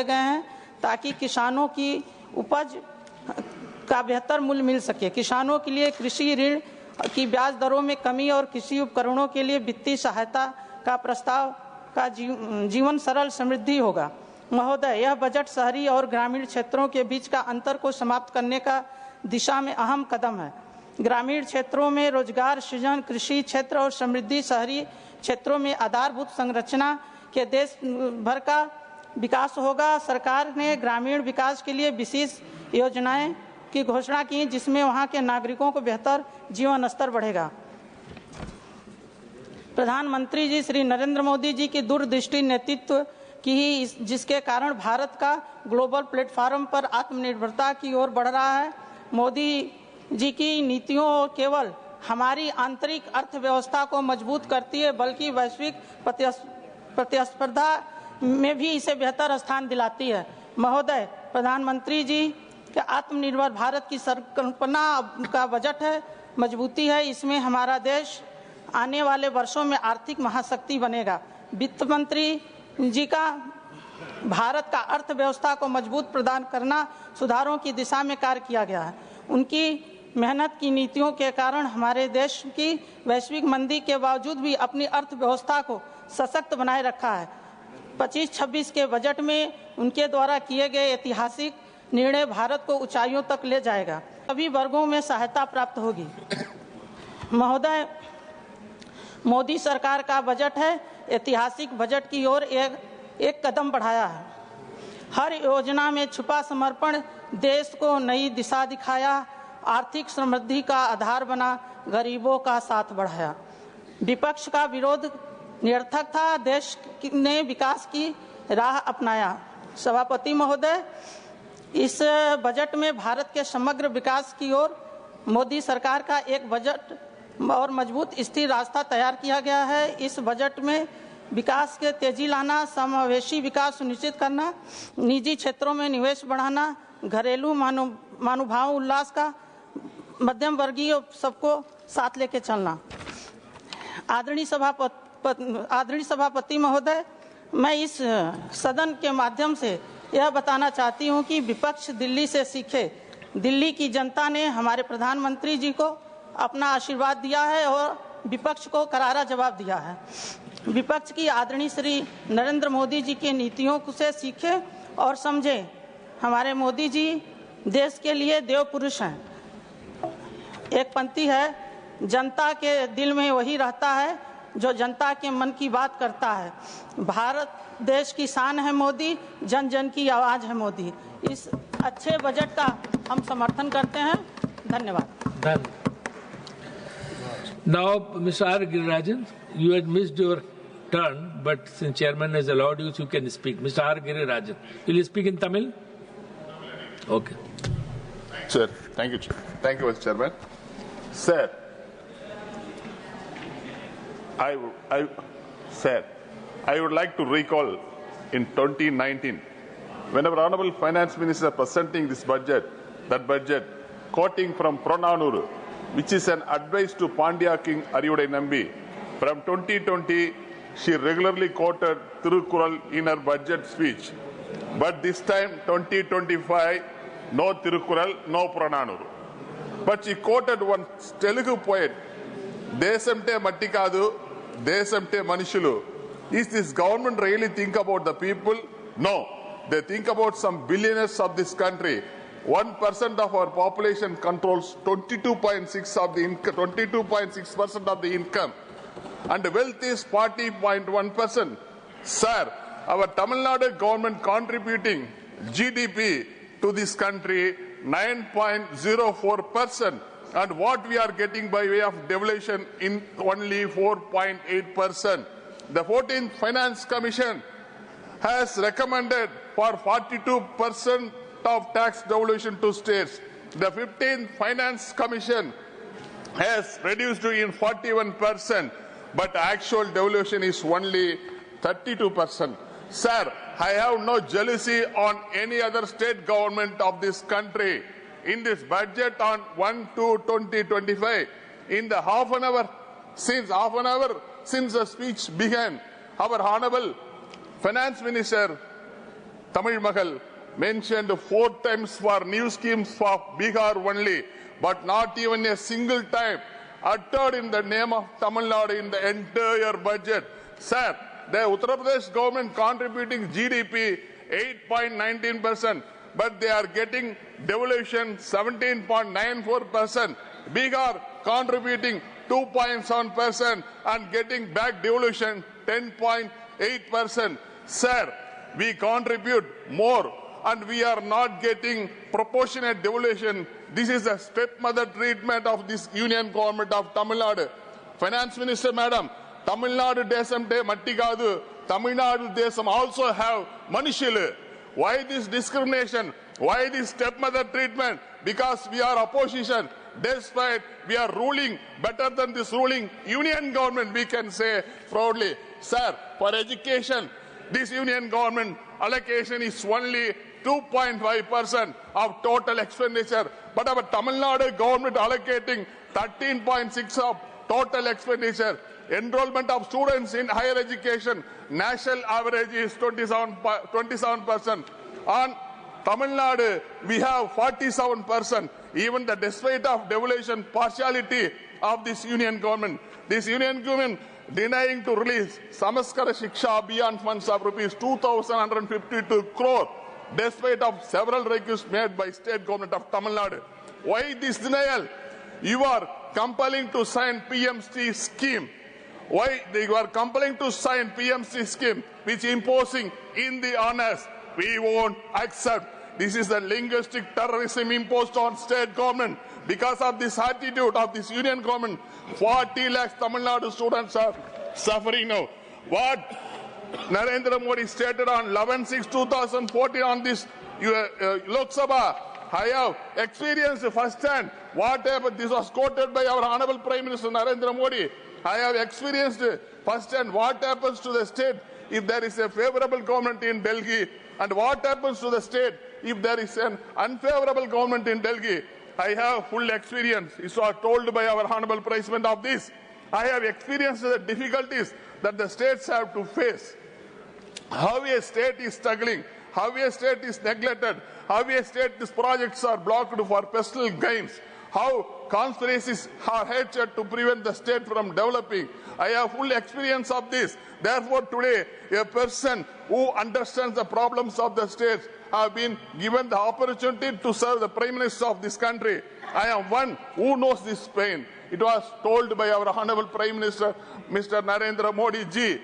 गए हैं ताकि किसानों की उपज का बेहतर मूल्य मिल सके। किसानों के लिए कृषि ऋण की ब्याज दरों में कमी और कृषि उपकरणों के लिए वित्तीय सहायता का प्रस्ताव का जीवन सरल समृद्धि होगा। महोदय, यह बजट शहरी और ग्रामीण क्षेत्रों के बीच का अंतर को समाप्त करने का दिशा में अहम कदम है। ग्रामीण क्षेत्रों में रोजगार सृजन, कृषि क्षेत्र और समृद्धि, शहरी क्षेत्रों में आधारभूत संरचना के देश भर का विकास होगा। सरकार ने ग्रामीण विकास के लिए विशेष योजनाएं की घोषणा की, जिसमें वहां के नागरिकों को बेहतर जीवन स्तर बढ़ेगा। प्रधानमंत्री जी श्री नरेंद्र मोदी जी की दूरदृष्टि नेतृत्व की ही जिसके कारण भारत का ग्लोबल प्लेटफॉर्म पर आत्मनिर्भरता की ओर बढ़ रहा है। मोदी जी की नीतियों केवल हमारी आंतरिक अर्थव्यवस्था को मजबूत करती है, बल्कि वैश्विक प्रतिस्पर्धा में भी इसे बेहतर स्थान दिलाती है। महोदय, प्रधानमंत्री जी के आत्मनिर्भर भारत की संकल्पना का बजट है, मजबूती है। इसमें हमारा देश आने वाले वर्षों में आर्थिक महाशक्ति बनेगा। वित्त मंत्री जी का भारत का अर्थव्यवस्था को मजबूत प्रदान करना, सुधारों की दिशा में कार्य किया गया है। उनकी मेहनत की नीतियों के कारण हमारे देश की वैश्विक मंदी के बावजूद भी अपनी अर्थव्यवस्था को सशक्त बनाए रखा है। 25-26 के बजट में उनके द्वारा किए गए ऐतिहासिक निर्णय भारत को ऊंचाइयों तक ले जाएगा। सभी वर्गों में सहायता प्राप्त होगी। महोदय, मोदी सरकार का बजट है, ऐतिहासिक बजट की ओर एक कदम बढ़ाया है। हर योजना में छुपा समर्पण देश को नई दिशा दिखाया, आर्थिक समृद्धि का आधार बना, गरीबों का साथ बढ़ाया। विपक्ष का विरोध निरर्थक था, देश ने विकास की राह अपनाया। सभापति महोदय, इस बजट में भारत के समग्र विकास की ओर मोदी सरकार का एक बजट और मजबूत स्थिर रास्ता तैयार किया गया है। इस बजट में विकास के तेजी लाना, समावेशी विकास सुनिश्चित करना, निजी क्षेत्रों में निवेश बढ़ाना, घरेलू मानवभाव उल्लास का, मध्यम वर्गीय सबको साथ लेके चलना। आदरणीय सभापति महोदय, मैं इस सदन के माध्यम से यह बताना चाहती हूं कि विपक्ष दिल्ली से सीखे। दिल्ली की जनता ने हमारे प्रधानमंत्री जी को अपना आशीर्वाद दिया है और विपक्ष को करारा जवाब दिया है। विपक्ष की आदरणीय श्री नरेंद्र मोदी जी की नीतियों से सीखे और समझे। हमारे मोदी जी देश के लिए देव पुरुष हैं। एक पंक्ति है, जनता के दिल में वही रहता है जो जनता के मन की बात करता है। भारत देश की शान है मोदी, जन जन की आवाज है मोदी। इस अच्छे बजट का हम समर्थन करते हैं। धन्यवाद। Now, Mr. R. Girirajan, you had missed your turn, but since chairman has allowed you, you can speak. Mr. R. Girirajan, will you speak in Tamil? Okay. Sir, thank you, Mr. Chairman. Sir, I would like to recall in 2019, when our Honorable Finance Minister presenting this budget, quoting from Pronanuru, which is an advice to Pandya King Ariyudai Nambi. From 2020, she regularly quoted Thirukural in her budget speech. But this time, 2025, no Thirukural, no Pronanuru. But she quoted one Telugu poet, Desamte Mattikadu, Desamte Manishulu. Is this government really think about the people? No. They think about some billionaires of this country. 1% of our population controls 22.6% of the income, and wealth is 40.1%. Sir, our Tamil Nadu government contributing GDP to this country 9.04%, and what we are getting by way of devolution in only 4.8%. The 14th Finance Commission has recommended for 42% of tax devolution to states. The 15th Finance Commission has reduced to in 41%, but actual devolution is only 32%. Sir, I have no jealousy on any other state government of this country. In this budget on 1/2/2025, in the half an hour since the speech began, our Honorable Finance Minister Tamil Mahal mentioned 4 times for new schemes for Bihar only, but not even a single time uttered in the name of Tamil Nadu in the entire budget. Sir, the Uttar Pradesh government contributing GDP 8.19%, but they are getting devolution 17.94%. Bihar contributing 2.7% and getting back devolution 10.8%. Sir, we contribute more and we are not getting proportionate devolution. This is a stepmother treatment of this union government of Tamil Nadu. Finance Minister Madam, Tamil Nadu desam de mattigadu, Tamil Nadu desam also have manishilu. Why this discrimination? Why this stepmother treatment? Because we are opposition. Despite we are ruling better than this ruling union government, we can say proudly. Sir, for education, this union government allocation is only 2.5% of total expenditure. But our Tamil Nadu government allocating 13.6% of total expenditure. Enrollment of students in higher education, national average is 27%. On Tamil Nadu, we have 47%. Even despite of devolution partiality of this union government, denying to release Samaskara Shiksha Abhiyan funds of rupees 2,152 crore, despite of several requests made by state government of Tamil Nadu. Why this denial? You are compelling to sign PMC scheme. Why they were compelling to sign PMC scheme, which imposing in the honors? We won't accept. This is the linguistic terrorism imposed on state government. Because of this attitude of this union government, 40 lakhs Tamil Nadu students are suffering now. What Narendra Modi stated on 11/6/2014 on this Lok Sabha, I have experienced firsthand what happened. This was quoted by our Honorable Prime Minister Narendra Modi. I have experienced firsthand what happens to the state if there is a favorable government in Delhi, and what happens to the state if there is an unfavorable government in Delhi. I have full experience. It was told by our Honorable President of this. I have experienced the difficulties that the states have to face. How a state is struggling, how a state is neglected, how a state these projects are blocked for personal gains, how conspiracies are hatched to prevent the state from developing. I have full experience of this. Therefore, today, a person who understands the problems of the states have been given the opportunity to serve the Prime Minister of this country. I am one who knows this pain. It was told by our Honorable Prime Minister, Mr. Narendra Modi ji.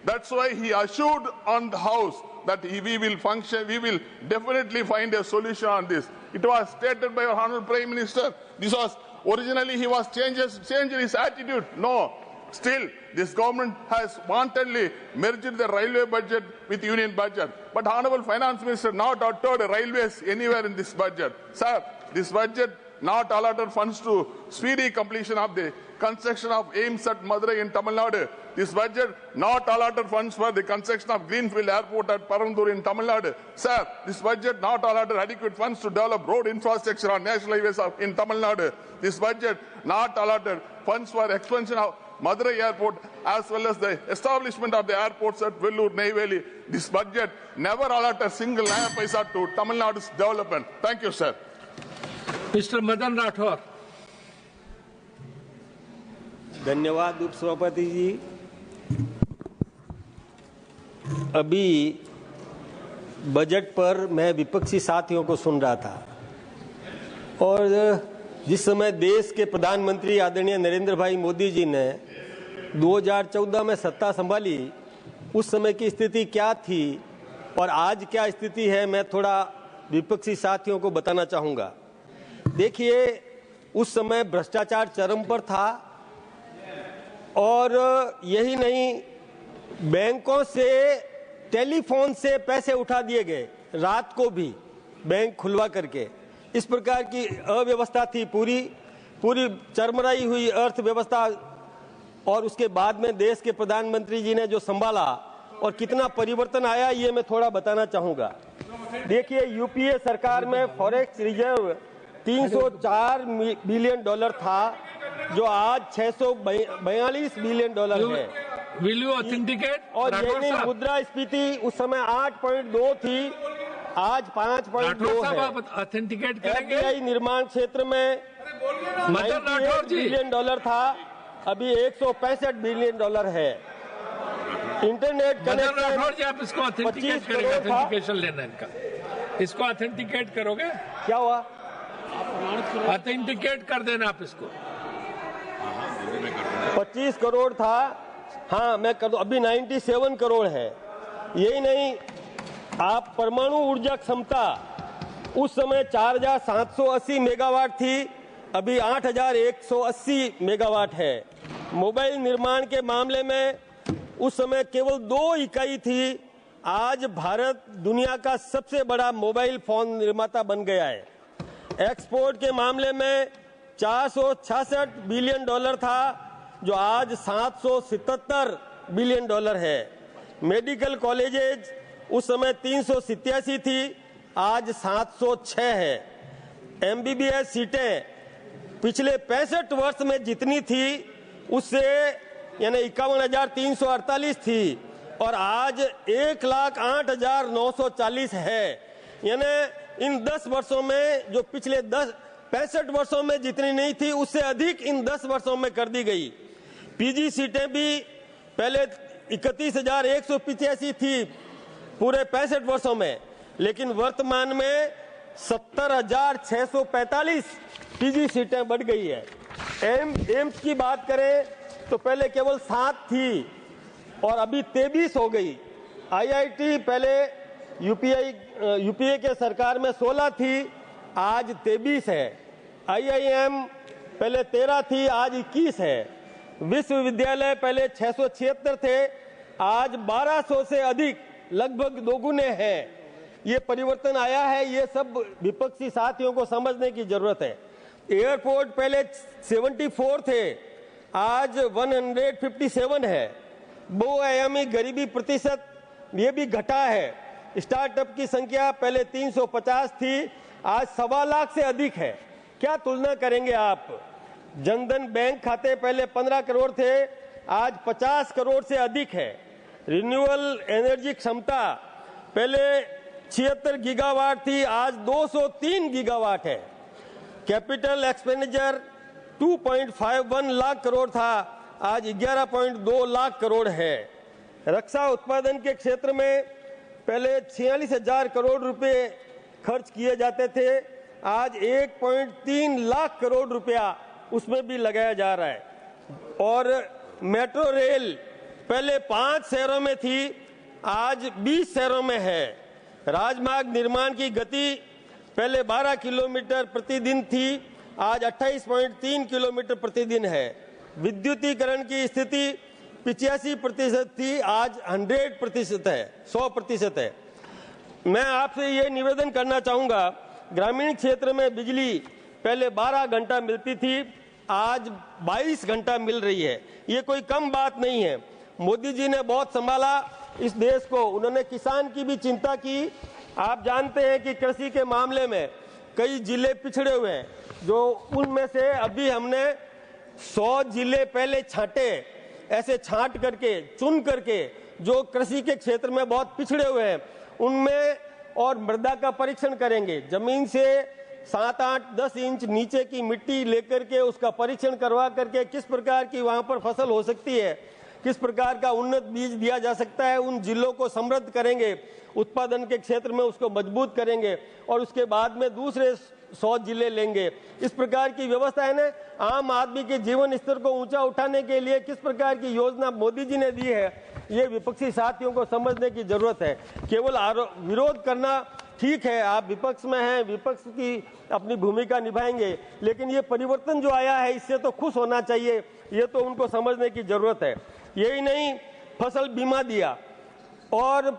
That's why he assured on the House that we will function, we will definitely find a solution on this. It was stated by our Honorable Prime Minister. This was originally he was changed his attitude. No. Still, this government has wantonly merged the railway budget with union budget. But Honorable Finance Minister not uttered railways anywhere in this budget. Sir, this budget not allotted funds to speedy completion of the construction of AIIMS at Madurai in Tamil Nadu. This budget not allotted funds for the construction of Greenfield Airport at Parandur in Tamil Nadu. Sir, this budget not allotted adequate funds to develop road infrastructure on national highways in Tamil Nadu. This budget not allotted funds for expansion of Madurai Airport as well as the establishment of the airports at Vellore, Neyveli. This budget never allotted a single naya paisa to Tamil Nadu's development. Thank you, sir. Mr. Madan Rathore. धन्यवाद उपसभापति जी। अभी budget पर मैं विपक्षी साथियों को सुन रहा था और जिस समय देश के प्रधानमंत्री आदरणीय नरेंद्र भाई मोदी जी ने 2014 में सत्ता संभाली, उस समय की स्थिति क्या थी और आज क्या स्थिति है, मैं थोड़ा विपक्षी साथियों को बताना चाहूँगा। देखिए, उस समय भ्रष्टाचार चरम पर था और यही नहीं, बैंकों से टेलीफोन से पैसे उठा दिए गए, रात को भी बैंक खुलवा करके। इस प्रकार की अव्यवस्था थी, पूरी चरमराई हुई अर्थव्यवस्था। और उसके बाद में देश के प्रधानमंत्री जी ने जो संभाला और कितना परिवर्तन आया, ये मैं थोड़ा बताना चाहूँगा। देखिए, यूपीए सरकार में फॉरेक्स रिजर्व $304 बिलियन था, जो आज $642 बिलियन है। Will you authenticate? और यही मुद्रा स्फीति उस समय 8.2 थी, आज 5.2 है। ऑथेंटिकेट करेंगे। FBI निर्माण क्षेत्र में $98 बिलियन था, अभी $165 बिलियन है। इंटरनेट कनेक्शन आप इसको ऑथेंटिकेट करेंगे, ऑथेंटिकेशन लेना इनका, इसको ऑथेंटिकेट करोगे? क्या हुआ? ऑथेंटिकेट कर देना आप इसको। 25 करोड़ था, हाँ मैं कर दूं, अभी 97 करोड़ है। यही नहीं, आप परमाणु ऊर्जा क्षमता उस समय 4780 मेगावाट थी, अभी 8180 मेगावाट है। मोबाइल निर्माण के मामले में उस समय केवल 2 इकाई थी, आज भारत दुनिया का सबसे बड़ा मोबाइल फोन निर्माता बन गया है। एक्सपोर्ट के मामले में $466 बिलियन था, जो आज $777 बिलियन है। मेडिकल कॉलेजेज उस समय 387 थी, आज 706 है। MBBS सीटें पिछले 65 वर्ष में जितनी थी उससे यानी 51,348 थी, और आज 1,08,940 है। यानी इन 10 वर्षों में, जो पिछले 65 वर्षों में जितनी नहीं थी उससे अधिक इन 10 वर्षों में कर दी गई। PG सीटें भी पहले 31,185 थी पूरे 65 वर्षों में, लेकिन वर्तमान में 70,645 PG सीटें बढ़ गई है। एम्स की बात करें तो पहले केवल 7 थी और अभी 23 हो गई। IIT पहले यूपीए के सरकार में 16 थी, आज 23 है। IIM पहले 13 थी, आज 21 है। विश्वविद्यालय पहले 676 थे, आज 1200 से अधिक, लगभग दोगुने हैं। ये परिवर्तन आया है, ये सब विपक्षी साथियों को समझने की जरूरत है। एयरपोर्ट पहले 74 थे, आज 157 है। बहुआयामी गरीबी प्रतिशत ये भी घटा है। स्टार्टअप की संख्या पहले 350 थी, आज 1.25 लाख से अधिक है। क्या तुलना करेंगे आप? जनधन बैंक खाते पहले 15 करोड़ थे, आज 50 करोड़ से अधिक है। रिन्यूएबल एनर्जी क्षमता पहले 76 गीगावाट थी, आज 203 गीगावाट है। कैपिटल एक्सपेंडिचर 2.51 लाख करोड़ था, आज 11.2 लाख करोड़ है। रक्षा उत्पादन के क्षेत्र में पहले 46,000 करोड़ रुपए खर्च किए जाते थे, आज 1.3 लाख करोड़ रुपया उसमें भी लगाया जा रहा है। और मेट्रो रेल पहले 5 शहरों में थी, आज 20 शहरों में है। राजमार्ग निर्माण की गति पहले 12 किलोमीटर प्रतिदिन थी, आज 28.3 किलोमीटर प्रतिदिन है। विद्युतीकरण की स्थिति 85% थी, आज 100% है, 100% है। मैं आपसे ये निवेदन करना चाहूंगा, ग्रामीण क्षेत्र में बिजली पहले 12 घंटा मिलती थी, आज 22 घंटा मिल रही है। ये कोई कम बात नहीं है। मोदी जी ने बहुत संभाला इस देश को, उन्होंने किसान की भी चिंता की। आप जानते हैं कि कृषि के मामले में कई जिले पिछड़े हुए हैं, जो उनमें से अभी हमने 100 जिले पहले छांटे, ऐसे छांट करके चुन करके जो कृषि के क्षेत्र में बहुत पिछड़े हुए हैं उनमें, और मृदा का परीक्षण करेंगे। जमीन से 7, 8, 10 इंच नीचे की मिट्टी लेकर के उसका परीक्षण करवा करके किस प्रकार की वहां पर फसल हो सकती है, किस प्रकार का उन्नत बीज दिया जा सकता है, उन जिलों को समृद्ध करेंगे, उत्पादन के क्षेत्र में उसको मजबूत करेंगे, और उसके बाद में दूसरे 100 जिले लेंगे। इस प्रकार की व्यवस्था है ना। आम आदमी के जीवन स्तर को ऊंचा उठाने के लिए किस प्रकार की योजना मोदी जी ने दी है, ये विपक्षी साथियों को समझने की जरूरत है। केवल विरोध करना ठीक है, आप विपक्ष में हैं, विपक्ष की अपनी भूमिका निभाएंगे, लेकिन ये परिवर्तन जो आया है इससे तो खुश होना चाहिए, ये तो उनको समझने की जरूरत है। यही नहीं, फसल बीमा दिया, और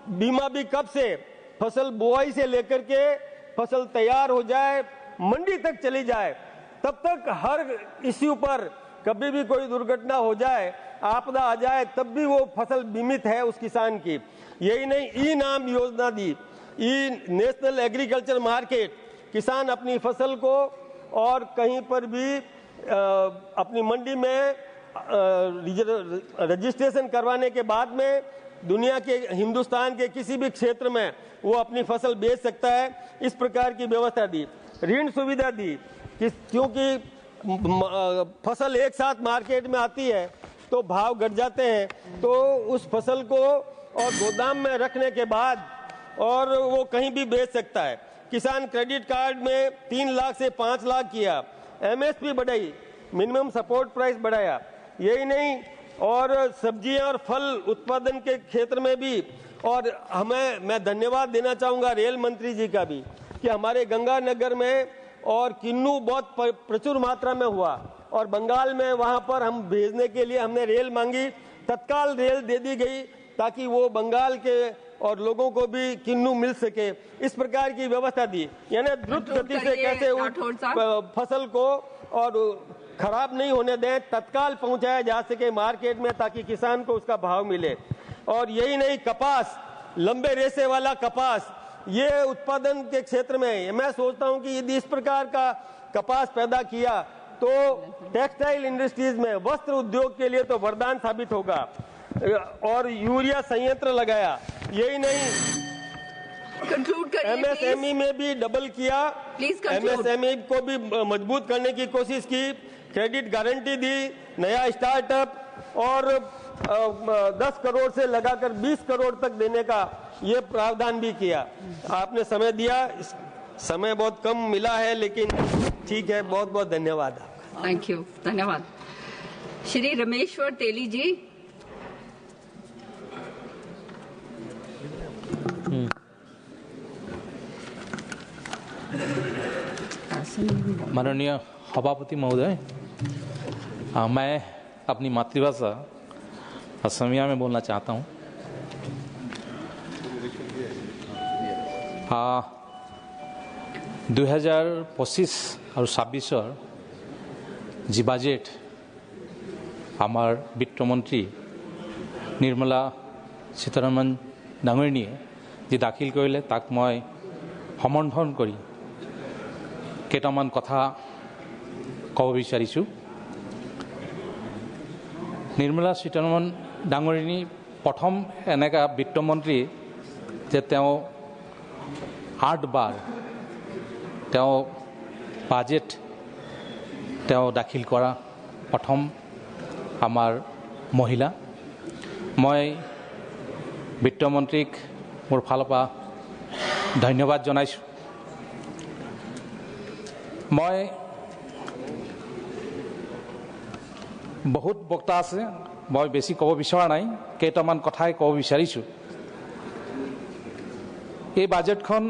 बीमा भी कब से? फसल बुआई से लेकर के फसल तैयार हो जाए, मंडी तक चली जाए, तब तक हर इश्यू पर कभी भी कोई दुर्घटना हो जाए, आपदा आ जाए, तब भी वो फसल बीमित है उस किसान की। यही नहीं, ई नाम योजना दी, ई नेशनल एग्रीकल्चर मार्केट, किसान अपनी फसल को और कहीं पर भी अपनी मंडी में रजिस्ट्रेशन करवाने के बाद में दुनिया के हिंदुस्तान के किसी भी क्षेत्र में वो अपनी फसल बेच सकता है। इस प्रकार की व्यवस्था दी, ऋण सुविधा दी, क्योंकि फसल एक साथ मार्केट में आती है तो भाव घट जाते हैं, तो उस फसल को और गोदाम में रखने के बाद और वो कहीं भी बेच सकता है। किसान क्रेडिट कार्ड में 3 लाख से 5 लाख किया, MSP बढ़ाई, मिनिमम सपोर्ट प्राइस बढ़ाया। यही नहीं, और सब्जियां और फल उत्पादन के क्षेत्र में भी, और मैं धन्यवाद देना चाहूँगा रेल मंत्री जी का भी कि हमारे गंगानगर में और किन्नू बहुत प्रचुर मात्रा में हुआ, और बंगाल में वहाँ पर हम भेजने के लिए हमने रेल मांगी, तत्काल रेल दे दी गई ताकि वो बंगाल के और लोगों को भी किन्नू मिल सके। इस प्रकार की व्यवस्था दी, यानी द्रुत गति से कैसे फसल को और खराब नहीं होने दें, तत्काल पहुंचाया जा सके मार्केट में ताकि किसान को उसका भाव मिले। और यही नहीं, कपास, लंबे रेशे वाला कपास, ये उत्पादन के क्षेत्र में मैं सोचता हूं कि यदि इस प्रकार का कपास पैदा किया तो टेक्सटाइल इंडस्ट्रीज में, वस्त्र उद्योग के लिए तो वरदान साबित होगा। और यूरिया संयंत्र लगाया। यही नहीं, MSME में भी डबल किया, MSME को भी मजबूत करने की कोशिश की, क्रेडिट गारंटी दी, नया स्टार्टअप और 10 करोड़ से लगाकर 20 करोड़ तक देने का ये प्रावधान भी किया। आपने समय दिया, समय बहुत कम मिला है लेकिन ठीक है, बहुत बहुत धन्यवाद आपका। थैंक यू, धन्यवाद। श्री रमेश्वर तेली जी। माननीय सभापति महोदय, मैं अपनी मातृभाषा असमिया में बोलना चाहता हूँ। 2025 और 26 जी बाजेट आमार वित्तमंत्री निर्मला सीतारमण डांगरीनिये जी दाखिल करिले ताक मैं समर्थन करी केटामान कथा कब विचारिছোঁ। निर्मला सीतारमण डांगरीनी प्रथम एनेका वित्तमंत्री जे 8 बार बाजेट दाखिल करा प्रथम आमार महिला। मैं वित्तमंत्रीक मोर फालपा धन्यवाद जनाइছোঁ। मैं बहुत बक्ता आछे, मैं बेसी कब विचरा नाई, केइटामान कथाई कब विचारिছোঁ। এই বাজেটখন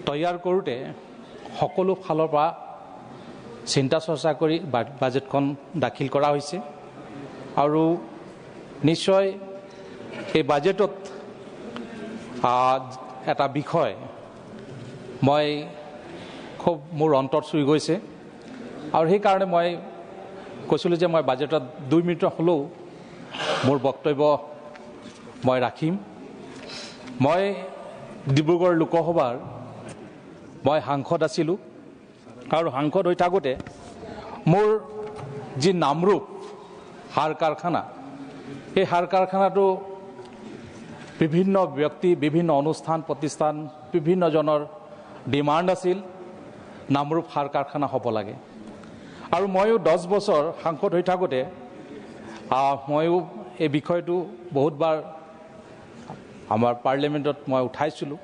তৈয়াৰ কৰোঁতে সকলো ফালৰ পৰা চিন্তা চৰ্চা কৰি বাজেটখন দাখিল কৰা হৈছে আৰু নিশ্চয় এই বাজেটত এটা বিষয় মই খুব মোৰ অন্তৰত চুই গৈছে আৰু সেইকাৰণে মই কৈছিলোঁ যে মই বাজেটত 2 মিনিট হ'লেও মোৰ বক্তব্য মই ৰাখিম। মই ডিব্ৰুগড় লোকসভাৰ মই সাংসদ আছিলোঁ আৰু সাংসদ হৈ থাকোঁতে মোৰ যি নামৰূপ সাৰ কাৰখানা, এই সাৰ কাৰখানাটো বিভিন্ন ব্যক্তি, বিভিন্ন অনুষ্ঠান প্ৰতিষ্ঠান, বিভিন্ন জনৰ ডিমাণ্ড আছিল নামৰূপ সাৰ কাৰখানা হ'ব লাগে। আৰু ময়ো 10 বছৰ সাংসদ হৈ থাকোঁতে ময়ো এই বিষয়টো বহুতবাৰ আমাৰ পাৰ্লিয়ামেণ্টত মই উঠাইছিলোঁ,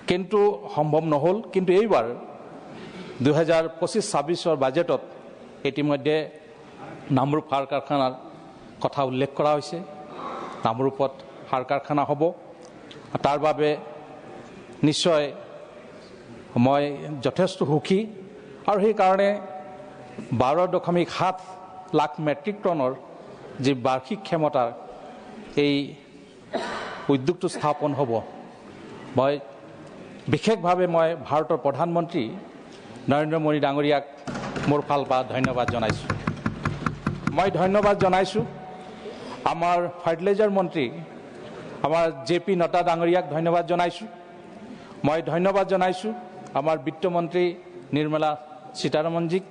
কিন্তু সম্ভৱ নহ'ল। কিন্তু এইবাৰ 2025-26 বাজেটত ইতিমধ্যে নামৰূপ সাৰ কাৰখানাৰ কথা উল্লেখ কৰা হৈছে। নামৰূপত সাৰ কাৰখানা হ'ব, তাৰ বাবে নিশ্চয় মই যথেষ্ট সুখী আৰু সেইকাৰণে 12.7 লাখ মেট্ৰিক টনৰ যি বাৰ্ষিক ক্ষমতাৰ এই উদ্যোগটো স্থাপন হ'ব। মই বিশেষভাৱে মই ভাৰতৰ প্ৰধানমন্ত্ৰী নৰেন্দ্ৰ মোদী ডাঙৰীয়াক মোৰ ফালৰ পৰা ধন্যবাদ জনাইছোঁ। মই ধন্যবাদ জনাইছোঁ আমাৰ ফাৰ্টিলাইজাৰ মন্ত্ৰী আমাৰ JP নড্ডা ডাঙৰীয়াক ধন্যবাদ জনাইছোঁ। মই ধন্যবাদ জনাইছোঁ আমাৰ বিত্তমন্ত্ৰী নিৰ্মলা সীতাৰমণজীক।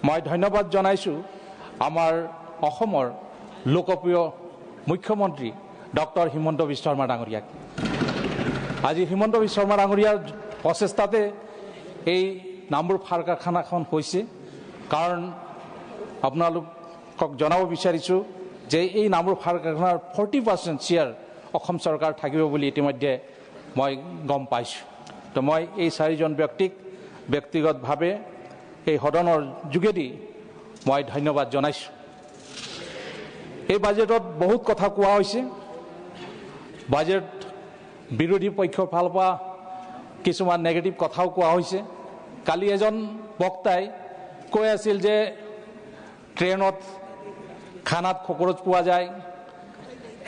মই ধন্যবাদ জনাইছোঁ আমাৰ অসমৰ লোকপ্ৰিয় মুখ্যমন্ত্ৰী ডক্টৰ হিমন্ত বিশ্ব শৰ্মা ডাঙৰীয়াক। আজি হিমন্ত বিশ্ব শৰ্মা ডাঙৰীয়াৰ প্ৰচেষ্টাতে এই নামবোৰ ফাৰ কাৰখানাখন হৈছে। কাৰণ আপোনালোকক জনাব বিচাৰিছোঁ যে এই নামবোৰ ফাৰ কাৰখানাৰ 40% শ্বেয়াৰ অসম চৰকাৰ থাকিব বুলি ইতিমধ্যে মই গম পাইছোঁ। তো মই এই চাৰিজন ব্যক্তিক ব্যক্তিগতভাৱে এই সদনৰ যোগেদি মই ধন্যবাদ জনাইছোঁ। এই বাজেটত বহুত কথা কোৱা হৈছে। বাজেট বিৰোধী পক্ষৰ ফালৰ পৰা কিছুমান নেগেটিভ কথাও কোৱা হৈছে। কালি এজন বক্তাই কৈ আছিল যে ট্ৰেইনত খানাত খৰচ পোৱা যায়,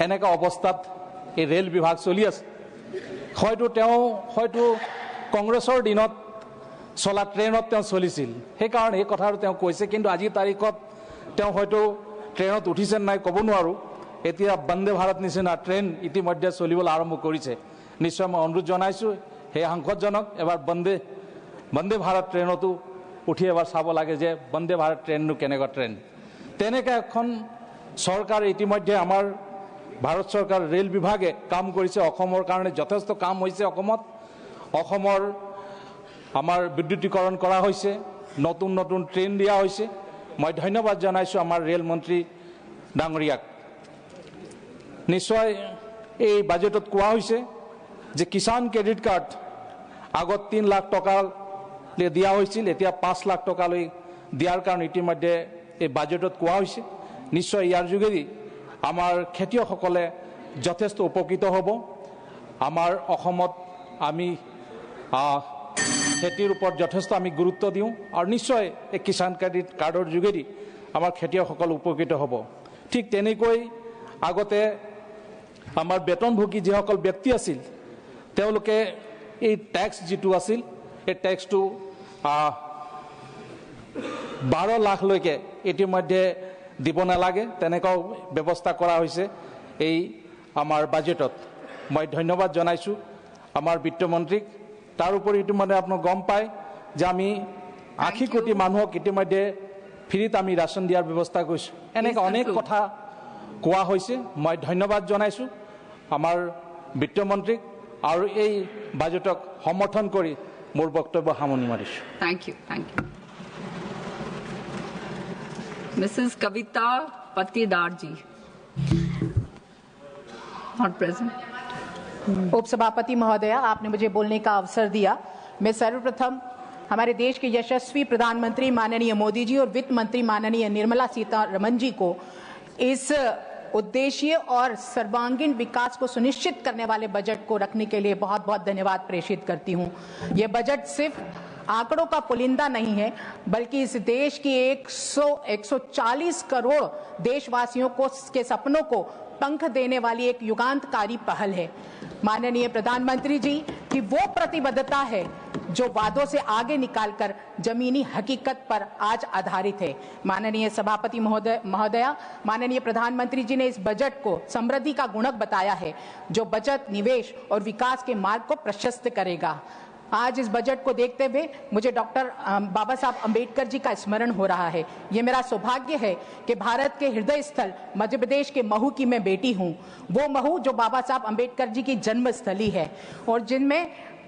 এনেকুৱা অৱস্থাত এই ৰেল বিভাগ চলি আছে। হয়তো কংগ্ৰেছৰ দিনত চলা ট্ৰেইনত তেওঁ চলিছিল, সেইকাৰণে এই কথাটো তেওঁ কৈছে। কিন্তু আজিৰ তাৰিখত তেওঁ হয়তো ট্ৰেইনত উঠিছে নাই ক'ব নোৱাৰোঁ। এতিয়া বন্দে ভাৰত নিচিনা ট্ৰেইন ইতিমধ্যে চলিবলৈ আৰম্ভ কৰিছে। নিশ্চয় মই অনুৰোধ জনাইছোঁ সেই সাংসদজনক এবাৰ বন্দে ভাৰত ট্ৰেইনতো উঠি এবাৰ চাব লাগে যে বন্দে ভাৰত ট্ৰেইননো কেনেকুৱা ট্ৰেইন। তেনেকৈ এখন চৰকাৰ ইতিমধ্যে আমাৰ ভাৰত চৰকাৰ ৰেল বিভাগে কাম কৰিছে। অসমৰ কাৰণে যথেষ্ট কাম হৈছে। অসমৰ আমাৰ বিদ্যুতীকৰণ কৰা হৈছে, নতুন নতুন ট্ৰেইন দিয়া হৈছে। মই ধন্যবাদ জনাইছোঁ আমাৰ ৰেল মন্ত্ৰী ডাঙৰীয়াক। নিশ্চয় এই বাজেটত কোৱা হৈছে যে কিষাণ ক্ৰেডিট কাৰ্ড আগত 3 লাখ টকালৈ দিয়া হৈছিল, এতিয়া 5 লাখ টকালৈ দিয়াৰ কাৰণে ইতিমধ্যে এই বাজেটত কোৱা হৈছে। নিশ্চয় ইয়াৰ যোগেদি আমাৰ খেতিয়কসকলে যথেষ্ট উপকৃত হ'ব। আমাৰ অসমত আমি খেতিৰ ওপৰত যথেষ্ট আমি গুৰুত্ব দিওঁ আৰু নিশ্চয় এই কিষাণ ক্ৰেডিট কাৰ্ডৰ যোগেদি আমাৰ খেতিয়কসকল উপকৃত হ'ব। ঠিক তেনেকৈ আগতে আমাৰ বেতনভোগী যিসকল ব্যক্তি আছিল তেওঁলোকে এই টেক্স যিটো আছিল এই টেক্সটো 12 লাখলৈকে ইতিমধ্যে দিব নালাগে, তেনেকুৱাও ব্যৱস্থা কৰা হৈছে এই আমাৰ বাজেটত। মই ধন্যবাদ জনাইছোঁ আমাৰ বিত্তমন্ত্ৰীক। তাৰোপৰি ইতিমধ্যে আপোনাক গম পায় যে আমি 80 কোটি মানুহক ইতিমধ্যে ফ্ৰীত আমি ৰাচন দিয়াৰ ব্যৱস্থা কৰিছোঁ। এনেকৈ অনেক কথা কোৱা হৈছে। মই ধন্যবাদ জনাইছোঁ আমাৰ বিত্তমন্ত্ৰীক আৰু এই বাজেটক সমৰ্থন কৰি মোৰ বক্তব্য সামৰণি মাৰিছোঁ। Thank you. Mrs. Kavita Patidarji, not present. उपसभापति महोदया, आपने मुझे बोलने का अवसर दिया। मैं सर्वप्रथम हमारे देश के यशस्वी प्रधानमंत्री माननीय मोदी जी और वित्त मंत्री माननीय निर्मला सीतारमण जी को इस उद्देश्य और सर्वांगीण विकास को सुनिश्चित करने वाले बजट को रखने के लिए बहुत बहुत धन्यवाद प्रेषित करती हूं। यह बजट सिर्फ आंकड़ों का पुलिंदा नहीं है, बल्कि इस देश की 140 करोड़ देशवासियों को के सपनों को पंख देने वाली एक युगांतकारी पहल है। माननीय प्रधानमंत्री जी की वो प्रतिबद्धता है जो वादों से आगे निकालकर जमीनी हकीकत पर आज आधारित है। माननीय सभापति महोदया, माननीय प्रधानमंत्री जी ने इस बजट को समृद्धि का गुणक बताया है, जो बचत, निवेश और विकास के मार्ग को प्रशस्त करेगा। आज इस बजट को देखते हुए मुझे डॉक्टर बाबा साहब अंबेडकर जी का स्मरण हो रहा है। ये मेरा सौभाग्य है कि भारत के हृदय स्थल मध्य प्रदेश के महू की मैं बेटी हूँ। वो महू जो बाबा साहब अंबेडकर जी की जन्म स्थली है और जिनमें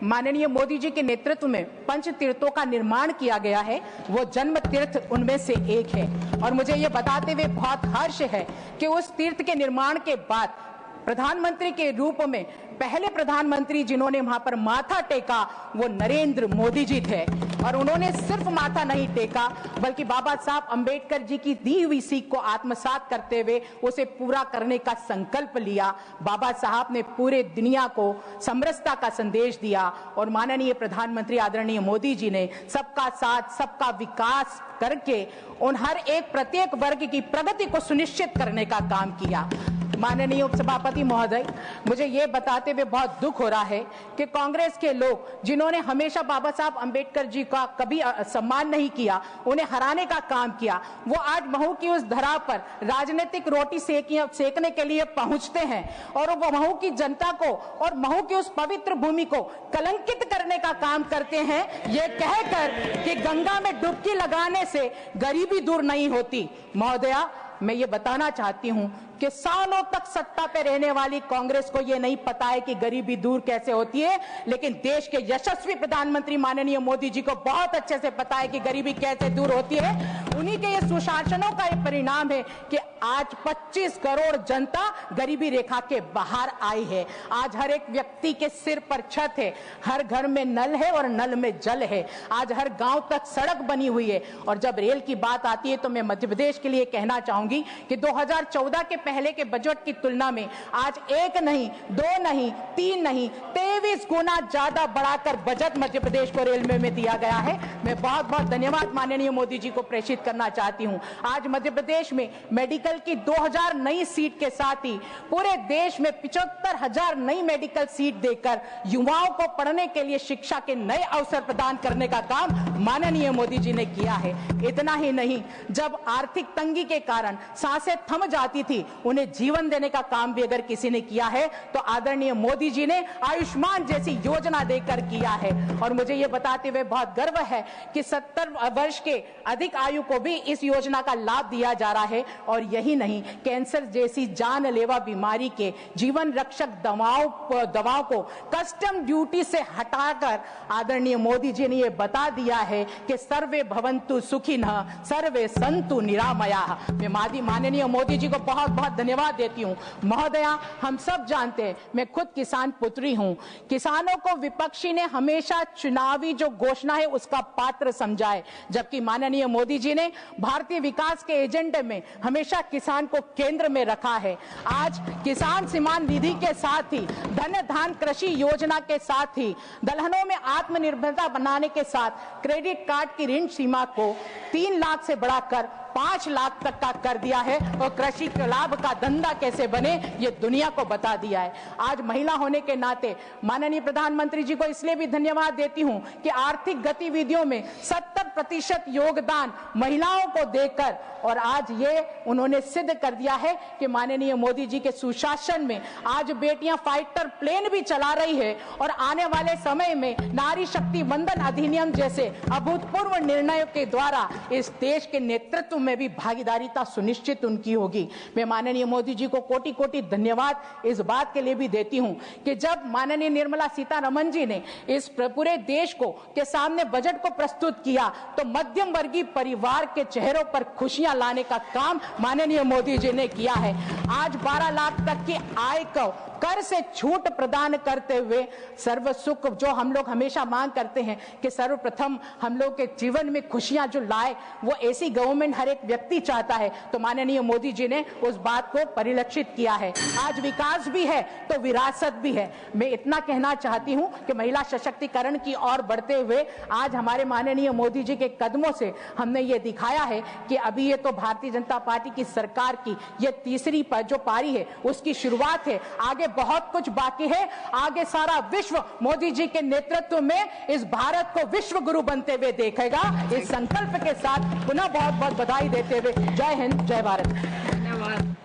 माननीय मोदी जी के नेतृत्व में 5 तीर्थों का निर्माण किया गया है, वो जन्म तीर्थ उनमें से एक है। और मुझे ये बताते हुए बहुत हर्ष है कि उस तीर्थ के निर्माण के बाद प्रधानमंत्री के रूप में पहले प्रधानमंत्री जिन्होंने वहां पर माथा टेका वो नरेंद्र मोदी जी थे। और उन्होंने सिर्फ माथा नहीं टेका, बल्कि बाबा साहब अंबेडकर जी की दी हुई सीख को आत्मसात करते हुए उसे पूरा करने का संकल्प लिया। बाबा साहब ने पूरे दुनिया को समरसता का संदेश दिया और माननीय प्रधानमंत्री आदरणीय मोदी जी ने सबका साथ सबका विकास करके उन हर एक प्रत्येक वर्ग की प्रगति को सुनिश्चित करने का काम किया। माननीय उपसभापति महोदय, मुझे ये बताते हुए बहुत दुख हो रहा है कि कांग्रेस के लोग जिन्होंने हमेशा बाबा साहब अंबेडकर जी का कभी सम्मान नहीं किया, उन्हें हराने का काम किया, वो आज महू की उस धरा पर राजनीतिक रोटी सेकने के लिए पहुंचते हैं और वो महू की जनता को और महू की उस पवित्र भूमि को कलंकित करने का काम करते हैं, ये कहकर कि गंगा में डुबकी लगाने से गरीबी दूर नहीं होती। महोदया, मैं ये बताना चाहती हूं कि सालों तक सत्ता पे रहने वाली कांग्रेस को ये नहीं पता है कि गरीबी दूर कैसे होती है, लेकिन देश के यशस्वी प्रधानमंत्री माननीय मोदी जी को बहुत अच्छे से पता है कि गरीबी कैसे दूर होती है। उन्हीं के ये सुशासनों का ये परिणाम है कि आज 25 करोड़ जनता गरीबी रेखा के बाहर आई है। आज हर एक व्यक्ति के सिर पर छत है, हर घर में नल है और नल में जल है, आज हर गांव तक सड़क बनी हुई है। और जब रेल की बात आती है तो मैं मध्य प्रदेश के लिए कहना चाहूंगी कि 2014 के पहले के बजट की तुलना में आज 1 नहीं, 2 नहीं, 3 नहीं, 23 गुना ज्यादा बढ़ाकर बजट मध्य प्रदेश को रेलवे में दिया गया है। मैं बहुत बहुत धन्यवाद माननीय मोदी जी को प्रेषित करना चाहती हूं। आज मध्य प्रदेश में मेडिकल की 2000 नई सीट के साथ ही पूरे देश में 75,000 नई मेडिकल सीट देकर युवाओं को पढ़ने के लिए शिक्षा के नए अवसर प्रदान करने का काम माननीय मोदी जी ने किया है। इतना ही नहीं, जब आर्थिक तंगी के कारण सांसें थम जाती थी, उन्हें जीवन देने का काम भी अगर किसी ने किया है तो आदरणीय मोदी जी ने आयुष्मान जैसी योजना देकर किया है। और मुझे यह बताते हुए बहुत गर्व है कि 70 वर्ष के अधिक आयु को भी इस योजना का लाभ दिया जा रहा है। और यही नहीं, कैंसर जैसी जानलेवा बीमारी के जीवन रक्षक दवाओं को कस्टम ड्यूटी से हटाकर आदरणीय मोदी जी ने यह बता दिया है कि सर्वे भवन्तु सुखिनः सर्वे सन्तु निरामयाः। मैं माननीय मोदी जी को बहुत बहुत धन्यवाद देती हूं। महोदया, हम सब जानते हैं, मैं खुद किसान पुत्री हूं, किसानों को विपक्षी ने हमेशा चुनावी जो घोषणा है उसका पात्र समझा है, जबकि माननीय मोदी जी ने भारतीय विकास के एजेंडे में हमेशा किसान को केंद्र में रखा है। आज किसान सम्मान निधि के साथ ही धन धान कृषि योजना के साथ ही दलहनों में आत्मनिर्भरता बनाने के साथ क्रेडिट कार्ड की ऋण सीमा को 3 लाख से बढ़ाकर 5 लाख तक का कर दिया है। और कृषि के लाभ का धंधा कैसे बने ये दुनिया को बता दिया है। आज महिला होने के नाते माननीय प्रधानमंत्री जी को इसलिए भी धन्यवाद देती हूं कि आर्थिक गतिविधियों में 70% योगदान महिलाओं को देकर और आज ये उन्होंने सिद्ध कर दिया है कि माननीय मोदी जी के सुशासन में आज बेटियां फाइटर प्लेन भी चला रही है। और आने वाले समय में नारी शक्ति वंदन अधिनियम जैसे अभूतपूर्व निर्णयों के द्वारा इस देश के नेतृत्व में भी भागीदारिता सुनिश्चित उनकी होगी। मैं माननीय मोदी जी को कोटि कोटि धन्यवाद इस बात के लिए भी देती हूं कि जब माननीय निर्मला सीतारमण जी ने इस पूरे देश को के सामने बजट को प्रस्तुत किया तो मध्यम वर्गीय परिवार के चेहरों पर खुशियां लाने का काम माननीय मोदी जी ने किया है। आज 12 लाख तक की आय को कर से छूट प्रदान करते हुए सर्व सुख जो हम लोग हमेशा मांग करते हैं कि सर्वप्रथम हम लोग के जीवन में खुशियां जो लाए वो ऐसी गवर्नमेंट हर एक व्यक्ति चाहता है, तो माननीय मोदी जी ने उस बात को परिलक्षित किया है। आज विकास भी है तो विरासत भी है। मैं इतना कहना चाहती हूं कि महिला सशक्तिकरण की ओर बढ़ते हुए आज हमारे माननीय मोदी जी के कदमों से हमने ये दिखाया है कि अभी ये तो भारतीय जनता पार्टी की सरकार की ये तीसरी जो पारी है उसकी शुरुआत है, आगे बहुत कुछ बाकी है। आगे सारा विश्व मोदी जी के नेतृत्व में इस भारत को विश्व गुरु बनते हुए देखेगा। इस संकल्प के साथ पुनः बहुत बहुत बधाई देते हुए जय हिंद, जय भारत। धन्यवाद,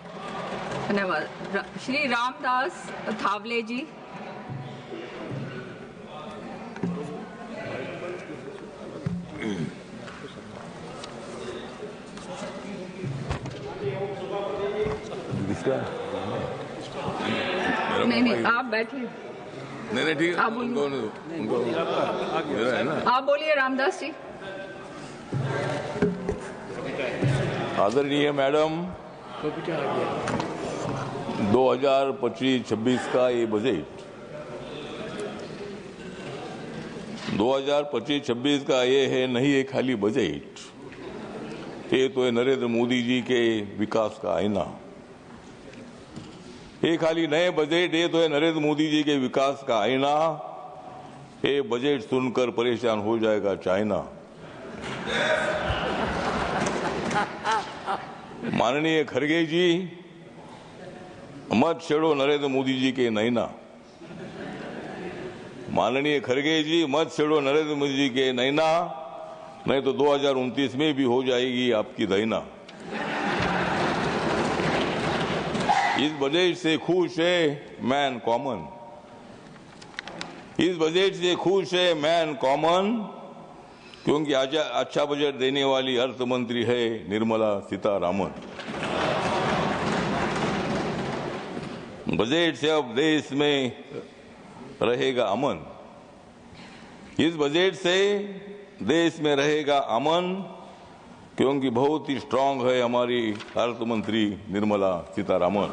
धन्यवाद। श्री रामदास थावले जी। नहीं, आप बैठिए। नहीं ठीक है, आप आप बोलिए रामदास जी। आदरणीय मैडम, 2025-26 का ये बजट 2025-26 का ये है नहीं है खाली बजट, ये तो है नरेंद्र मोदी जी के विकास का आईना। ये खाली नए बजट, ये तो है नरेंद्र मोदी जी के विकास का आईना। ये बजट सुनकर परेशान हो जाएगा चाइना। माननीय खड़गे जी, मत छेड़ो नरेंद्र मोदी जी के नैना। माननीय खड़गे जी, मत छेड़ो नरेंद्र मोदी जी के नैना, नहीं तो 2029 में भी हो जाएगी आपकी दैना। इस बजट से खुश है मैन कॉमन, इस बजट से खुश है मैन कॉमन, क्योंकि अच्छा बजट देने वाली अर्थ मंत्री है निर्मला सीतारमण। बजट से अब देश में रहेगा अमन। इस बजट से देश में रहेगा अमन, क्योंकि बहुत ही स्ट्रांग है हमारी अर्थ मंत्री निर्मला सीतारामन।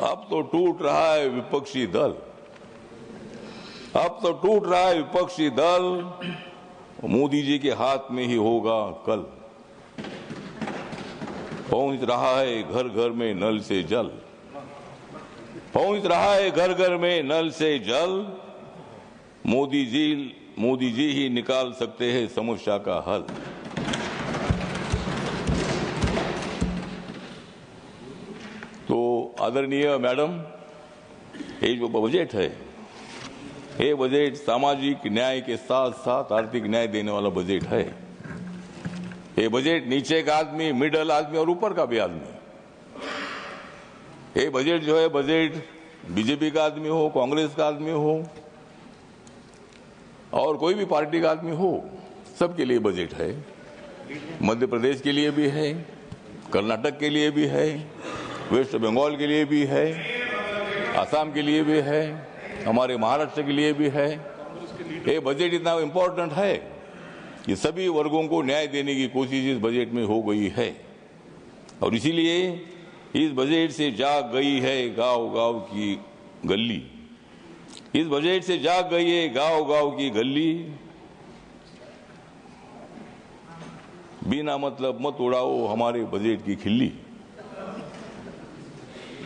अब तो टूट रहा है विपक्षी दल, अब तो टूट रहा है विपक्षी दल, मोदी जी के हाथ में ही होगा कल। पहुंच रहा है घर घर में नल से जल, पहुंच रहा है घर घर में नल से जल। मोदी जी ही निकाल सकते हैं समस्या का हल। तो आदरणीय मैडम, ये जो बजट है, ये बजट सामाजिक न्याय के साथ साथ आर्थिक न्याय देने वाला बजट है। ये बजट नीचे का आदमी, मिडल आदमी और ऊपर का भी आदमी, ये बजट जो है, बजट बीजेपी का आदमी हो, कांग्रेस का आदमी हो और कोई भी पार्टी का आदमी हो, सबके लिए बजट है। मध्य प्रदेश के लिए भी है, कर्नाटक के लिए भी है, वेस्ट बंगाल के लिए भी है, असम के लिए भी है, हमारे महाराष्ट्र के लिए भी है। ये बजट इतना इम्पोर्टेंट है कि सभी वर्गों को न्याय देने की कोशिश इस बजट में हो गई है। और इसीलिए इस बजट से जाग गई है गांव-गांव की गली, इस बजट से जाग गई है गांव-गांव की गली। बिना मतलब मत उड़ाओ हमारे बजट की खिल्ली।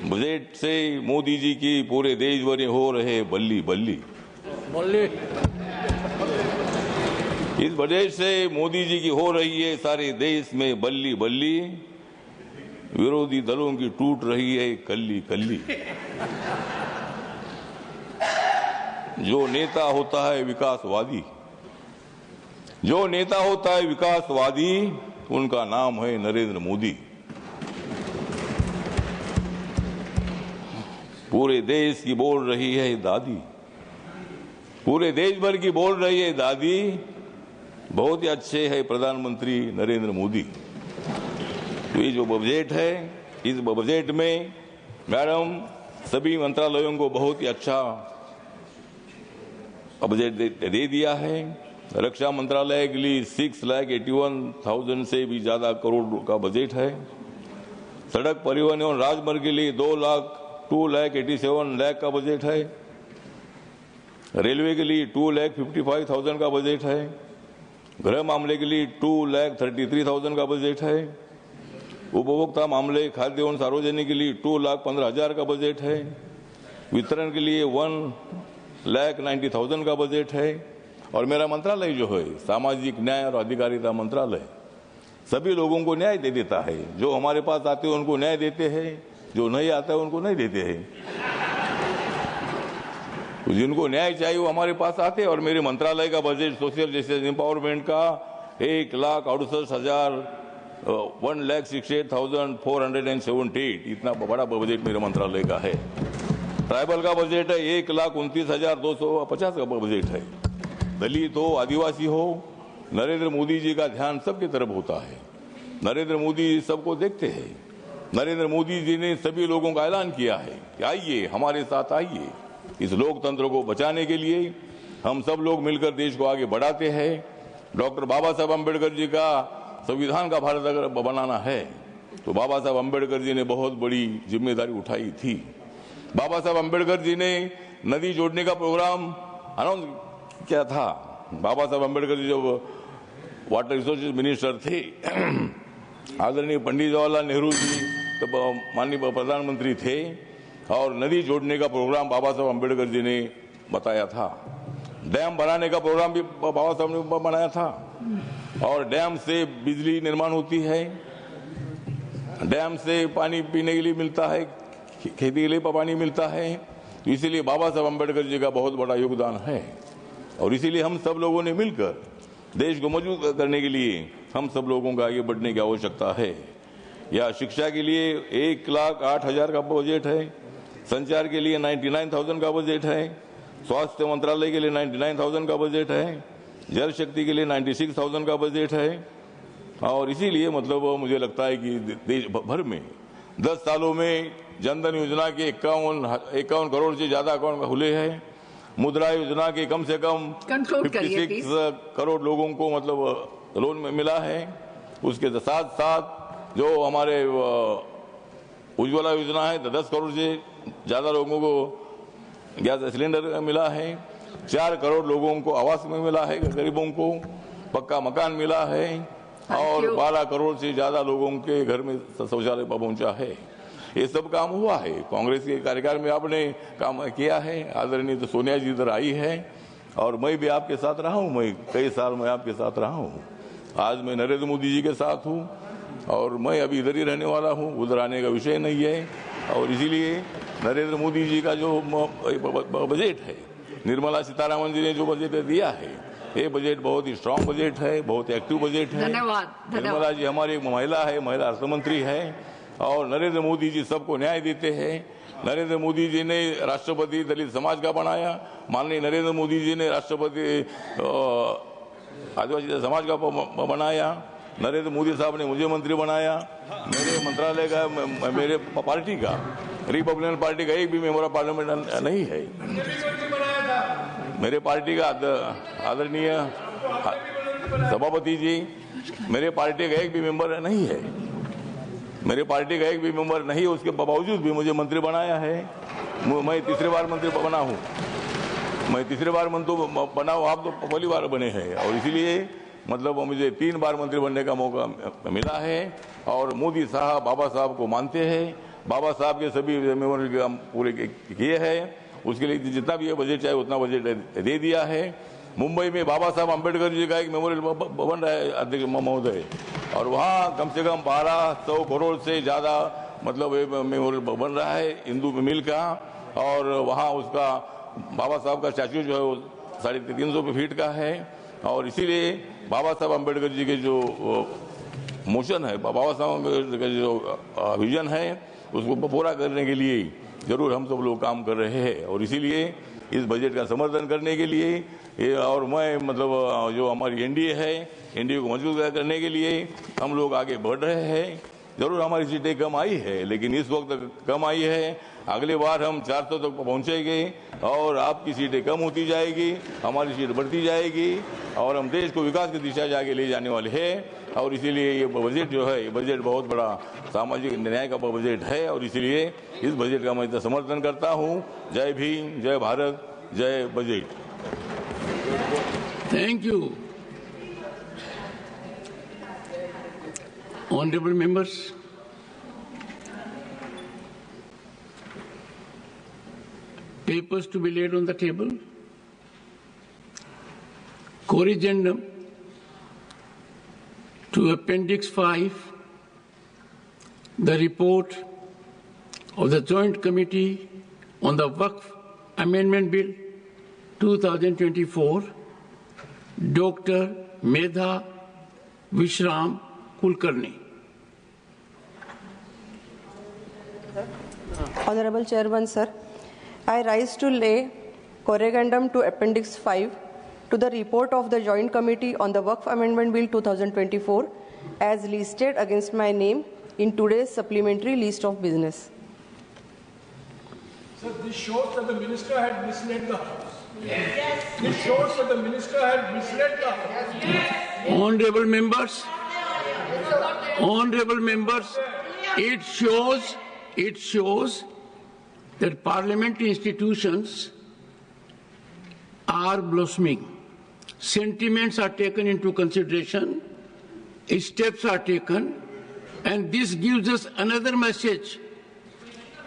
बजट से मोदी जी की पूरे देश भर में हो रहे बल्ली बल्ली। इस बजट से मोदी जी की हो रही है सारे देश में बल्ली बल्ली। विरोधी दलों की टूट रही है कल्ली कल्ली। जो नेता होता है विकासवादी, जो नेता होता है विकासवादी, उनका नाम है नरेंद्र मोदी। पूरे देश की बोल रही है दादी, पूरे देश भर की बोल रही है दादी, बहुत ही अच्छे है प्रधानमंत्री नरेंद्र मोदी। तो ये जो बजट है, इस बजट में मैडम सभी मंत्रालयों को बहुत ही अच्छा बजट दे दिया है। रक्षा मंत्रालय के लिए 6,81,000 से भी ज्यादा करोड़ का बजट है। सड़क परिवहन एवं राजमार्ग के लिए 2,87,00,000 का बजट है। रेलवे के लिए 2,55,000 का बजट है। गृह मामले के लिए 2,33,000 का बजट है। उपभोक्ता मामले, खाद्य एवं सार्वजनिक के लिए 2,15,000 का बजट है। वितरण के लिए 1,90,000 का बजट है। और मेरा मंत्रालय जो है सामाजिक न्याय और अधिकारिता मंत्रालय सभी लोगों को न्याय दे देता है। जो हमारे पास आते हैं उनको न्याय देते हैं, जो नहीं आता है उनको नहीं देते हैं। तो जिनको न्याय चाहिए वो हमारे पास आते हैं। और मेरे मंत्रालय का बजट सोशल जस्टिस एम्पावरमेंट का 1,68,478 इतना बड़ा बजट मेरे मंत्रालय का है। ट्राइबल का बजट है 1,29,250 का बजट है। दलित हो, आदिवासी हो, नरेंद्र मोदी जी का ध्यान सबकी तरफ होता है। नरेंद्र मोदी सबको देखते हैं। नरेंद्र मोदी जी ने सभी लोगों का ऐलान किया है कि आइए हमारे साथ आइए, इस लोकतंत्र को बचाने के लिए हम सब लोग मिलकर देश को आगे बढ़ाते हैं। डॉक्टर बाबा साहब अम्बेडकर जी का संविधान का भारत अगर बनाना है तो बाबा साहब अम्बेडकर जी ने बहुत बड़ी जिम्मेदारी उठाई थी। बाबा साहब अम्बेडकर जी ने नदी जोड़ने का प्रोग्राम अनाउंस किया था। बाबा साहब अम्बेडकर जी जब वाटर रिसोर्सेज मिनिस्टर थे, आदरणीय पंडित जवाहरलाल नेहरू जी तब माननीय प्रधानमंत्री थे और नदी जोड़ने का प्रोग्राम बाबा साहब अम्बेडकर जी ने बताया था। डैम बनाने का प्रोग्राम भी बाबा साहब ने बनाया था। और डैम से बिजली निर्माण होती है, डैम से पानी पीने के लिए मिलता है, खेती के लिए पानी मिलता है। इसीलिए बाबा साहब अम्बेडकर जी का बहुत बड़ा योगदान है। और इसीलिए हम सब लोगों ने मिलकर देश को मजबूत करने के लिए हम सब लोगों को आगे बढ़ने की आवश्यकता है। या शिक्षा के लिए 1,08,000 का बजट है। संचार के लिए 99,000 का बजट है। स्वास्थ्य मंत्रालय के लिए 99,000 का बजट है। जल शक्ति के लिए 96,000 का बजट है। और इसीलिए मतलब मुझे लगता है कि देश भर में 10 सालों में जनधन योजना के 51 करोड़ से ज्यादा अकाउंट खुले हैं। मुद्रा योजना के कम से कम 56 करोड़ लोगों को मतलब लोन में मिला है। उसके साथ साथ जो हमारे उज्ज्वला योजना है 10 करोड़ से ज्यादा लोगों को गैस सिलेंडर मिला है। 4 करोड़ लोगों को आवास में मिला है, गरीबों को पक्का मकान मिला है और 12 करोड़ से ज्यादा लोगों के घर में शौचालय पहुंचा है। ये सब काम हुआ है। कांग्रेस के कार्यकाल में आपने काम किया है। आदरणीय तो सोनिया जी इधर आई है और मैं भी आपके साथ रहा हूँ। मैं कई साल मैं आपके साथ रहा हूँ। आज मैं नरेंद्र मोदी जी के साथ हूँ और मैं अभी इधर ही रहने वाला हूँ। उधर आने का विषय नहीं है और इसीलिए नरेंद्र मोदी जी का जो बजट है, निर्मला सीतारमण जी ने जो बजट दिया है, ये बजट बहुत ही स्ट्रांग बजट है, बहुत एक्टिव बजट है। धन्यवाद। निर्मला जी हमारी एक महिला है, महिला अर्थमंत्री है और नरेंद्र मोदी जी सबको न्याय देते हैं। नरेंद्र मोदी जी ने राष्ट्रपति दलित समाज का बनाया। माननीय नरेंद्र मोदी जी ने राष्ट्रपति आदिवासी समाज का बनाया। नरेंद्र मोदी साहब ने मुझे मंत्री बनाया। मेरे मंत्रालय का, मेरे पार्टी का, रिपब्लिकन पार्टी का एक भी मेंबर ऑफ पार्लियामेंट नहीं है। मेरे पार्टी का आदरणीय सभापति जी, मेरे पार्टी का एक भी मेंबर नहीं है। मेरे पार्टी का एक भी मेंबर नहीं है, उसके बावजूद भी मुझे मंत्री बनाया है। मैं तीसरी बार मंत्री बना हूँ। मैं तीसरी बार मंत्री बना हूँ, आप तो पहली बार बने हैं और इसीलिए मतलब मुझे 3 बार मंत्री बनने का मौका मिला है। और मोदी साहब बाबा साहब को मानते हैं। बाबा साहब के सभी मेमोरियल काम पूरे किए हैं। उसके लिए जितना भी बजट चाहे उतना बजट दे दिया है। मुंबई में बाबा साहब अम्बेडकर जी का एक मेमोरियल बन रहा है अध्यक्ष महोदय, और वहाँ कम से कम 1200 करोड़ से ज़्यादा मतलब मेमोरियल बन रहा है हिंदू मिल का। और वहाँ उसका बाबा साहब का स्टैच्यू जो है वो 350 फीट का है। और इसीलिए बाबा साहब अम्बेडकर जी के जो मोशन है, बाबा साहब अम्बेडकर का जो विजन है, उसको पूरा करने के लिए जरूर हम सब लोग काम कर रहे हैं। और इसीलिए इस बजट का समर्थन करने के लिए और मैं मतलब जो हमारी एनडीए है, एनडीए को मजबूत करने के लिए हम लोग आगे बढ़ रहे हैं। जरूर हमारी सीटें कम आई है, लेकिन इस वक्त कम आई है। अगले बार हम 400 तक पहुंचेंगे और आपकी सीटें कम होती जाएगी, हमारी सीट बढ़ती जाएगी और हम देश को विकास की दिशा में आगे ले जाने वाले हैं। और इसीलिए ये बजट जो है, ये बजट बहुत बड़ा सामाजिक न्याय का बजट है और इसीलिए इस बजट का मैं समर्थन करता हूँ। जय भीम, जय भारत, जय budget. Thank you. Honorable members, papers to be laid on the table. Corrigendum to Appendix 5, the report of the Joint Committee on the Vaat Kau Amendment Bill 2024, Dr. Medha Vishram Kulkarni. Honorable Chairman, sir, I rise to lay corrigendum to Appendix 5 to the report of the Joint Committee on the Vaat Kau Amendment Bill 2024 as listed against my name in today's supplementary list of business. Sir, this shows that the minister had misled the House. Yes. This shows that the minister had misled the House. Yes. Honorable members, it shows that parliamentary institutions are blossoming. Sentiments are taken into consideration, steps are taken, and this gives us another message.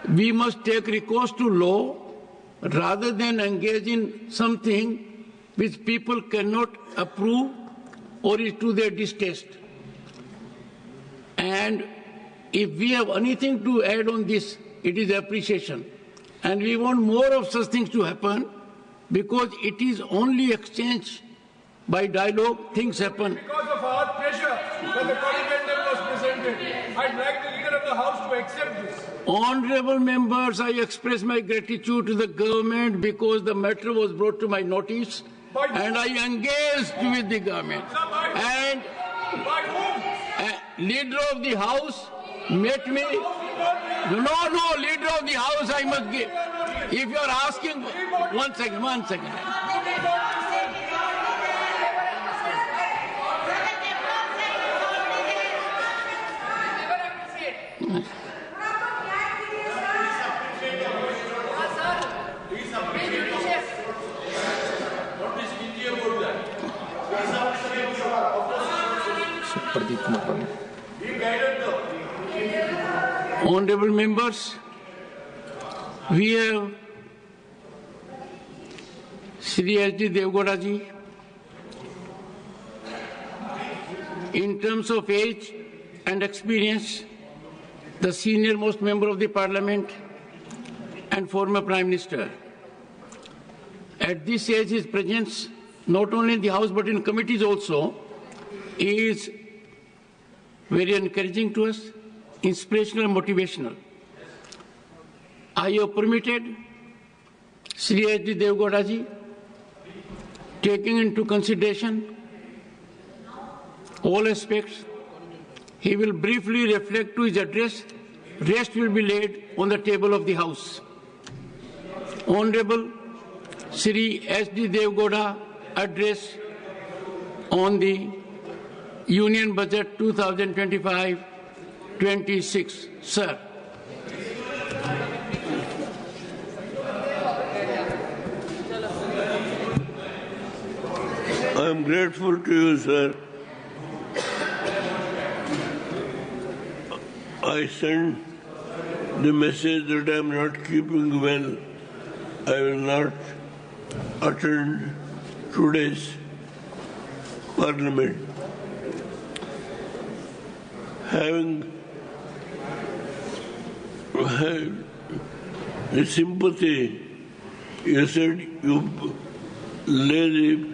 We must take recourse to law rather than engage in something which people cannot approve or is to their distaste. And if we have anything to add on this, it is appreciation. And we want more of such things to happen because it is only exchange by dialogue, things happen. Because of our pressure that the corrigendum was presented, I'd like the leader of the House to accept this. Honorable members, I express my gratitude to the government because the matter was brought to my notice and I engaged with the government. Sir, by whom? leader of the house met me. No, leader of the house I must give. If you are asking, one second. Honorable members, we have Shri S.D. Devgowda ji. In terms of age and experience, the senior most member of the Parliament and former Prime Minister. At this age, his presence, not only in the House but in committees also, is very encouraging to us, inspirational and motivational. I have permitted Shri S.D. Devgowda ji, taking into consideration all aspects, he will briefly reflect to his address. Rest will be laid on the table of the House. Honorable Shri S.D. Devgowda address on the Union Budget 2025-26. Sir. I am grateful to you, sir. I send the message that I am not keeping well. I will not attend today's Parliament. Having the sympathy, you said you lay the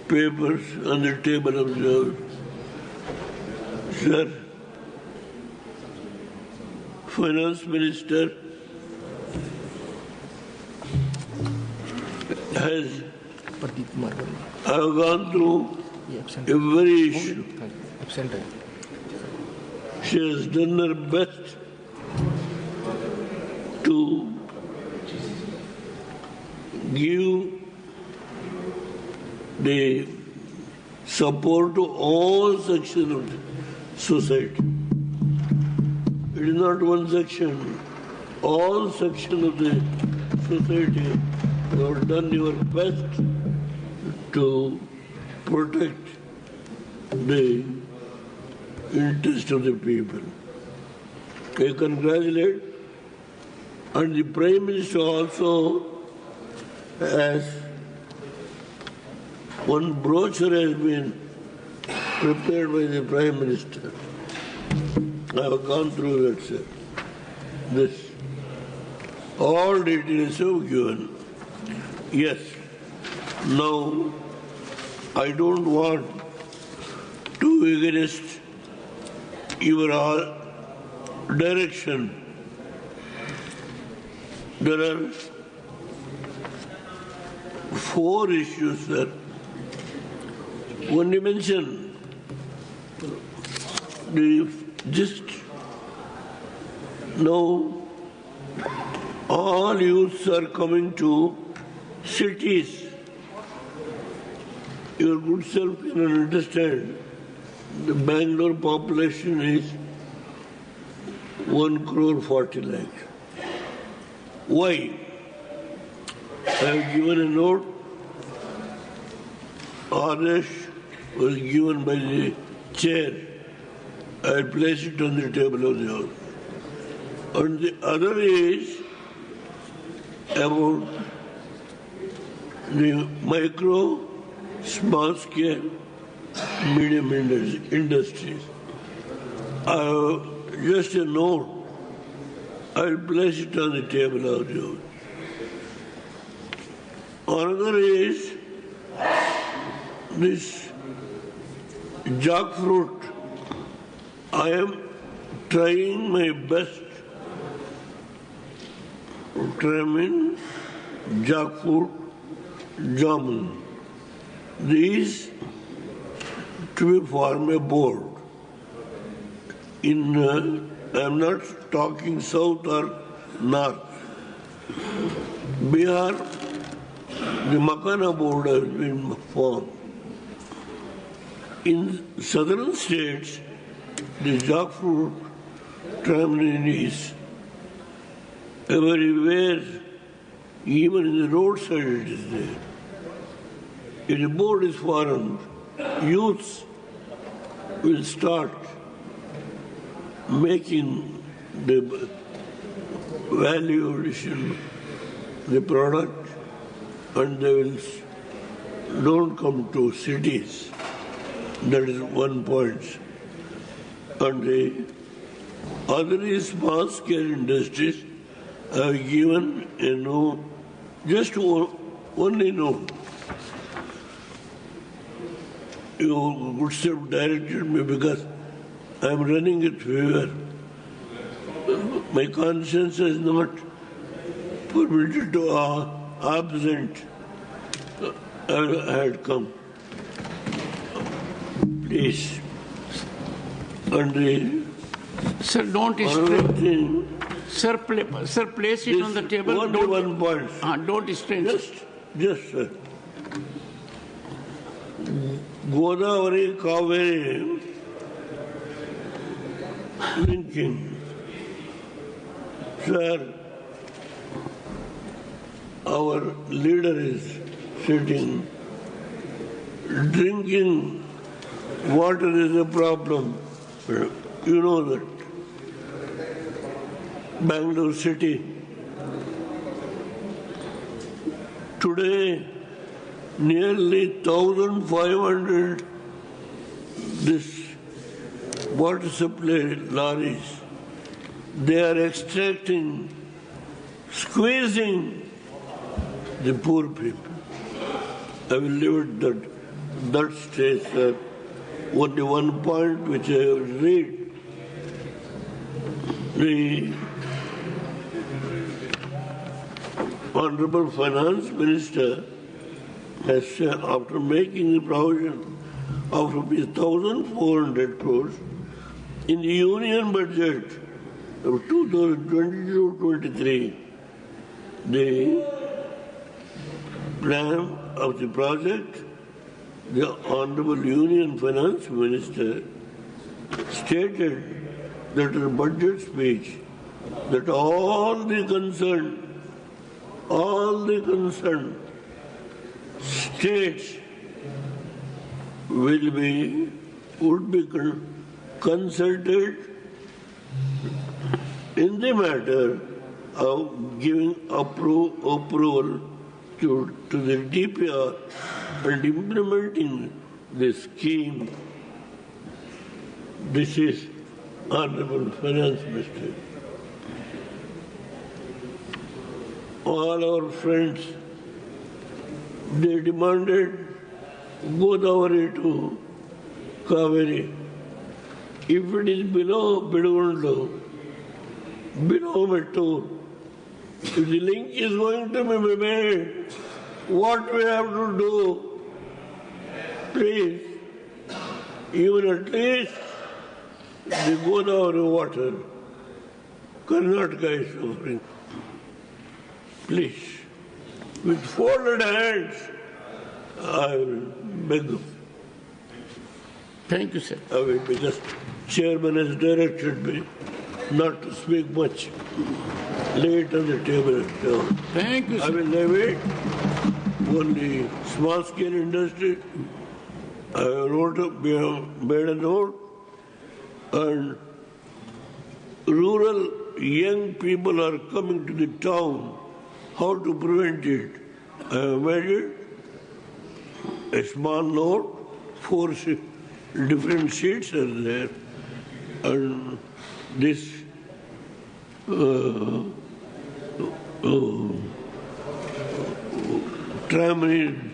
papers on the table of the House. Sir, Finance Minister has gone through a very issue. She has done her best to give the support to all sections of the society. It is not one section. All sections of the society have done your best to protect the interest of the people. I congratulate, and the Prime Minister also has one brochure has been prepared by the Prime Minister. I have gone through that, sir. This. All details have given. Yes. Now, I don't want to against your direction. There are 4 issues, sir. One dimension, just now all youths are coming to cities. Your good self can understand the Bangalore population is 1,40 lakh. Why? I have given a note. Orange was given by the chair. I will place it on the table of the House. And the other is about the micro, small scale, medium industries. Just a note. I will place it on the table of the House. Another is this jackfruit. I am trying my best to determine jackfruit jamun. These to be form a board. I'm not talking south or north. Bihar, the Makana board has been formed. In southern states, the jackfruit tamarind is everywhere, even in the roadside it is there. If the board is formed, youths will start making the value addition, the product, and they will don't come to cities. That is one point. And the other is small scale industries have given a no, just only no. You would have directed me because I am running a fever. My conscience is not permitted to absent. I had come. Please. And sir, don't strain. Sir, place it on the table. Only one point. Don't strain. Just, sir. Godavari, Kaveri, linking. Sir, our leader is sitting. Drinking water is a problem. You know that. Bangalore city. Today, nearly 1,500 this water supply lorries, they are extracting, squeezing the poor people. I will leave it that stage, sir. Only one point which I will read. The Honorable Finance Minister has said, after making the provision of rupees 1,400 crores in the Union budget of 2022-23, the plan of the project, the Honorable Union Finance Minister stated that in a budget speech that all the concerned states would be consulted in the matter of giving approval to the DPR and implementing the scheme. This is Honorable Finance Minister. All our friends, they demanded Godavari to Kaveri. If it is below Bidgundu, below Mettur, if the link is going to be made, what we have to do, please, even at least the Godavari water, Karnataka is suffering. Please, with folded hands, I will beg you. Thank you, sir. I will, because Chairman has directed me not to speak much. Lay it on the table. Thank you, sir. I will leave it. Only small scale industry. I made a note. And rural young people are coming to the town. How to prevent it? I have made it a small note, 4 different sheets are there, and this tamarind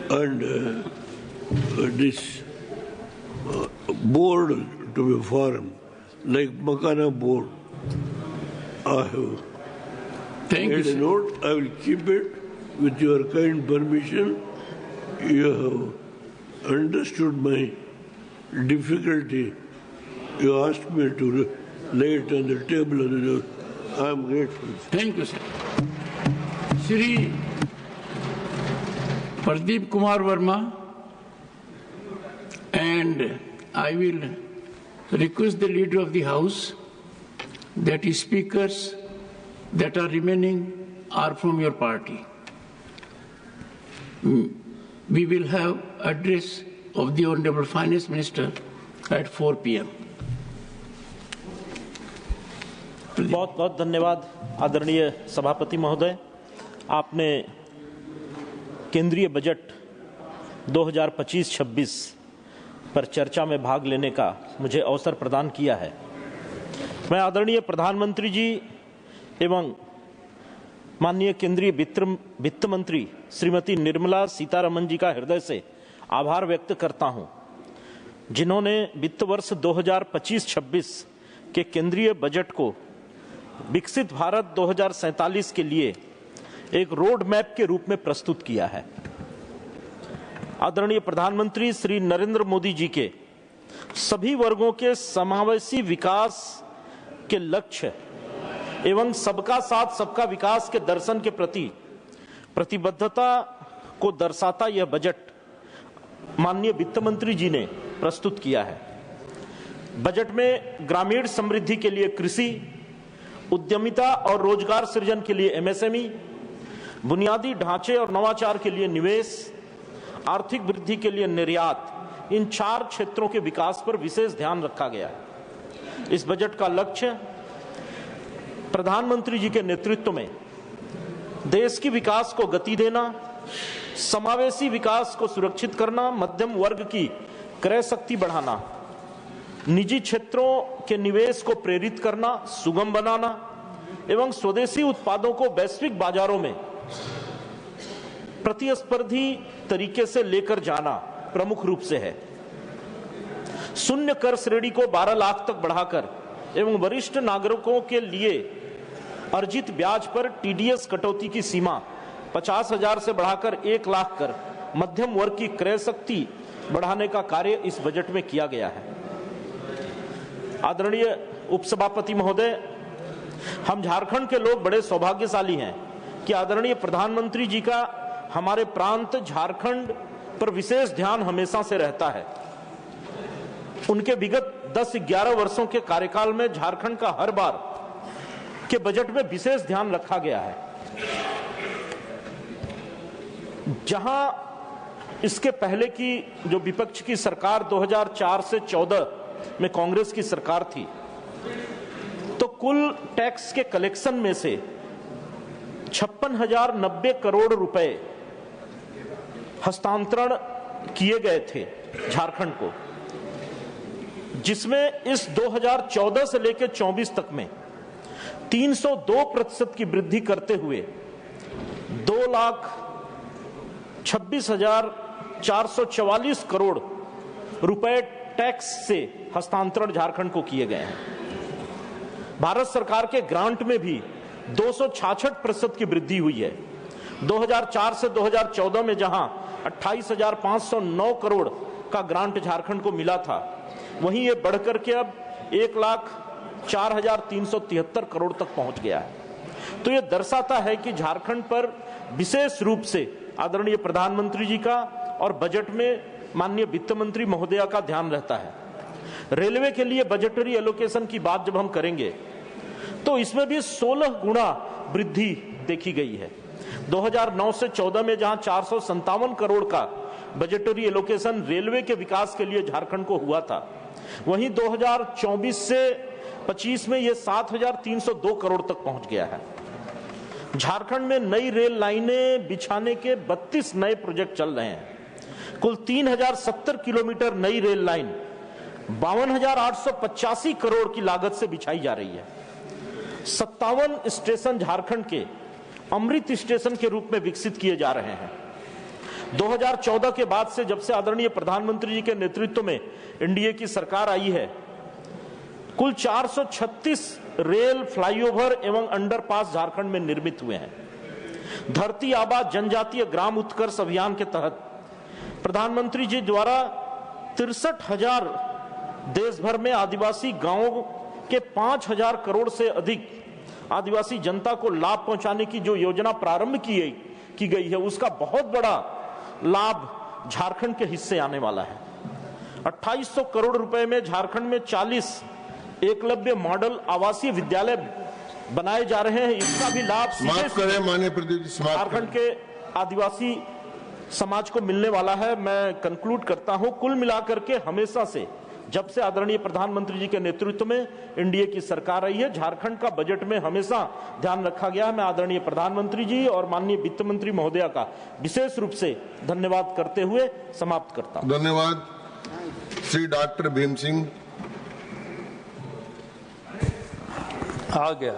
and this board to be formed, like Makana board. I have Thank you, made a note. I will keep it with your kind permission. You have understood my difficulty you asked me to lay it on the table, and I am grateful. Thank you, sir. Shri Pradeep Kumar Verma, and I will request the Leader of the House that his speakers that are remaining are from your party. We will have address of the Honorable Finance Minister at 4 p.m. बहुत बहुत धन्यवाद आदरणीय सभापति महोदय। आपने केंद्रीय budget 2025-26 पर चर्चा में भाग लेने का मुझे अवसर प्रदान किया है। मैं आदरणीय प्रधानमंत्री जी एवं माननीय केंद्रीय वित्त मंत्री श्रीमती निर्मला सीतारमण जी का हृदय से आभार व्यक्त करता हूं, जिन्होंने वित्त वर्ष 2025-26 के केंद्रीय बजट को विकसित भारत 2047 के लिए एक रोड मैप के रूप में प्रस्तुत किया है। आदरणीय प्रधानमंत्री श्री नरेंद्र मोदी जी के सभी वर्गों के समावेशी विकास के लक्ष्य एवं सबका साथ सबका विकास के दर्शन के प्रति प्रतिबद्धता को दर्शाता यह बजट माननीय वित्त मंत्री जी ने प्रस्तुत किया है। बजट में ग्रामीण समृद्धि के लिए कृषि, उद्यमिता और रोजगार सृजन के लिए एमएसएमई, बुनियादी ढांचे और नवाचार के लिए निवेश, आर्थिक वृद्धि के लिए निर्यात, इन 4 क्षेत्रों के विकास पर विशेष ध्यान रखा गया है। इस बजट का लक्ष्य प्रधानमंत्री जी के नेतृत्व में देश की विकास को गति देना, समावेशी विकास को सुरक्षित करना, मध्यम वर्ग की क्रय शक्ति बढ़ाना, निजी क्षेत्रों के निवेश को प्रेरित करना, सुगम बनाना एवं स्वदेशी उत्पादों को वैश्विक बाजारों में प्रतिस्पर्धी तरीके से लेकर जाना प्रमुख रूप से है। शून्य कर श्रेणी को 12 लाख तक बढ़ाकर एवं वरिष्ठ नागरिकों के लिए अर्जित ब्याज पर टीडीएस कटौती की सीमा 50,000 से बढ़ाकर 1 लाख कर मध्यम वर्ग की क्रय शक्ति बढ़ाने का कार्य इस बजट में किया गया है। आदरणीय उपसभापति महोदय, हम झारखंड के लोग बड़े सौभाग्यशाली हैं कि आदरणीय प्रधानमंत्री जी का हमारे प्रांत झारखंड पर विशेष ध्यान हमेशा से रहता है। उनके विगत 10-11 वर्षों के कार्यकाल में झारखंड का हर बार के बजट में विशेष ध्यान रखा गया है। जहां इसके पहले की जो विपक्ष की सरकार 2004 से 14 में कांग्रेस की सरकार थी, तो कुल टैक्स के कलेक्शन में से 56,090 करोड़ रुपए हस्तांतरण किए गए थे झारखंड को, जिसमें इस 2014 से लेकर 24 तक में 302% की वृद्धि करते हुए 2,26,444 करोड़ रुपए टैक्स से हस्तांतरण झारखंड को किए गए हैं। भारत सरकार के ग्रांट में भी 266% की वृद्धि हुई है। 2004 से 2014 में जहां 28,509 करोड़ का ग्रांट झारखंड को मिला था, वहीं ये बढ़कर के अब 1,04,373 करोड़ तक पहुंच गया है। तो ये दर्शाता है कि झारखंड पर विशेष रूप से आदरणीय प्रधानमंत्री जी का और बजट में माननीय वित्त मंत्री महोदया का ध्यान रहता है। रेलवे के लिए बजटरी एलोकेशन की बात जब हम करेंगे तो इसमें भी 16 गुना वृद्धि देखी गई है। 2009 से 14 में जहां 457 करोड़ का बजटरी एलोकेशन रेलवे के विकास के लिए झारखंड को हुआ था, वहीं 2024 से 25 में यह 7,302 करोड़ तक पहुंच गया है। झारखंड में नई रेल लाइनें बिछाने के 32 नए प्रोजेक्ट चल रहे हैं। कुल 3,070 किलोमीटर नई रेल लाइन 52,885 करोड़ की लागत से बिछाई जा रही है। 57 स्टेशन झारखंड के अमृत स्टेशन के रूप में विकसित किए जा रहे हैं। 2014 के बाद से, जब से आदरणीय प्रधानमंत्री जी के नेतृत्व में एनडीए की सरकार आई है, कुल 436 रेल, फ्लाईओवर एवं अंडरपास झारखंड में निर्मित हुए हैं। धरती आबा जनजातीय ग्राम उत्कर्ष अभियान के तहत प्रधानमंत्री जी द्वारा 63,000 देश भर में आदिवासी गांवों के 5,000 करोड़ से अधिक आदिवासी जनता को लाभ पहुंचाने की जो योजना प्रारंभ की गई है, उसका बहुत बड़ा लाभ झारखंड के हिस्से आने वाला है। 2800 करोड़ रुपए में झारखंड में 40 एकलव्य मॉडल आवासीय विद्यालय बनाए जा रहे हैं। इसका भी लाभ झारखंड के आदिवासी समाज को मिलने वाला है। मैं कंक्लूड करता हूं, कुल मिलाकर के हमेशा से जब से आदरणीय प्रधानमंत्री जी के नेतृत्व में एनडीए की सरकार आई है, झारखंड का बजट में हमेशा ध्यान रखा गया है। मैं आदरणीय प्रधानमंत्री जी और माननीय वित्त मंत्री महोदया का विशेष रूप से धन्यवाद करते हुए समाप्त करता हूं। धन्यवाद। श्री डॉक्टर भीम सिंह। आ गया।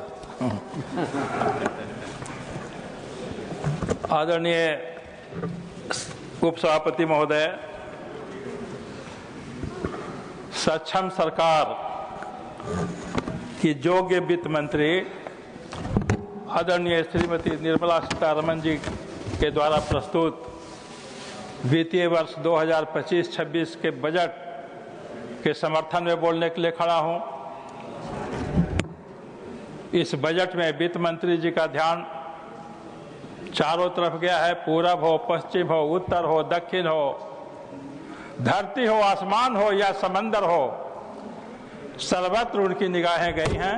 आदरणीय उपसभापति महोदय, सक्षम सरकार की योग्य वित्त मंत्री आदरणीय श्रीमती निर्मला सीतारमण जी के द्वारा प्रस्तुत वित्तीय वर्ष 2025-26 के बजट के समर्थन में बोलने के लिए खड़ा हूं। इस बजट में वित्त मंत्री जी का ध्यान चारों तरफ गया है। पूरब हो, पश्चिम हो, उत्तर हो, दक्षिण हो, धरती हो, आसमान हो या समंदर हो, सर्वत्र उनकी निगाहें गई हैं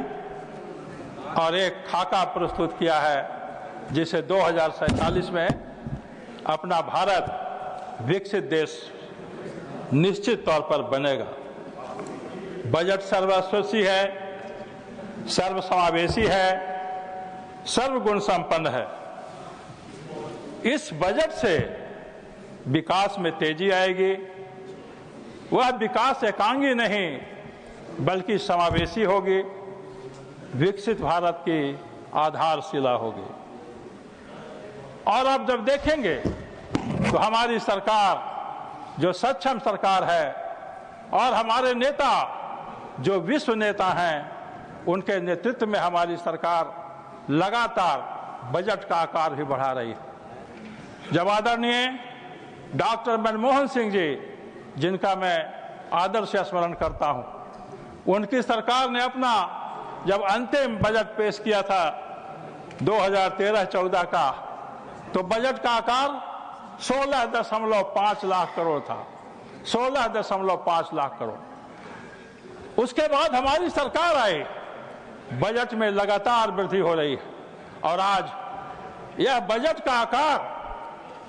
और एक खाका प्रस्तुत किया है जिसे 2047 में अपना भारत विकसित देश निश्चित तौर पर बनेगा। बजट सर्वस्पर्शी है, सर्वसमावेशी है, सर्वगुण संपन्न है। इस बजट से विकास में तेजी आएगी। वह विकास एकांगी नहीं बल्कि समावेशी होगी, विकसित भारत की आधारशिला होगी। और अब जब देखेंगे तो हमारी सरकार जो सक्षम सरकार है और हमारे नेता जो विश्व नेता हैं, उनके नेतृत्व में हमारी सरकार लगातार बजट का आकार भी बढ़ा रही है। जब आदरणीय डॉक्टर मनमोहन सिंह जी, जिनका मैं आदर से स्मरण करता हूं, उनकी सरकार ने अपना जब अंतिम बजट पेश किया था 2013-14 का, तो बजट का आकार 16.5 लाख करोड़ था। 16.5 लाख करोड़। उसके बाद हमारी सरकार आई, बजट में लगातार वृद्धि हो रही है और आज यह बजट का आकार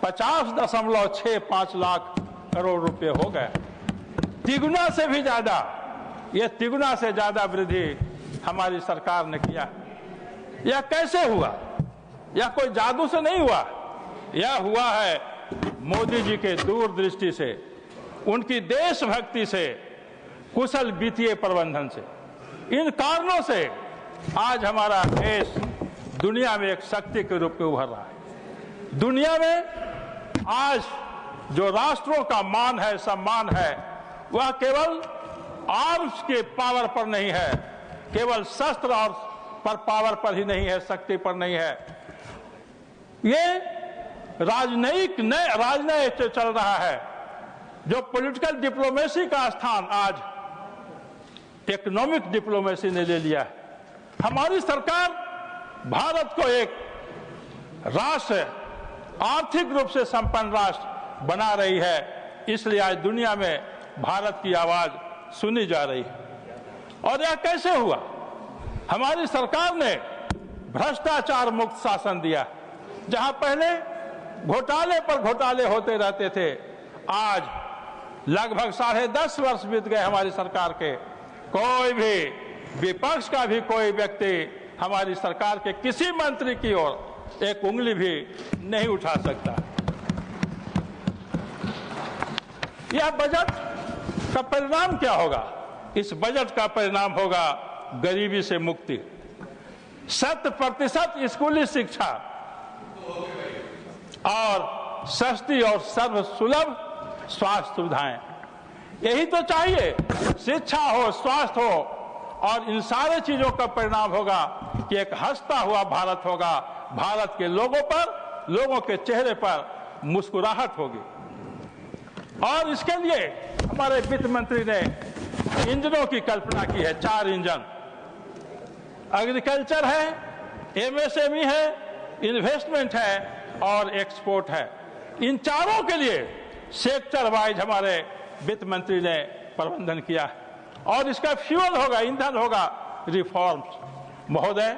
50.65 लाख करोड़ रुपए हो गए। तिगुना से भी ज्यादा, यह तिगुना से ज्यादा वृद्धि हमारी सरकार ने किया। यह कैसे हुआ? यह कोई जादू से नहीं हुआ। यह हुआ है मोदी जी के दूरदृष्टि से, उनकी देशभक्ति से, कुशल वित्तीय प्रबंधन से। इन कारणों से आज हमारा देश दुनिया में एक शक्ति के रूप में उभर रहा है। दुनिया में आज जो राष्ट्रों का मान है, सम्मान है, वह केवल आर्म्स के पावर पर नहीं है, केवल शस्त्र और पर पावर पर ही नहीं है, शक्ति पर नहीं है। ये राजनयिक चल रहा है। जो पॉलिटिकल डिप्लोमेसी का स्थान आज इकोनॉमिक डिप्लोमेसी ने ले लिया है। हमारी सरकार भारत को एक राष्ट्र, आर्थिक रूप से संपन्न राष्ट्र बना रही है। इसलिए आज दुनिया में भारत की आवाज सुनी जा रही है। और यह कैसे हुआ? हमारी सरकार ने भ्रष्टाचार मुक्त शासन दिया। जहां पहले घोटाले पर घोटाले होते रहते थे, आज लगभग 10.5 वर्ष बीत गए हमारी सरकार के, कोई भी विपक्ष का भी कोई व्यक्ति हमारी सरकार के किसी मंत्री की ओर एक उंगली भी नहीं उठा सकता। यह बजट का परिणाम क्या होगा? इस बजट का परिणाम होगा गरीबी से मुक्ति, 100% स्कूली शिक्षा और सस्ती और सर्वसुलभ स्वास्थ्य सुविधाएं। यही तो चाहिए। शिक्षा हो, स्वास्थ्य हो, और इन सारे चीजों का परिणाम होगा कि एक हंसता हुआ भारत होगा। भारत के लोगों पर, लोगों के चेहरे पर मुस्कुराहट होगी। और इसके लिए हमारे वित्त मंत्री ने इंजनों की कल्पना की है, 4 इंजन। एग्रीकल्चर है, एमएसएमई है, इन्वेस्टमेंट है और एक्सपोर्ट है। इन चारों के लिए सेक्टर वाइज हमारे वित्त मंत्री ने प्रबंधन किया है और इसका फ्यूल होगा, ईंधन होगा, रिफॉर्म्स। महोदय,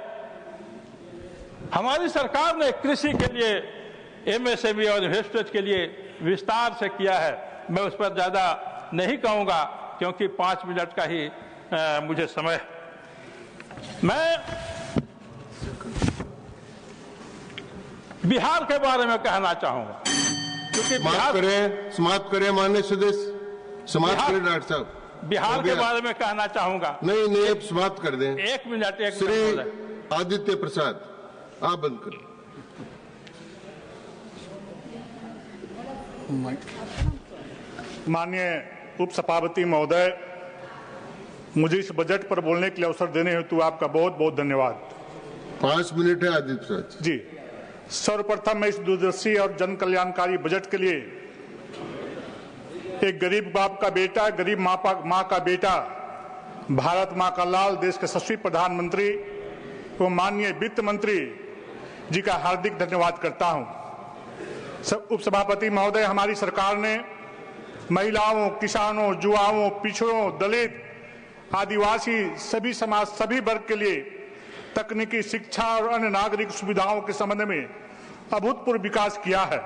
हमारी सरकार ने कृषि के लिए, एमएसएमई और इन्वेस्टमेंट के लिए विस्तार से किया है। मैं उस पर ज्यादा नहीं कहूंगा क्योंकि 5 मिनट का ही मुझे समय। मैं बिहार के बारे में कहना चाहूंगा क्योंकि समाप्त करें माननीय सदस्य, समाप्त करें डॉक्टर साहब। बिहार के बारे में कहना चाहूंगा। नहीं, अब समाप्त कर दें। 1 मिनट। श्री आदित्य प्रसाद, आप बंद करें। माननीय उपसभापति महोदय, मुझे इस बजट पर बोलने के लिए अवसर देने हेतु आपका बहुत बहुत धन्यवाद। 5 मिनट है आदित्य प्रसाद जी। सर्वप्रथम मैं इस दूरदर्शी और जन कल्याणकारी बजट के लिए एक गरीब बाप का बेटा, गरीब माँ का बेटा, भारत माँ का लाल, देश के यशस्वी प्रधानमंत्री एवं माननीय वित्त मंत्री जी का हार्दिक धन्यवाद करता हूं। उपसभापति महोदय, हमारी सरकार ने महिलाओं, किसानों, युवाओं, पिछड़ों, दलित, आदिवासी, सभी समाज, सभी वर्ग के लिए तकनीकी शिक्षा और अन्य नागरिक सुविधाओं के संबंध में अभूतपूर्व विकास किया है।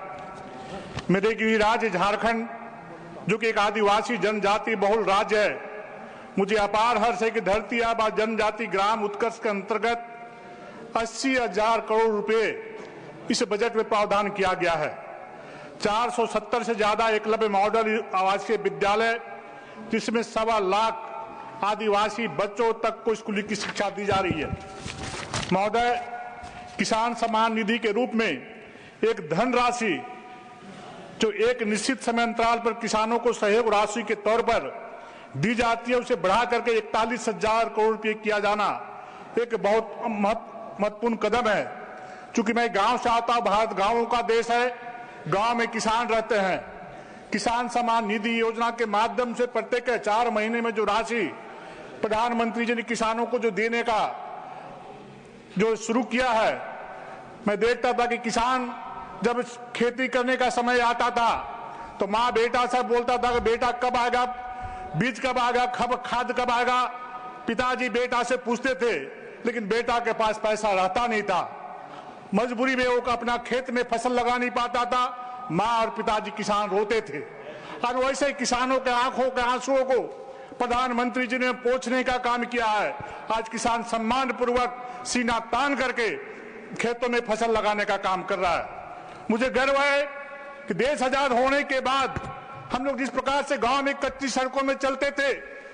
मेरे गृह राज्य झारखंड, जो कि एक आदिवासी जनजाति बहुल राज्य है, मुझे अपार हर्ष है कि धरती आबा जनजाति ग्राम उत्कर्ष के अंतर्गत 80,000 करोड़ रुपए इस बजट में प्रावधान किया गया है। 470 से ज्यादा एकलव्य मॉडल आवासीय विद्यालय, जिसमें 1.25 लाख आदिवासी बच्चों तक को स्कूली की शिक्षा दी जा रही है। महोदय, किसान सम्मान निधि के रूप में एक धनराशि जो एक निश्चित समय अंतराल पर किसानों को सहयोग राशि के तौर पर दी जाती है, उसे बढ़ा करके 41,000 करोड़ रुपए किया जाना एक बहुत महत्वपूर्ण कदम है। चूंकि मैं गांव से आता हूं, भारत गांवों का देश है, गांव में किसान रहते हैं। किसान सम्मान निधि योजना के माध्यम से प्रत्येक 4 महीने में जो राशि प्रधानमंत्री जी ने किसानों को जो देने का जो शुरू किया है, मैं देखता था कि किसान जब खेती करने का समय आता था तो माँ बेटा से बोलता था कि बेटा कब आएगा, बीज कब आएगा, खाद कब आएगा। पिताजी बेटा से पूछते थे, लेकिन बेटा के पास पैसा रहता नहीं था। मजबूरी में वो अपना खेत में फसल लगा नहीं पाता था। माँ और पिताजी किसान रोते थे और वैसे ही किसानों के आंखों के आंसुओं को प्रधानमंत्री जी ने पोंछने का काम किया है। आज किसान सम्मान पूर्वक सीना तान करके खेतों में फसल लगाने का काम कर रहा है। मुझे गर्व है कि देश आजाद होने के बाद हम लोग जिस प्रकार से गांव में कच्ची सड़कों में चलते थे,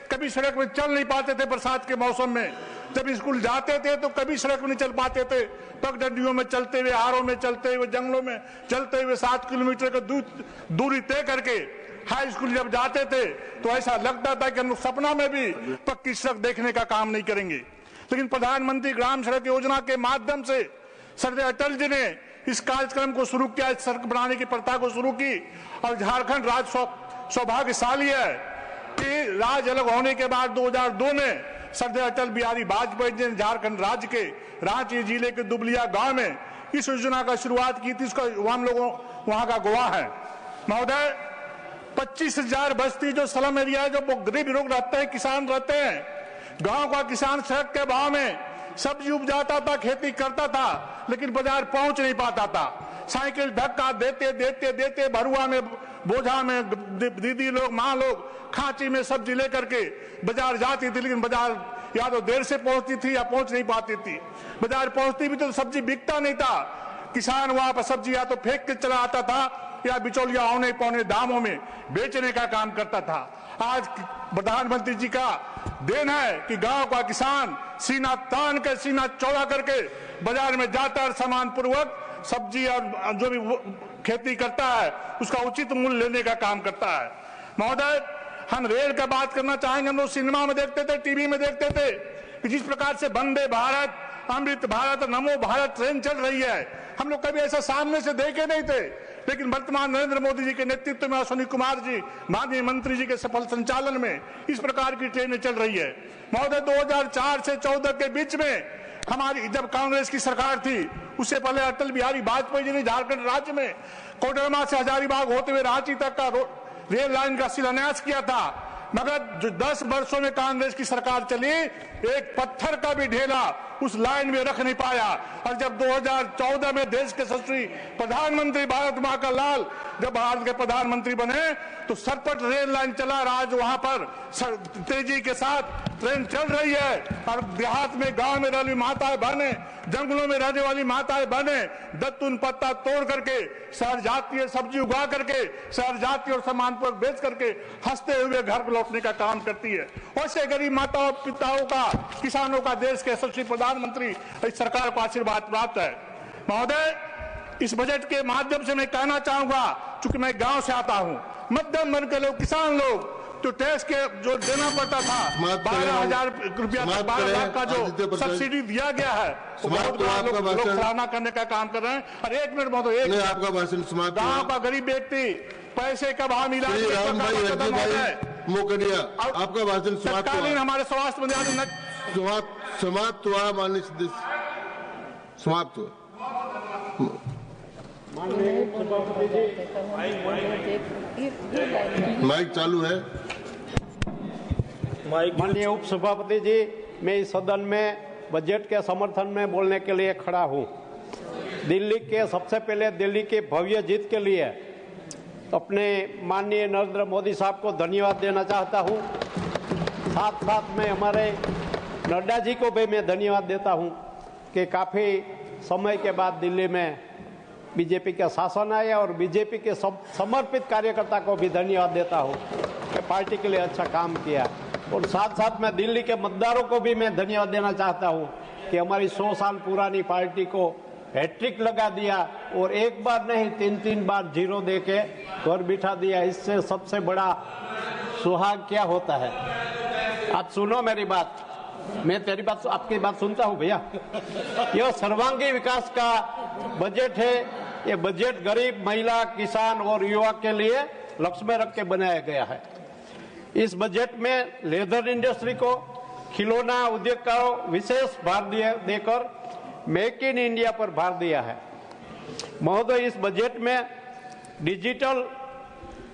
कभी सड़क में चल नहीं पाते थे। बरसात के मौसम में जब स्कूल जाते थे तो कभी सड़क में नहीं चल पाते थे, पगडंडियों में चलते हुए, आरों में चलते हुए, जंगलों में चलते हुए 7 किलोमीटर का दूरी तय करके हाई स्कूल जब जाते थे तो ऐसा लगता था कि हम लोग सपना में भी पक्की सड़क देखने का काम नहीं करेंगे। लेकिन प्रधानमंत्री ग्राम सड़क योजना के माध्यम से सरदार अटल जी ने इस कार्यक्रम को शुरू किया, सड़क बनाने की प्रथा को शुरू की और झारखंड राज्य सौभाग्यशाली है कि राज्य अलग होने के बाद 2002 में सरदार अटल बिहारी वाजपेयी जी ने झारखंड राज्य के रांची जिले के दुबलिया गांव में इस योजना का शुरुआत की थी। इसका हम लोगों वहां का गवाह है। महोदय, 25,000 बस्ती जो स्लम एरिया है, जो गरीब लोग रहते हैं, किसान रहते हैं, गांव का किसान सड़क के भाव में सब्जी उपजाता था, खेती करता था, लेकिन बाजार पहुंच नहीं पाता था। साइकिल धक्का देते देते देते भरुआ में, बोझा में दीदी लोग, माँ लोग खांची में सब्जी लेकर के बाजार जाती थी, लेकिन बाजार या तो देर से पहुंचती थी या पहुंच नहीं पाती थी। बाजार पहुंचती भी तो सब्जी बिकता नहीं था। किसान वहां पर सब्जी या तो फेंक के चला आता था या बिचौलिया औने पौने दामों में बेचने का काम करता था। आज प्रधानमंत्री जी का देन है कि गांव का किसान सीना तान कर, सीना चौड़ा करके बाजार में जाता है, सम्मान पूर्वक सब्जी और जो भी खेती करता है उसका उचित मूल्य लेने का काम करता है। महोदय, हम रेल का बात करना चाहेंगे। हम लोग सिनेमा में देखते थे, टीवी में देखते थे कि जिस प्रकार से वंदे भारत, अमृत भारत, नमो भारत ट्रेन चल रही है, हम लोग कभी ऐसा सामने से देखे नहीं थे। लेकिन वर्तमान नरेंद्र मोदी जी के नेतृत्व में अश्विनी कुमार जी माननीय मंत्री जी के सफल संचालन में इस प्रकार की ट्रेनें चल रही है। महोदय 2004 से 14 के बीच में हमारी जब कांग्रेस की सरकार थी, उससे पहले अटल बिहारी वाजपेयी जी ने झारखंड राज्य में कोडरमा से हजारीबाग होते हुए रांची तक का रेल लाइन का शिलान्यास किया था, मगर जो 10 वर्षों में कांग्रेस की सरकार चली, एक पत्थर का भी ढेला उस लाइन में रख नहीं पाया। और जब 2014 में देश के यशस्वी प्रधानमंत्री भारत माँ का लाल जब भारत के प्रधानमंत्री बने तो सरपट रेल लाइन चला, आज वहां पर तेजी के साथ ट्रेन चल रही है। और देहात में, गांव में रहने माताएं बहने, जंगलों में रहने वाली माताएं बहने दत्तून पत्ता तोड़ करके शहर जाती है, सब्जी उगा करके शहर जाती है और सामान पर बेच करके हंसते हुए घर पर लौटने का काम करती है। वैसे गरीब माताओं पिताओं का, किसानों का देश के यशस्वी प्रधानमंत्री इस सरकार को आशीर्वाद प्राप्त है। महोदय, इस बजट के माध्यम से मैं कहना चाहूंगा, चूंकि मैं गांव से आता हूं, मध्यम वर्ग के लोग, किसान लोग, तो टैक्स के जो देना पड़ता था 12,000 रुपया, 12 लाख का जो सब्सिडी दिया गया है, लोग सराहना करने का काम कर रहे हैं। और 1 मिनट महोदय, आपका भाषण समाप्त। गाँव का गरीब व्यक्ति पैसे का भाव मिला, आपका भाषण समाप्त हुआ। हमारे स्वास्थ्य मंत्री समाप्त हुआ, माननीय सदस्य समाप्त हुआ। माइक चालू है। माननीय उप सभापति जी, मैं इस सदन में बजट के समर्थन में बोलने के लिए खड़ा हूं। दिल्ली के सबसे पहले दिल्ली के भव्य जीत के लिए अपने माननीय नरेंद्र मोदी साहब को धन्यवाद देना चाहता हूं। साथ साथ में हमारे नड्डा जी को भी मैं धन्यवाद देता हूं कि काफ़ी समय के बाद दिल्ली में बीजेपी का शासन आया, और बीजेपी के समर्पित कार्यकर्ता को भी धन्यवाद देता हूं कि पार्टी के लिए अच्छा काम किया। और साथ साथ में दिल्ली के मतदारों को भी मैं धन्यवाद देना चाहता हूं कि हमारी 100 साल पुरानी पार्टी को हैट्रिक लगा दिया, और एक बार नहीं 3-3 बार 0 दे के घर बिठा दिया। इससे सबसे बड़ा सुहाग क्या होता है? आज सुनो मेरी बात, मैं तेरी बात, आपकी बात सुनता हूं भैया। यह सर्वांगीण विकास का बजट है। ये बजट गरीब, महिला, किसान और युवा के लिए लक्ष्य में रख के बनाया गया है। इस बजट में लेदर इंडस्ट्री को, खिलौना उद्योग को विशेष भार देकर मेक इन इंडिया पर भार दिया है। महोदय, इस बजट में डिजिटल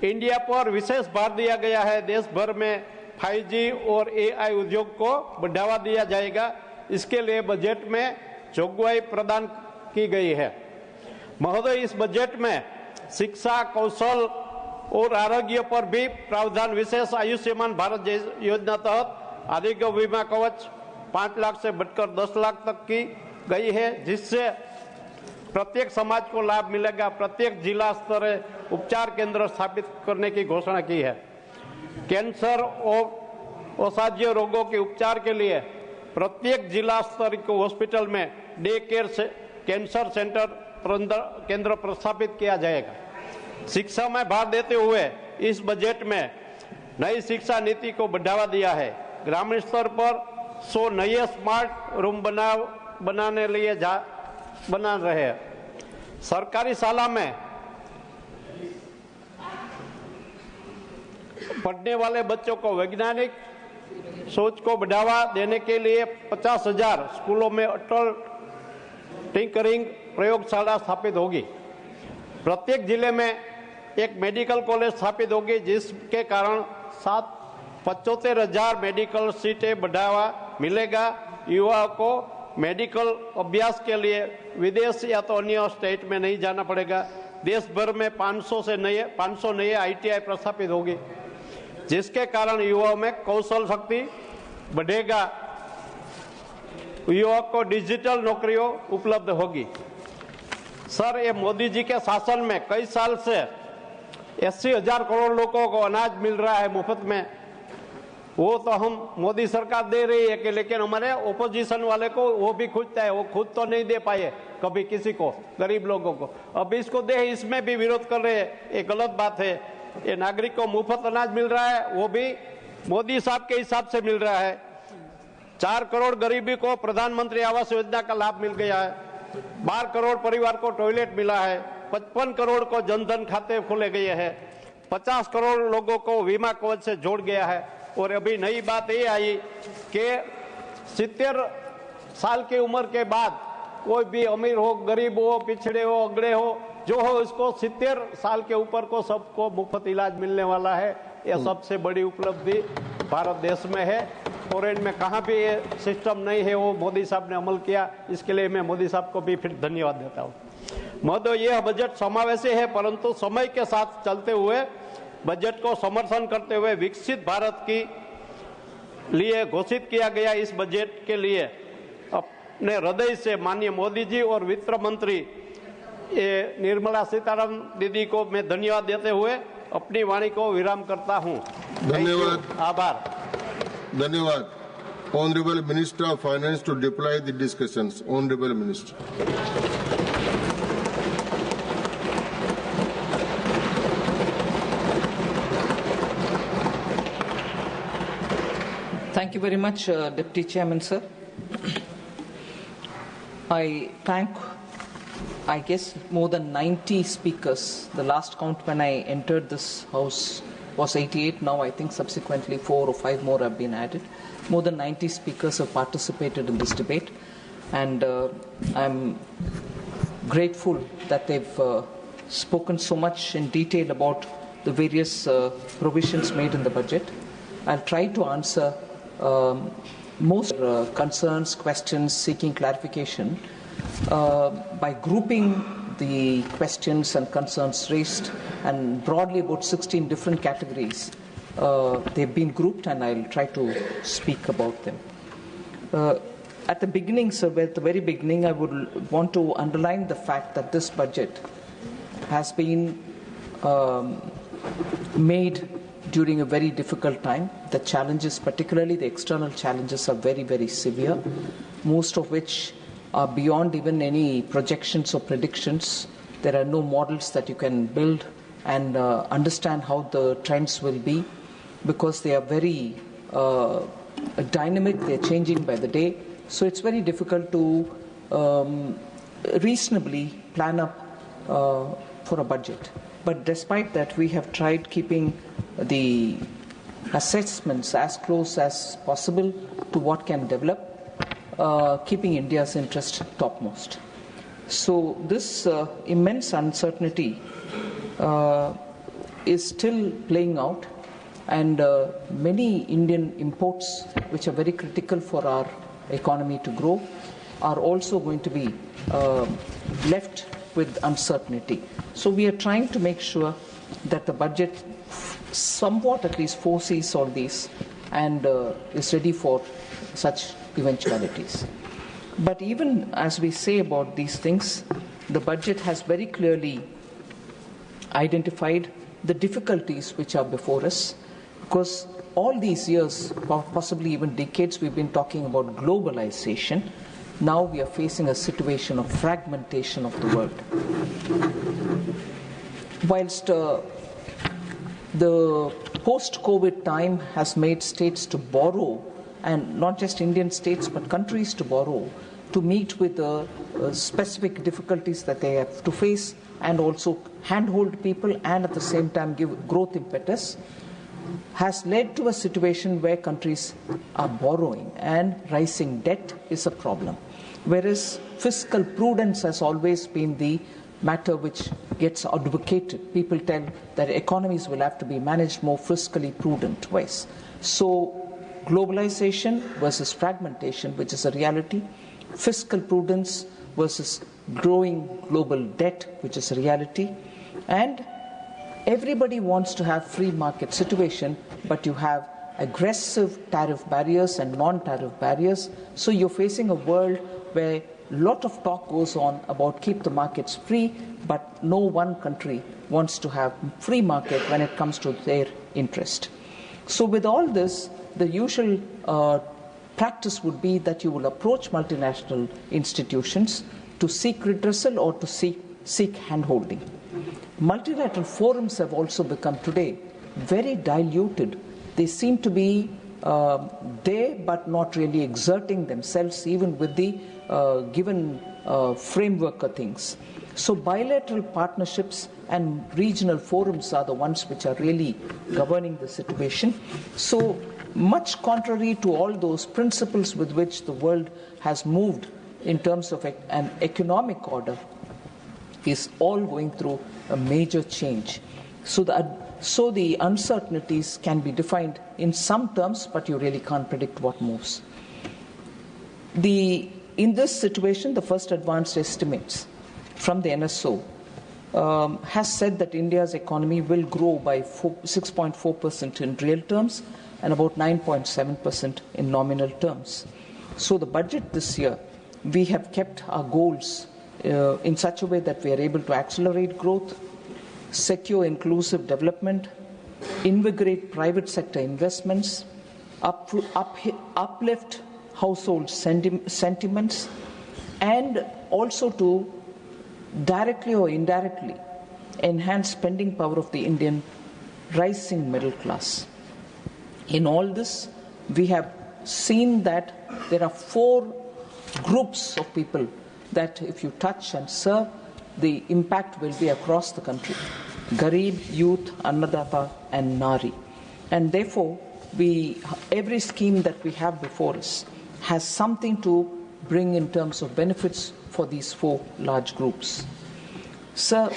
इंडिया पर विशेष भार दिया गया है। देश भर में 5G और AI उद्योग को बढ़ावा दिया जाएगा। इसके लिए बजट में जोगवाई प्रदान की गई है। महोदय, इस बजट में शिक्षा, कौशल और आरोग्य पर भी प्रावधान, विशेष आयुष्मान भारत योजना तहत आरोग्य बीमा कवच 5 लाख से बढ़कर 10 लाख तक की गई है, जिससे प्रत्येक समाज को लाभ मिलेगा। प्रत्येक जिला स्तर उपचार केंद्र स्थापित करने की घोषणा की है। कैंसर और असाध्य रोगों के उपचार के लिए प्रत्येक जिला स्तर के हॉस्पिटल में डे केयर से कैंसर सेंटर केंद्र प्रस्थापित किया जाएगा। शिक्षा में भार देते हुए इस बजट में नई शिक्षा नीति को बढ़ावा दिया है। ग्रामीण स्तर पर 100 नए स्मार्ट रूम बनाने लिए बना रहे हैं। सरकारी शाला में पढ़ने वाले बच्चों को वैज्ञानिक सोच को बढ़ावा देने के लिए 50,000 स्कूलों में अटल टिंकरिंग प्रयोगशाला स्थापित होगी। प्रत्येक जिले में एक मेडिकल कॉलेज स्थापित होगी, जिसके कारण 75,000 मेडिकल सीटें बढ़ावा मिलेगा। युवाओं को मेडिकल अभ्यास के लिए विदेश या तो अन्य स्टेट में नहीं जाना पड़ेगा। देश भर में 500 नए ITI प्रस्थापित होगी, जिसके कारण युवाओं में कौशल शक्ति बढ़ेगा। युवाओं को डिजिटल नौकरियों उपलब्ध होगी। सर, ये मोदी जी के शासन में कई साल से 80,000 करोड़ लोगों को अनाज मिल रहा है मुफ्त में। वो तो हम मोदी सरकार दे रही है कि, लेकिन हमारे ओपोजिशन वाले को वो भी खुजता है। वो खुद तो नहीं दे पाए कभी किसी को, गरीब लोगों को। अब इसको दे, इसमें भी विरोध कर रहे हैं। ये गलत बात है। ये नागरिक को मुफ्त अनाज मिल रहा है, वो भी मोदी साहब के हिसाब से मिल रहा है। 4 करोड़ गरीबी को प्रधानमंत्री आवास योजना का लाभ मिल गया है। 12 करोड़ परिवार को टॉयलेट मिला है। 55 करोड़ को जनधन खाते खोले गए हैं, 50 करोड़ लोगों को बीमा कवच से जोड़ गया है। और अभी नई बात ये आई कि 70 साल की उम्र के बाद कोई भी अमीर हो, गरीब हो, पिछड़े हो, अगड़े हो, जो हो, इसको 70 साल के ऊपर को सबको मुफ्त इलाज मिलने वाला है। यह सबसे बड़ी उपलब्धि भारत देश में है। फॉरेन में कहाँ भी ये सिस्टम नहीं है, वो मोदी साहब ने अमल किया। इसके लिए मैं मोदी साहब को भी फिर धन्यवाद देता हूँ। महोदय, यह बजट समावेशी है, परंतु समय के साथ चलते हुए बजट को समर्थन करते हुए विकसित भारत की लिए घोषित किया गया इस बजट के लिए अपने हृदय से माननीय मोदी जी और वित्त मंत्री निर्मला सीतारमण दीदी को मैं धन्यवाद देते हुए अपनी वाणी को विराम करता हूं। धन्यवाद। आभार। धन्यवाद। Honorable Minister of Finance to deploy the discussions. Honorable Minister. Thank you very much, Deputy Chairman, sir. I thank, I guess, more than 90 speakers. The last count when I entered this house was 88. Now I think subsequently 4 or 5 more have been added. More than 90 speakers have participated in this debate, and I'm grateful that they've spoken so much in detail about the various provisions made in the budget. I'll try to answer most concerns, questions, seeking clarification by grouping the questions and concerns raised, and broadly about 16 different categories. They've been grouped, and I'll try to speak about them. At the beginning, sir, at the very beginning, I would want to underline the fact that this budget has been made during a very difficult time. The challenges, particularly the external challenges, are very, very severe, most of which are beyond even any projections or predictions. There are no models that you can build and understand how the trends will be, because they are very dynamic, they're changing by the day. So it's very difficult to reasonably plan up for a budget. But despite that, we have tried keeping the assessments as close as possible to what can develop, keeping India's interest topmost. So this immense uncertainty is still playing out, and many Indian imports, which are very critical for our economy to grow, are also going to be left with uncertainty. So we are trying to make sure that the budget somewhat at least foresees all these and is ready for such eventualities. But even as we say about these things, the budget has very clearly identified the difficulties which are before us, because all these years, possibly even decades, we've been talking about globalization. Now we are facing a situation of fragmentation of the world. Whilst the post-COVID time has made states to borrow, and not just Indian states but countries to borrow, to meet with the specific difficulties that they have to face, and also handhold people and at the same time give growth impetus, has led to a situation where countries are borrowing and rising debt is a problem. Whereas fiscal prudence has always been the matter which gets advocated. People tell that economies will have to be managed more fiscally prudent ways. So globalization versus fragmentation, which is a reality, fiscal prudence versus growing global debt, which is a reality, and everybody wants to have free market situation, but you have aggressive tariff barriers and non-tariff barriers. So you're facing a world where a lot of talk goes on about keep the markets free, but no one country wants to have free market when it comes to their interest. So with all this, the usual practice would be that you will approach multinational institutions to seek redressal or to seek handholding. Multilateral forums have also become today very diluted. They seem to be there but not really exerting themselves even with the given framework of things. So bilateral partnerships and regional forums are the ones which are really governing the situation. So much contrary to all those principles with which the world has moved in terms of an economic order, is all going through a major change. So the uncertainties can be defined in some terms, but you really can't predict what moves. In this situation, the first advanced estimates from the NSO has said that India's economy will grow by 6.4% in real terms and about 9.7% in nominal terms. So the budget this year, we have kept our goals in such a way that we are able to accelerate growth, secure inclusive development, invigorate private sector investments, uplift household sentiments, and also to directly or indirectly enhance spending power of the Indian rising middle class. In all this, we have seen that there are 4 groups of people that if you touch and serve, the impact will be across the country: Garib, Youth, Annadata, and Nari. And therefore, every scheme that we have before us has something to bring in terms of benefits for these 4 large groups. Sir,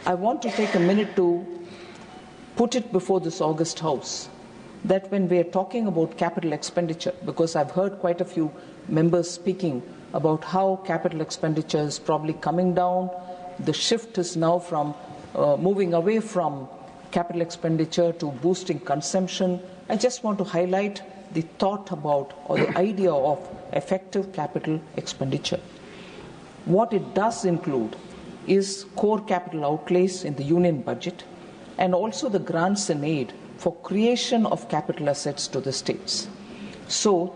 I want to take a minute to put it before this august House that when we are talking about capital expenditure, because I've heard quite a few members speaking about how capital expenditure is probably coming down, the shift is now from moving away from capital expenditure to boosting consumption. I just want to highlight the thought about or the idea of effective capital expenditure. What it does include is core capital outlays in the union budget and also the grants and aid for creation of capital assets to the states. So,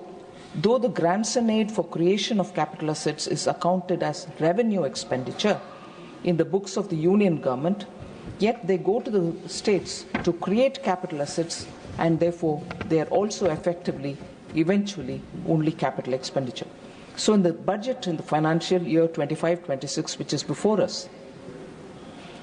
though the grants and aid for creation of capital assets is accounted as revenue expenditure in the books of the union government, yet they go to the states to create capital assets, and therefore they are also effectively, eventually, only capital expenditure. So in the budget in the financial year 25-26, which is before us,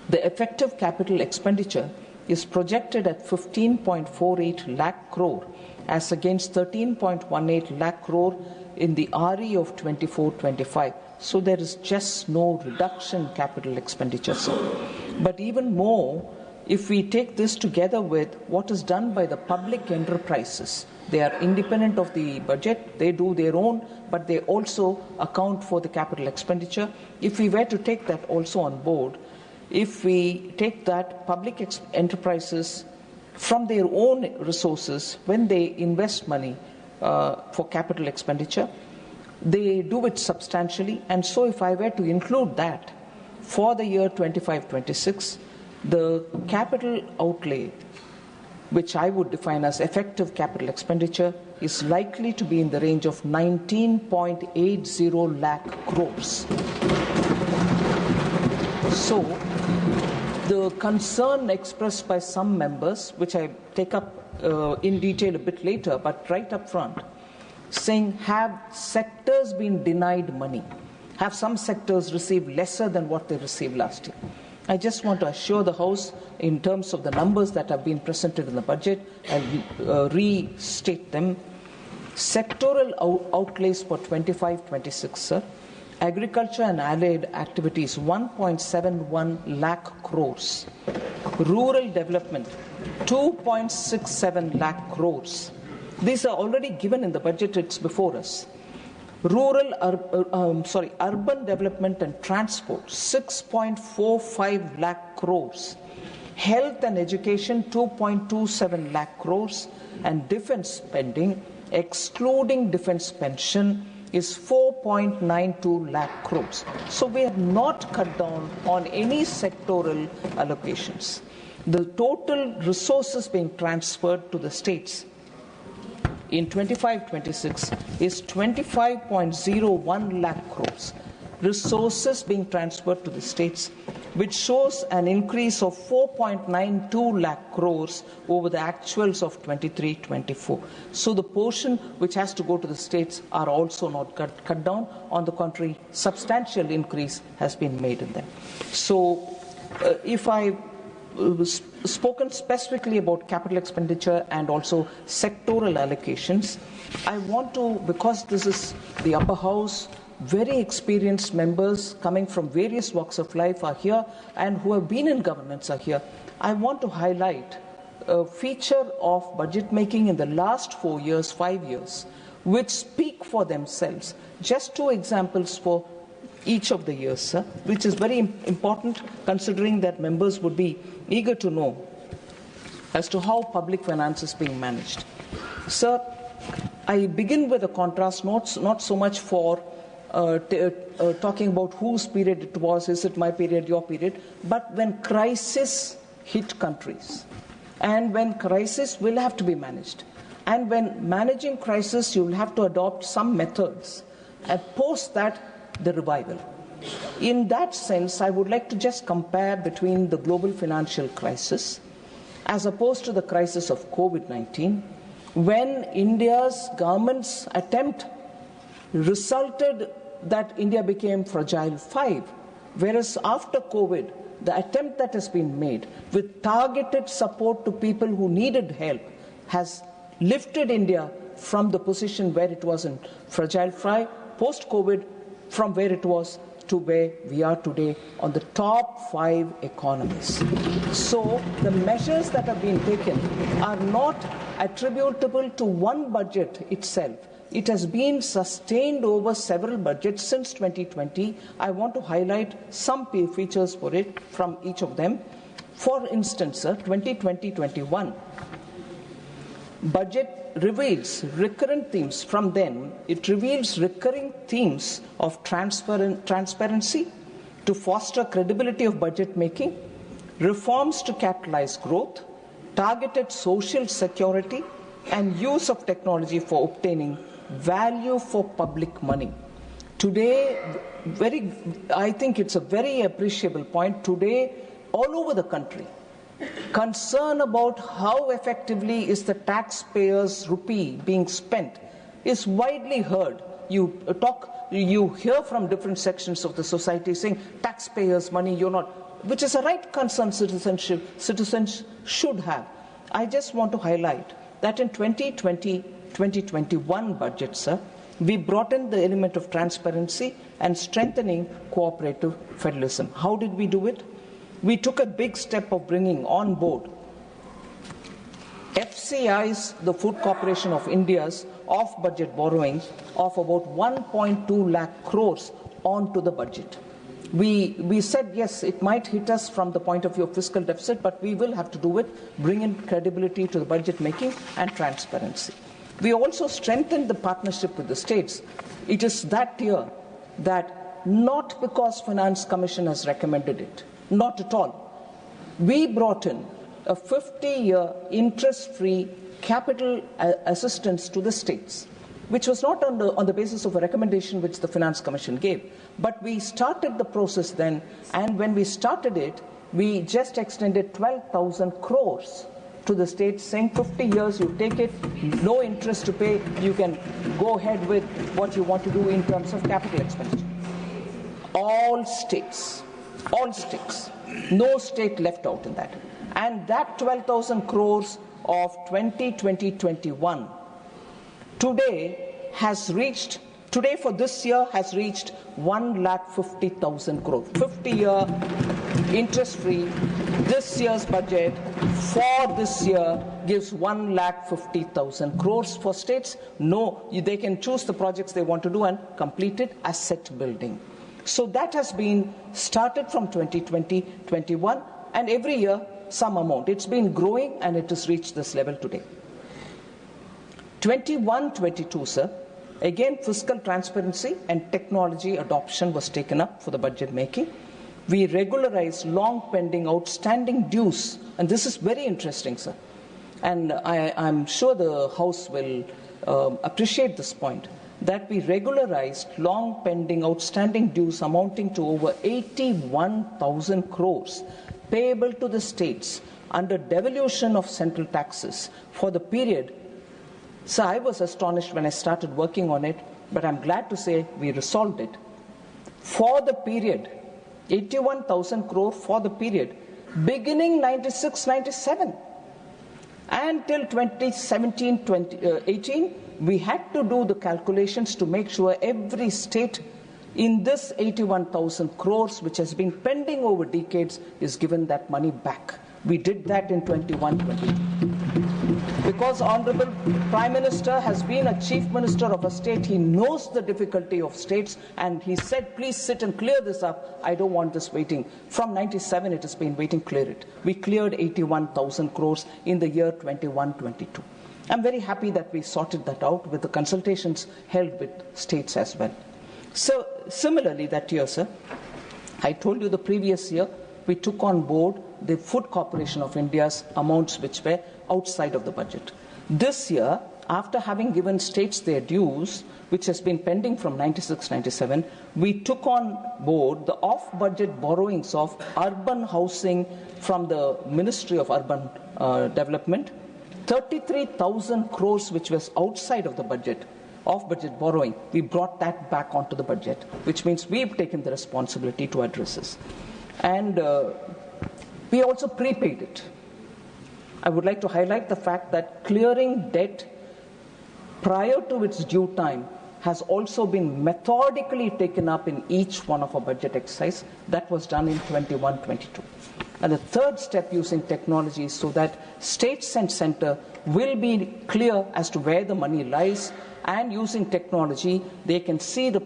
the effective capital expenditure is projected at 15.48 lakh crore as against 13.18 lakh crore in the RE of 24-25. So there is just no reduction in capital expenditure. But even more, if we take this together with what is done by the public enterprises, they are independent of the budget, they do their own, but they also account for the capital expenditure. If we were to take that also on board, if we take that public enterprises from their own resources, when they invest money for capital expenditure, they do it substantially. And so if I were to include that for the year 25-26, the capital outlay, which I would define as effective capital expenditure, is likely to be in the range of 19.80 lakh crores. So, the concern expressed by some members, which I take up in detail a bit later, but right up front, saying, have sectors been denied money? Have some sectors received lesser than what they received last year? I just want to assure the House, in terms of the numbers that have been presented in the budget, I'll restate them. Sectoral outlays for 25-26, sir. Agriculture and allied activities, 1.71 lakh crores. Rural development, 2.67 lakh crores. These are already given in the budget, it's before us. Urban development and transport, 6.45 lakh crores. Health and education, 2.27 lakh crores. And defense spending, excluding defense pension, is 4.92 lakh crores. So we have not cut down on any sectoral allocations. The total resources being transferred to the states in 25-26 is 25.01 lakh crores. Resources being transferred to the states which shows an increase of 4.92 lakh crores over the actuals of 23-24. So the portion which has to go to the states are also not cut down. On the contrary, substantial increase has been made in them. So if I spoken specifically about capital expenditure and also sectoral allocations, I want to, because this is the upper house, very experienced members coming from various walks of life are here and who have been in governance are here. I want to highlight a feature of budget making in the last 4 years, 5 years, which speak for themselves. Just 2 examples for each of the years, sir, which is very important considering that members would be eager to know as to how public finance is being managed. Sir, I begin with a contrast, not so much for talking about whose period it was, is it my period, your period, but when crisis hit countries and when crisis will have to be managed. And when managing crisis, you will have to adopt some methods and post that the revival. In that sense, I would like to just compare between the global financial crisis as opposed to the crisis of COVID-19, when India's government's attempt resulted that India became fragile 5, whereas after COVID, the attempt that has been made with targeted support to people who needed help has lifted India from the position where it was in fragile 5, post-COVID, from where it was to where we are today on the top 5 economies. So the measures that have been taken are not attributable to one budget itself. It has been sustained over several budgets since 2020. I want to highlight some features for it from each of them. For instance, 2020-21 budget reveals recurrent themes. From then, it reveals recurring themes of transparency to foster credibility of budget making, reforms to catalyze growth, targeted social security, and use of technology for obtaining value for public money. Today, I think it's a very appreciable point. Today, all over the country, concern about how effectively is the taxpayers' rupee being spent is widely heard. You hear from different sections of the society saying taxpayers' money, you're not, which is a right concern citizens should have. I just want to highlight that in 2020-2021 budget, sir, we brought in the element of transparency and strengthening cooperative federalism. How did we do it? We took a big step of bringing on board FCI's, the Food Corporation of India's, off-budget borrowing of about 1.2 lakh crores onto the budget. We said, yes, it might hit us from the point of view of fiscal deficit, but we will have to do it, bring in credibility to the budget making and transparency. We also strengthened the partnership with the states. It is that year that, not because Finance Commission has recommended it, not at all, we brought in a 50-year interest-free capital assistance to the states, which was not on the basis of a recommendation which the Finance Commission gave. But we started the process then, and when we started it, we just extended 12,000 crores to the states, saying 50 years, you take it, no interest to pay, you can go ahead with what you want to do in terms of capital expenditure. All states, no state left out in that. And that 12,000 crores of 2020-21 today for this year has reached 1,50,000 crores. 50-year interest-free. This year's budget for this year gives 1,50,000 crores for states. No, they can choose the projects they want to do and complete it, asset building. So that has been started from 2020-21, and every year some amount. It's been growing and it has reached this level today. 21-22, sir, again fiscal transparency and technology adoption was taken up for the budget making. We regularized long pending outstanding dues, and this is very interesting, sir. And I'm sure the House will appreciate this point. that we regularized long pending outstanding dues amounting to over 81,000 crores payable to the states under devolution of central taxes for the period. So I was astonished when I started working on it, but I'm glad to say we resolved it. For the period, 81,000 crore for the period, beginning 96-97 until 2017-18, we had to do the calculations to make sure every state in this 81,000 crores, which has been pending over decades, is given that money back. We did that in 21-22. Because Honorable Prime Minister has been a Chief Minister of a state, he knows the difficulty of states, and he said, please sit and clear this up. I don't want this waiting. From 97, it has been waiting, clear it. We cleared 81,000 crores in the year 21-22. I'm very happy that we sorted that out with the consultations held with states as well. So, similarly that year, sir, I told you the previous year, we took on board the Food Corporation of India's amounts which were outside of the budget. This year, after having given states their dues, which has been pending from 96-97, we took on board the off-budget borrowings of urban housing from the Ministry of Urban Development, 33,000 crores which was outside of the budget, off-budget borrowing. We brought that back onto the budget, which means we've taken the responsibility to address this. And we also prepaid it. I would like to highlight the fact that clearing debt prior to its due time has also been methodically taken up in each one of our budget exercise. That was done in 21-22. And the third step, using technology so that states and center will be clear as to where the money lies, and using technology they can see the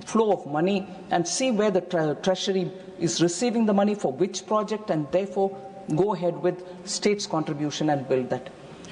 flow of money and see where the treasury is receiving the money for which project, and therefore go ahead with state's contribution and build that.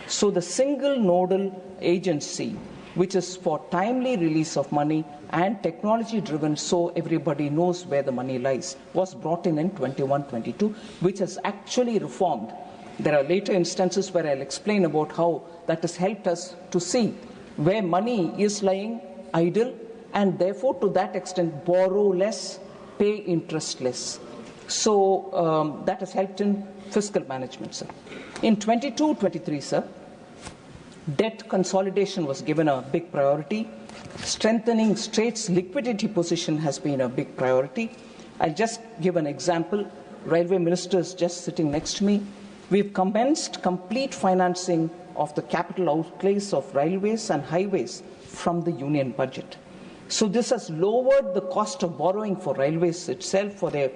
So the single nodal agency, which is for timely release of money and technology driven, so everybody knows where the money lies, was brought in 21-22, which has actually reformed. There are later instances where I'll explain about how that has helped us to see where money is lying idle, and therefore to that extent borrow less, pay interest less. So that has helped in fiscal management, sir. In 22-23, sir, debt consolidation was given a big priority. Strengthening states' liquidity position has been a big priority. I'll just give an example. Railway Minister is just sitting next to me. We've commenced complete financing of the capital outlays of railways and highways from the union budget. So this has lowered the cost of borrowing for railways itself for their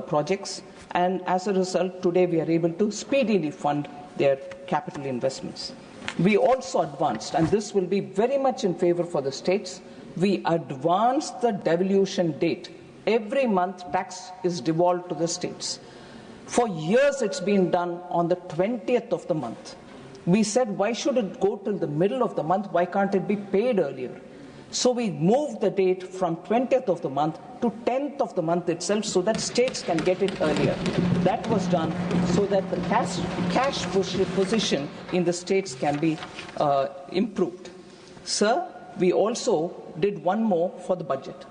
projects, and as a result, today we are able to speedily fund their capital investments. We also advanced, and this will be very much in favor for the states, we advanced the devolution date. Every month tax is devolved to the states. For years it's been done on the 20th of the month. We said, why should it go till the middle of the month? Why can't it be paid earlier? So we moved the date from 20th of the month to 10th of the month itself so that states can get it earlier. That was done so that the cash position in the states can be improved. Sir, we also did one more for the budget.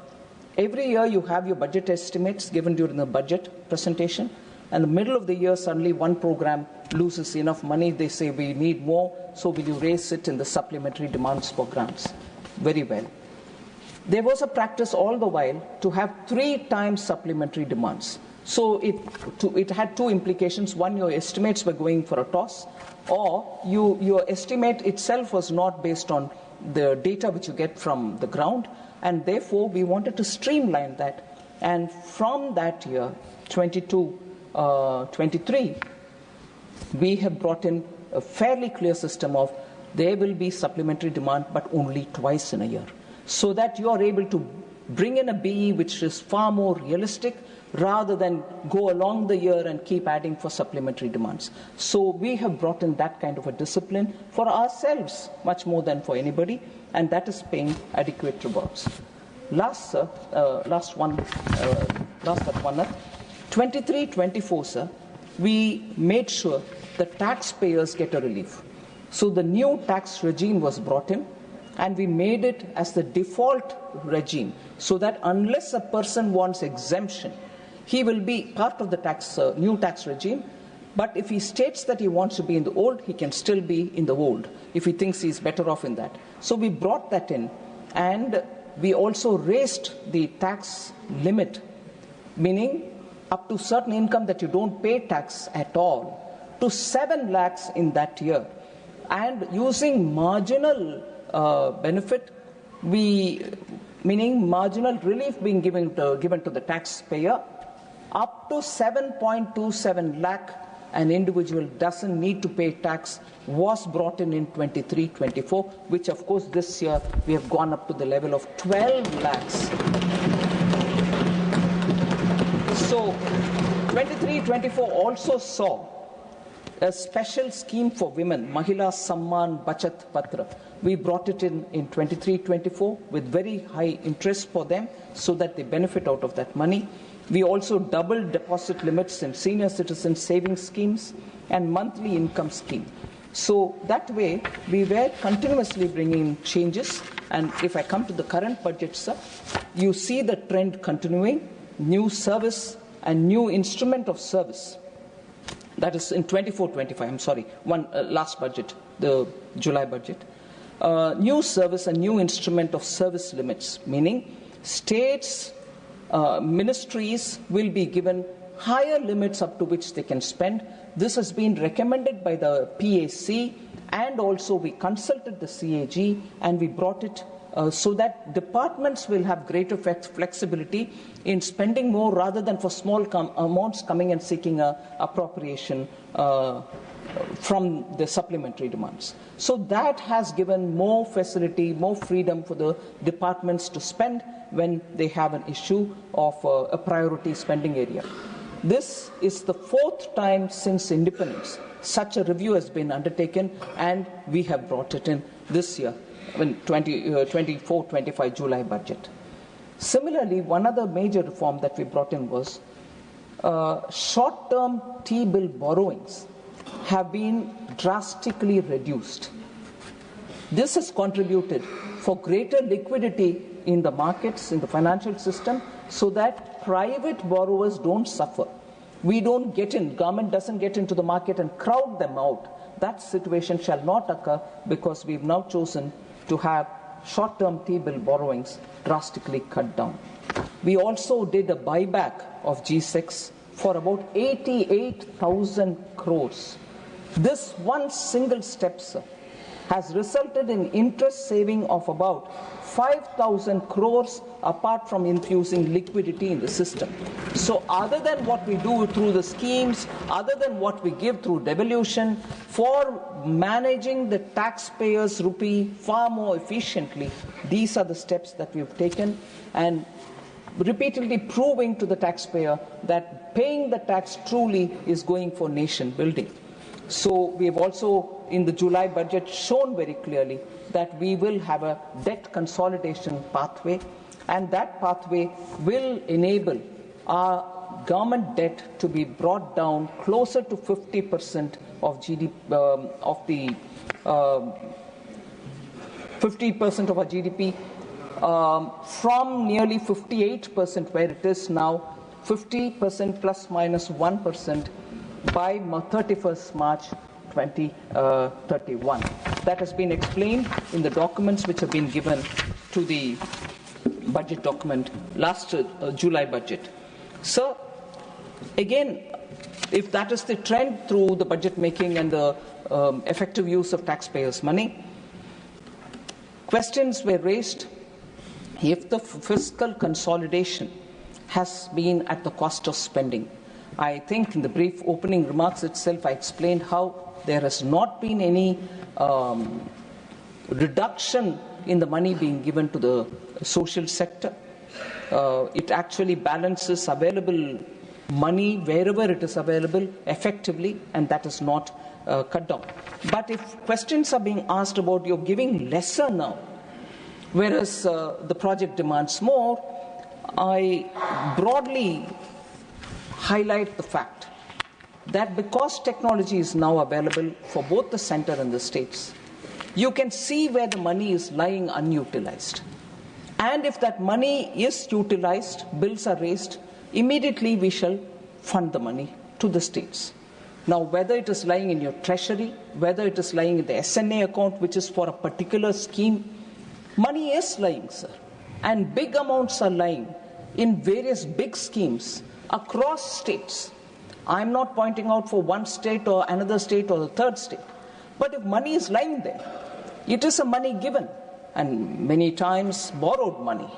Every year you have your budget estimates given during the budget presentation, and in the middle of the year suddenly one program loses enough money, they say we need more, so will you raise it in the supplementary demands for grants? Very well. There was a practice all the while to have 3 times supplementary demands. So it had 2 implications. One, your estimates were going for a toss, or your estimate itself was not based on the data which you get from the ground, and therefore we wanted to streamline that. And from that year, 22-23, we have brought in a fairly clear system of there will be supplementary demand, but only twice in a year, so that you are able to bring in a BE which is far more realistic rather than go along the year and keep adding for supplementary demands. So we have brought in that kind of a discipline for ourselves, much more than for anybody, and that is paying adequate rewards. Last, sir, last but one, 23-24, sir, we made sure the taxpayers get a relief. So the new tax regime was brought in, and we made it as the default regime, so that unless a person wants exemption, he will be part of the new tax regime. But if he states that he wants to be in the old, he can still be in the old if he thinks he's better off in that. So we brought that in, and we also raised the tax limit, meaning up to certain income that you don't pay tax at all, to 7 lakhs in that year. And using marginal benefit, meaning marginal relief being given to the taxpayer, up to 7.27 lakh, an individual doesn't need to pay tax, was brought in 23-24, which of course this year we have gone up to the level of 12 lakhs. So 23-24 also saw a special scheme for women, Mahila Samman Bachat Patra. We brought it in 23-24 with very high interest for them so that they benefit out of that money. We also doubled deposit limits in senior citizen savings schemes and monthly income scheme. So that way, we were continuously bringing changes. And if I come to the current budget, sir, you see the trend continuing, new service and new instrument of service. That is in 24-25, I'm sorry, last budget, the July budget. New service and new instrument of service limits, meaning states, ministries will be given higher limits up to which they can spend. This has been recommended by the PAC, and also we consulted the CAG and we brought it so that departments will have greater flexibility in spending more rather than for small amounts coming and seeking appropriation from the supplementary demands. So that has given more facility, more freedom for the departments to spend when they have an issue of a priority spending area. This is the 4th time since independence such a review has been undertaken, and we have brought it in this year, in 24-25 July budget. Similarly, one other major reform that we brought in was short-term T-bill borrowings have been drastically reduced. This has contributed for greater liquidity in the markets, in the financial system, so that private borrowers don't suffer. We don't get in, government doesn't get into the market and crowd them out. That situation shall not occur because we've now chosen to have short-term T-bill borrowings drastically cut down. We also did a buyback of G6 for about 88,000 crores. This one single step, sir, has resulted in interest saving of about 5,000 crores apart from infusing liquidity in the system. So other than what we do through the schemes, other than what we give through devolution, for managing the taxpayers' rupee far more efficiently, these are the steps that we've taken, and repeatedly proving to the taxpayer that paying the tax truly is going for nation building. So we have also, in the July budget, shown very clearly that we will have a debt consolidation pathway, and that pathway will enable our government debt to be brought down closer to 50% of GDP, of the 50% of our GDP, from nearly 58% where it is now, 50% plus minus 1% by 31st March 2031. That has been explained in the documents which have been given to the budget document last July budget. So, again, if that is the trend through the budget making and the effective use of taxpayers' money, questions were raised if the fiscal consolidation has been at the cost of spending. I think in the brief opening remarks itself, I explained how there has not been any reduction in the money being given to the social sector. It actually balances available money wherever it is available effectively, and that is not cut down. But if questions are being asked about you're giving lesser now, whereas the project demands more, I broadly highlight the fact that because technology is now available for both the center and the states, you can see where the money is lying unutilized. And if that money is utilized, bills are raised, immediately we shall fund the money to the states. Now, whether it is lying in your treasury, whether it is lying in the SNA account, which is for a particular scheme, money is lying, sir. And big amounts are lying in various big schemes across states. I'm not pointing out for one state or another state or the third state. But if money is lying there, it is a money given and many times borrowed money.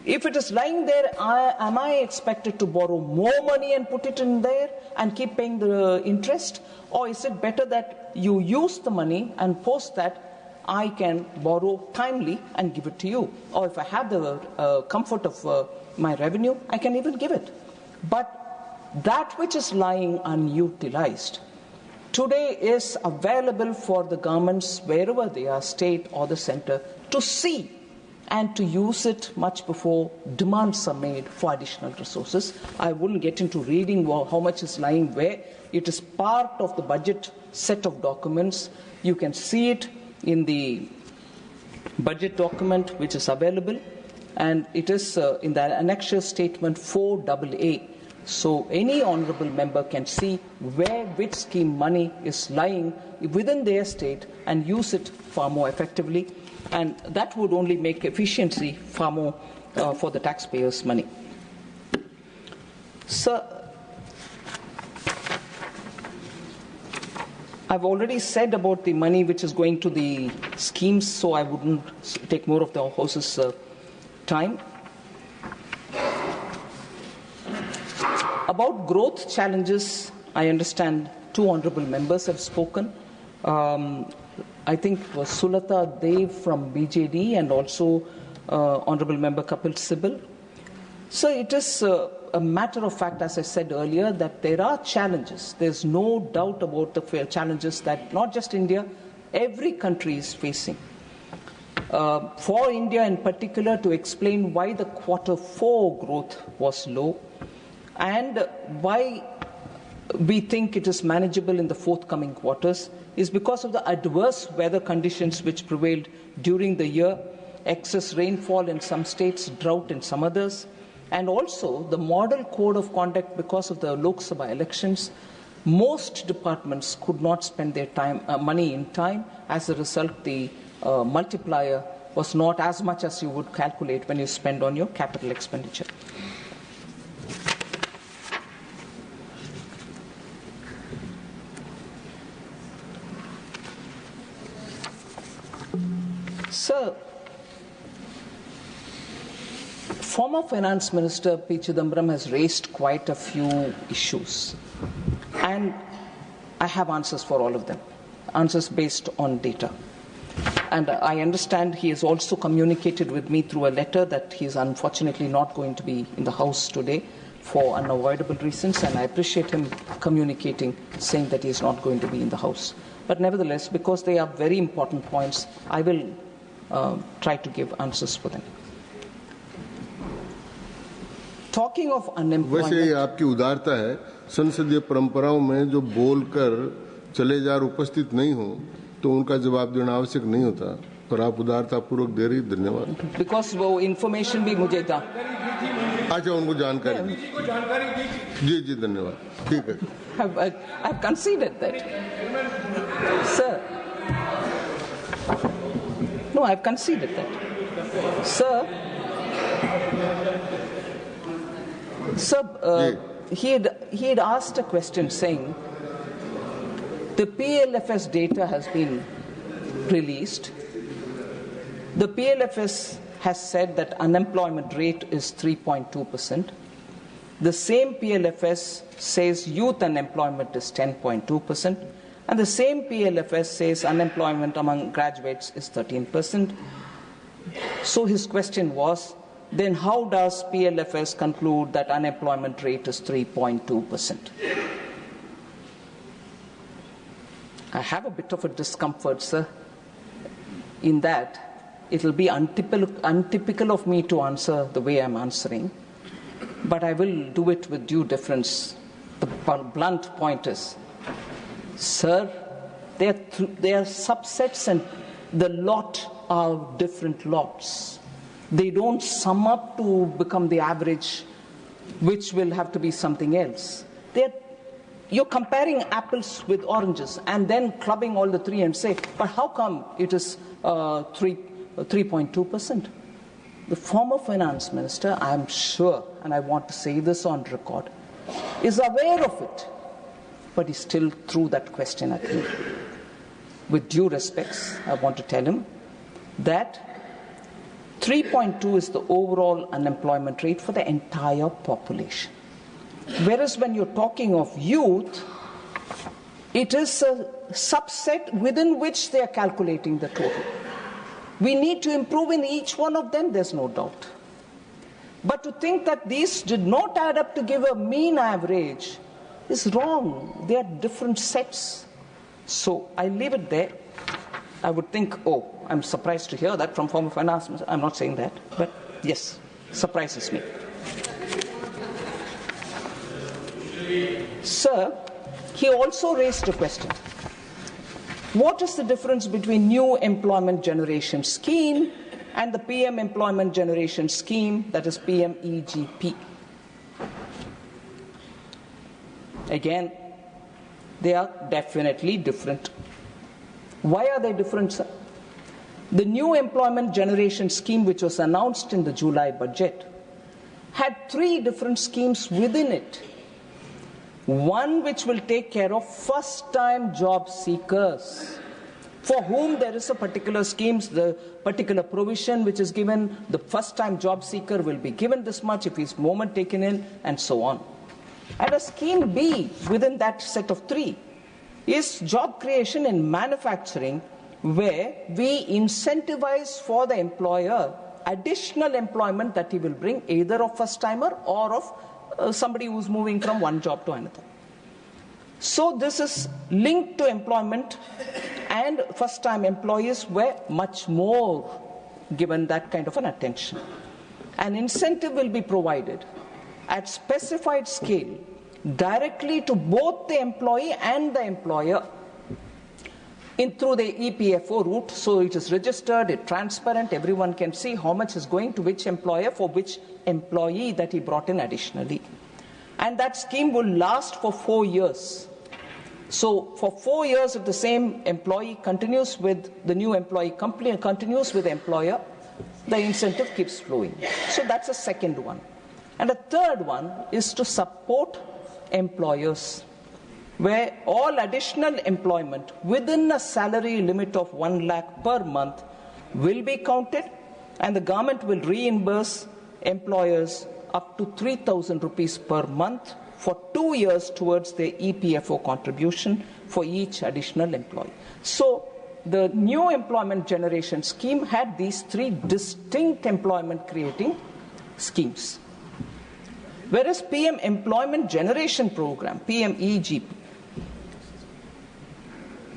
If it is lying there, am I expected to borrow more money and put it in there and keep paying the interest? Or is it better that you use the money and post that I can borrow timely and give it to you? Or if I have the comfort of my revenue, I can even give it. But that which is lying unutilized today is available for the governments, wherever they are, state or the center, to see and to use it much before demands are made for additional resources. I wouldn't get into reading how much is lying where. It is part of the budget set of documents. You can see it in the budget document which is available, and it is in the annexure statement 4AA. So any honourable member can see which scheme money is lying within their state and use it far more effectively. And that would only make efficiency far more for the taxpayers' money. Sir, I've already said about the money which is going to the schemes, so I wouldn't take more of the House's time. About growth challenges, I understand two honourable members have spoken. I think it was Sulata Dev from BJD and also Honourable Member Kapil Sibal. So it is a matter of fact, as I said earlier, that there are challenges. There's no doubt about the challenges that not just India, every country is facing. For India in particular, to explain why the Q4 growth was low and why we think it is manageable in the forthcoming quarters is because of the adverse weather conditions which prevailed during the year, excess rainfall in some states, drought in some others, and also the model code of conduct because of the Lok Sabha elections. Most departments could not spend their money in time. As a result, the multiplier was not as much as you would calculate when you spend on your capital expenditure. Sir, former Finance Minister P. Chidambaram has raised quite a few issues, and I have answers for all of them, answers based on data. And I understand he has also communicated with me through a letter that he is unfortunately not going to be in the House today for unavoidable reasons, and I appreciate him communicating, saying that he is not going to be in the House. But nevertheless, because they are very important points, I will try to give answers for them. Talking of unemployment, वैसे ये आपकी उदारता है, संसदीय परंपराओं में जो बोलकर चले जा उपस्थित नहीं हो तो उनका जवाब देना आवश्यक नहीं होता, पर आप उदारता पूर्वक दे रही, धन्यवाद. Because वो information भी मुझे था. अच्छा, उनको जानकारी. जी जी धन्यवाद. ठीक है. I've conceded that. Sir. No, I've conceded that. Sir, he had asked a question saying the PLFS data has been released. The PLFS has said that unemployment rate is 3.2%. The same PLFS says youth unemployment is 10.2%. And the same PLFS says unemployment among graduates is 13%. So his question was, then how does PLFS conclude that unemployment rate is 3.2%? I have a bit of a discomfort, sir, in that it will be untypical of me to answer the way I'm answering, but I will do it with due deference. The blunt point is, sir, They are subsets, and the lot are different lots. They don't sum up to become the average, which will have to be something else. You're comparing apples with oranges and then clubbing all the three and say, but how come it is 3.2%? The former finance minister, I'm sure, and I want to say this on record, is aware of it, but he still threw that question at me. With due respects, I want to tell him that 3.2 is the overall unemployment rate for the entire population. Whereas when you're talking of youth, it is a subset within which they are calculating the total. We need to improve in each one of them, there's no doubt. But to think that these did not add up to give a mean average is wrong. They are different sets. So I leave it there. I would think, oh, I'm surprised to hear that from former finance minister. I'm not saying that, but yes, surprises me. Sir, he also raised a question. What is the difference between new employment generation scheme and the PM employment generation scheme, that is PMEGP? Again, they are definitely different. Why are they different, sir? The new employment generation scheme, which was announced in the July budget, had 3 different schemes within it. One which will take care of first-time job seekers, for whom there is a particular scheme, the particular provision which is given, the first-time job seeker will be given this much if his moment taken in, and so on. And a scheme B within that set of 3 is job creation in manufacturing, where we incentivize for the employer additional employment that he will bring, either of first-timer or of somebody who's moving from one job to another. So this is linked to employment, and first-time employees were much more given that kind of an attention. An incentive will be provided at specified scale directly to both the employee and the employer through the EPFO route, so it is registered, it's transparent, everyone can see how much is going to which employer for which employee that he brought in additionally. And that scheme will last for 4 years. So for 4 years, if the same employee continues with the new employee company, continues with the employer, the incentive keeps flowing. So that's a second one. And a third one is to support employers, where all additional employment within a salary limit of 1 lakh per month will be counted, and the government will reimburse employers up to 3,000 rupees per month for 2 years towards their EPFO contribution for each additional employee. So the new employment generation scheme had these 3 distinct employment creating schemes. Whereas PM Employment Generation Program, PMEGP,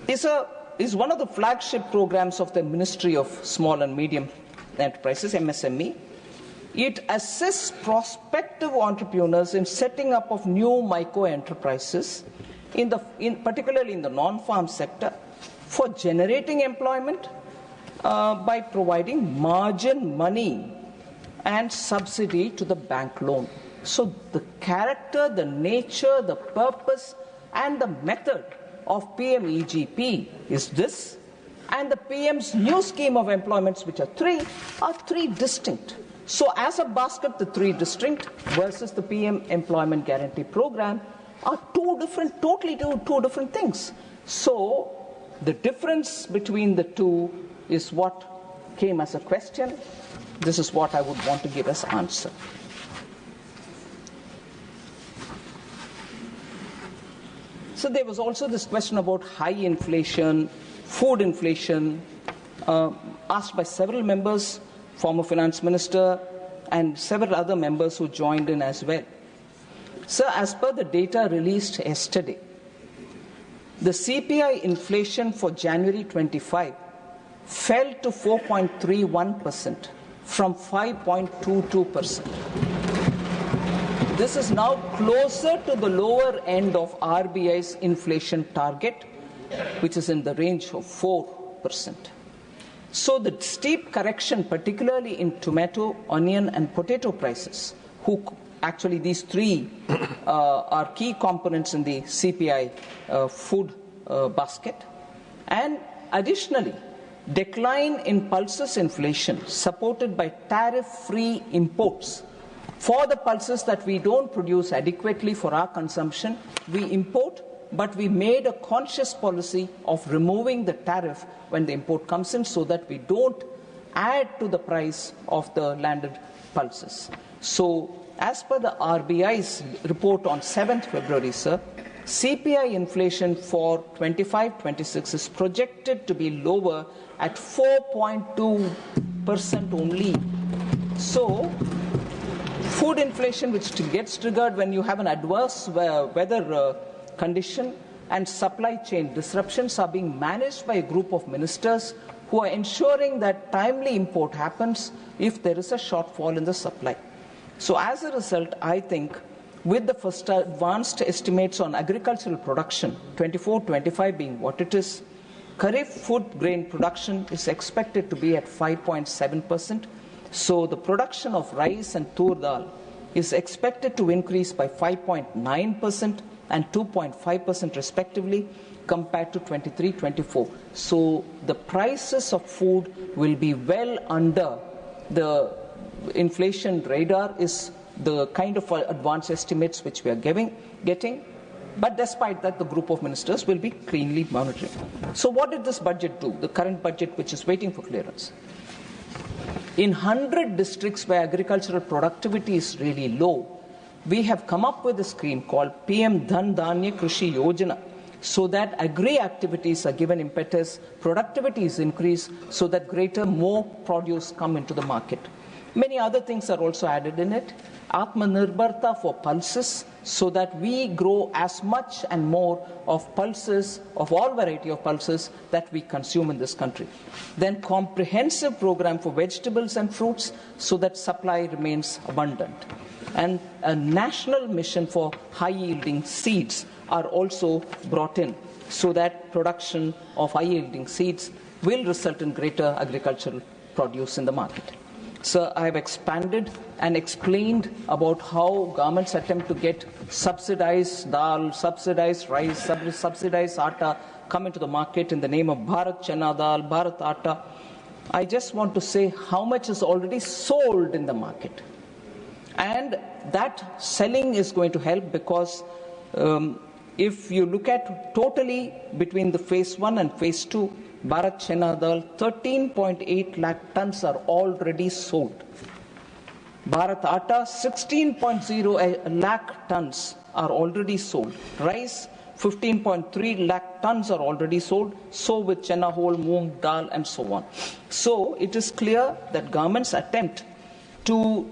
is one of the flagship programs of the Ministry of Small and Medium Enterprises, MSME. It assists prospective entrepreneurs in setting up of new micro enterprises, particularly in the non-farm sector, for generating employment by providing margin money and subsidy to the bank loan. So the character, the nature, the purpose, and the method of PMEGP is this, and the PM's new scheme of employments, which are 3 distinct. So as a basket, the 3 distinct versus the PM Employment Guarantee Program are totally two different things. So the difference between the 2 is what came as a question. This is what I would want to give as answer. So there was also this question about high inflation, food inflation, asked by several members, former finance minister, and several other members who joined in as well. So as per the data released yesterday, the CPI inflation for January 25 fell to 4.31% from 5.22%. This is now closer to the lower end of RBI's inflation target, which is in the range of 4%. So the steep correction, particularly in tomato, onion, and potato prices, actually these three are key components in the CPI food basket. And additionally, decline in pulses inflation supported by tariff-free imports. For the pulses that we don't produce adequately for our consumption, we import, but we made a conscious policy of removing the tariff when the import comes in so that we don't add to the price of the landed pulses. So, as per the RBI's report on 7th February, sir, CPI inflation for 25-26 is projected to be lower at 4.2% only. So, food inflation, which gets triggered when you have an adverse weather condition and supply chain disruptions, are being managed by a group of ministers who are ensuring that timely import happens if there is a shortfall in the supply. So as a result, I think with the first advanced estimates on agricultural production, 24-25 being what it is, Kharif food grain production is expected to be at 5.7%. So the production of rice and tur dal is expected to increase by 5.9% and 2.5% respectively compared to 23-24. So the prices of food will be well under the inflation radar is the kind of advanced estimates which we are getting. But despite that, the group of ministers will be keenly monitoring. So what did this budget do, the current budget which is waiting for clearance? In 100 districts where agricultural productivity is really low, we have come up with a scheme called PM Dhan Dhanya Krishi Yojana, so that agri activities are given impetus, productivity is increased, so that more produce come into the market. Many other things are also added in it. Atmanirbharta for pulses, so that we grow as much and more of pulses, of all variety of pulses that we consume in this country. Then comprehensive program for vegetables and fruits, so that supply remains abundant. And a national mission for high-yielding seeds are also brought in, so that production of high-yielding seeds will result in greater agricultural produce in the market. So I have expanded and explained about how governments attempt to get subsidized dal, subsidized rice, subsidized atta come into the market in the name of Bharat Chana Dal, Bharat Atta. I just want to say how much is already sold in the market. And that selling is going to help because if you look at totally between the phase 1 and phase 2, Bharat Chana Dal, 13.8 lakh tons are already sold. Bharat Atta, 16.0 lakh tons are already sold. Rice, 15.3 lakh tons are already sold. So with Chana whole, Moong, Dal and so on. So it is clear that government's attempt to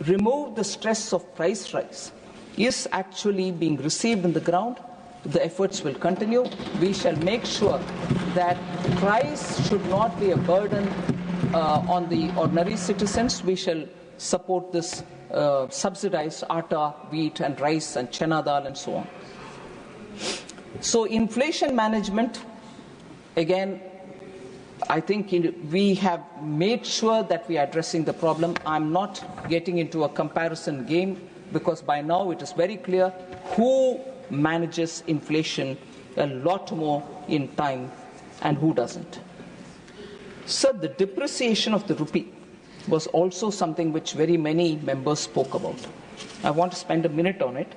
remove the stress of price rise is actually being received in the ground. The efforts will continue. We shall make sure that price should not be a burden on the ordinary citizens. We shall support this subsidized atta, wheat and rice and chana dal and so on. So inflation management, again, I think we have made sure that we are addressing the problem. I'm not getting into a comparison game because by now it is very clear who manages inflation a lot more in time and who doesn't. So the depreciation of the rupee was also something which very many members spoke about. I want to spend a minute on it.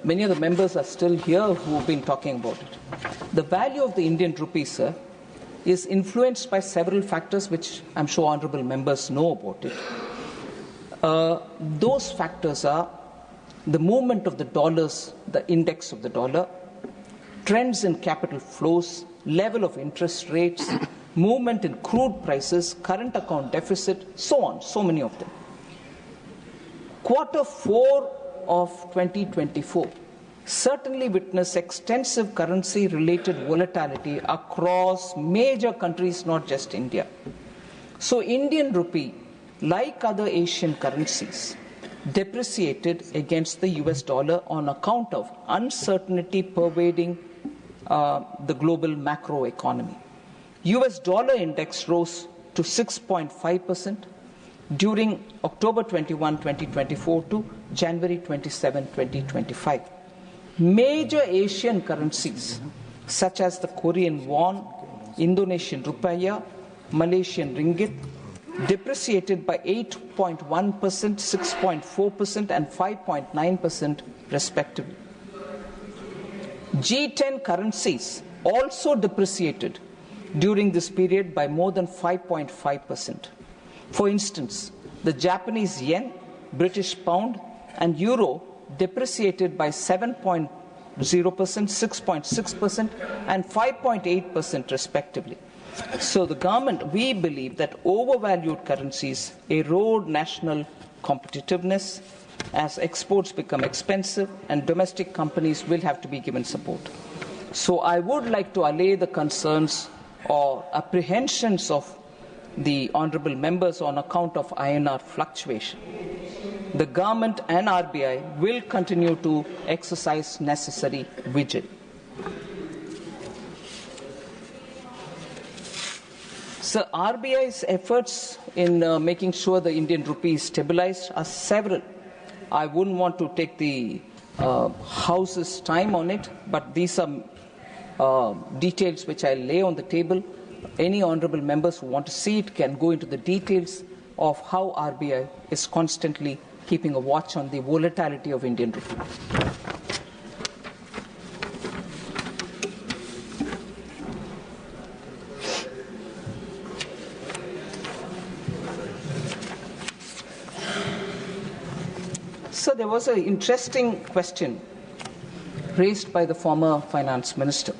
Many of the members are still here who have been talking about it. The value of the Indian rupee, sir, is influenced by several factors which I'm sure honorable members know about it. Those factors are the movement of the dollars, the index of the dollar, trends in capital flows, level of interest rates, movement in crude prices, current account deficit, so on, so many of them. Quarter 4 of 2024 certainly witnessed extensive currency-related volatility across major countries, not just India. So Indian rupee, like other Asian currencies, depreciated against the US dollar on account of uncertainty pervading the global macro economy. US dollar index rose to 6.5% during October 21, 2024 to January 27, 2025. Major Asian currencies such as the Korean won, Indonesian rupiah, Malaysian ringgit depreciated by 8.1%, 6.4% and 5.9% respectively. G10 currencies also depreciated during this period by more than 5.5%. For instance, the Japanese yen, British pound and euro depreciated by 7.0%, 6.6% and 5.8% respectively. So the government, we believe that overvalued currencies erode national competitiveness as exports become expensive and domestic companies will have to be given support. So I would like to allay the concerns or apprehensions of the honourable members on account of INR fluctuation. The government and RBI will continue to exercise necessary vigilance. So RBI's efforts in making sure the Indian rupee is stabilized are several. I wouldn't want to take the House's time on it, but these are details which I lay on the table. Any honourable members who want to see it can go into the details of how RBI is constantly keeping a watch on the volatility of Indian rupee. So there was an interesting question raised by the former finance minister.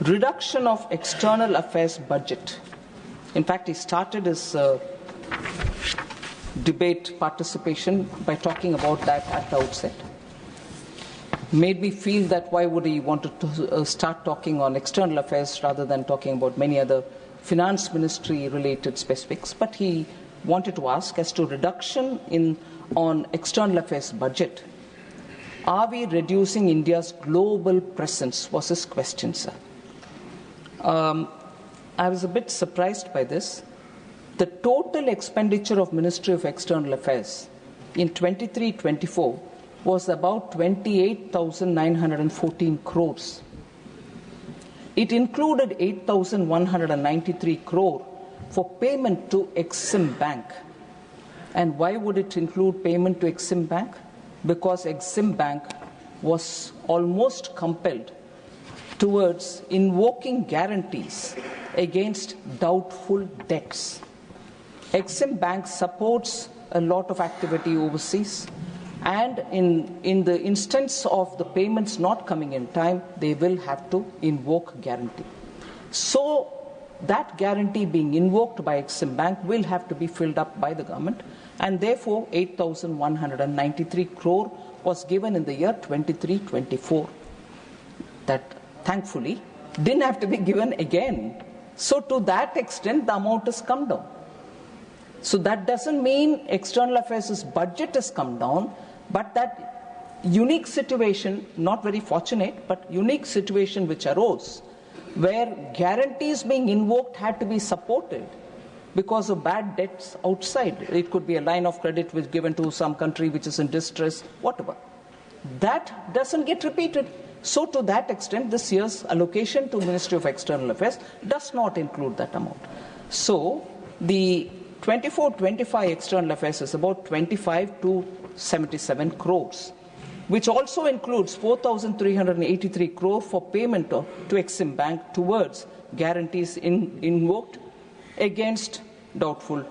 Reduction of external affairs budget. In fact, he started his debate participation by talking about that at the outset. Made me feel that why would he want to start talking on external affairs rather than talking about many other finance ministry related specifics. But he wanted to ask as to reduction on external affairs budget. Are we reducing India's global presence? Was his question, sir. I was a bit surprised by this. The total expenditure of Ministry of External Affairs in 23-24 was about 28,914 crores. It included 8,193 crore for payment to Exim Bank. And why would it include payment to Exim Bank? Because Exim Bank was almost compelled towards invoking guarantees against doubtful debts. Exim Bank supports a lot of activity overseas, and in the instance of the payments not coming in time, they will have to invoke guarantee. So that guarantee being invoked by Exim Bank will have to be filled up by the government, and therefore 8,193 crore was given in the year 23-24. That thankfully didn't have to be given again. So to that extent, the amount has come down. So that doesn't mean external affairs budget has come down, but that unique situation, not very fortunate, but unique situation which arose, where guarantees being invoked had to be supported because of bad debts outside. It could be a line of credit which given to some country which is in distress, whatever. That doesn't get repeated. So to that extent, this year's allocation to Ministry of External Affairs does not include that amount. So the 24-25 external affairs is about 25 to 77 crores, which also includes 4,383 crore for payment to Exim Bank towards guarantees invoked against doubtful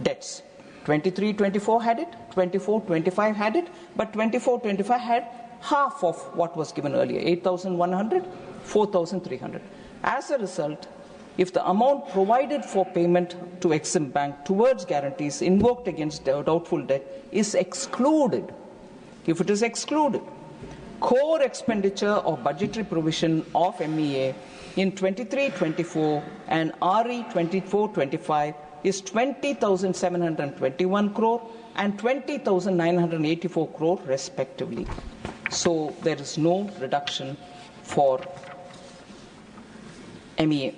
debts. 23-24 had it, 24-25 had it, but 24-25 had half of what was given earlier, 8,100, 4,300. As a result, if the amount provided for payment to Exim Bank towards guarantees invoked against doubtful debt is excluded, if it is excluded, core expenditure of budgetary provision of MEA in 23-24 and RE 24-25 is 20,721 crore and 20,984 crore respectively. So there is no reduction for MEA.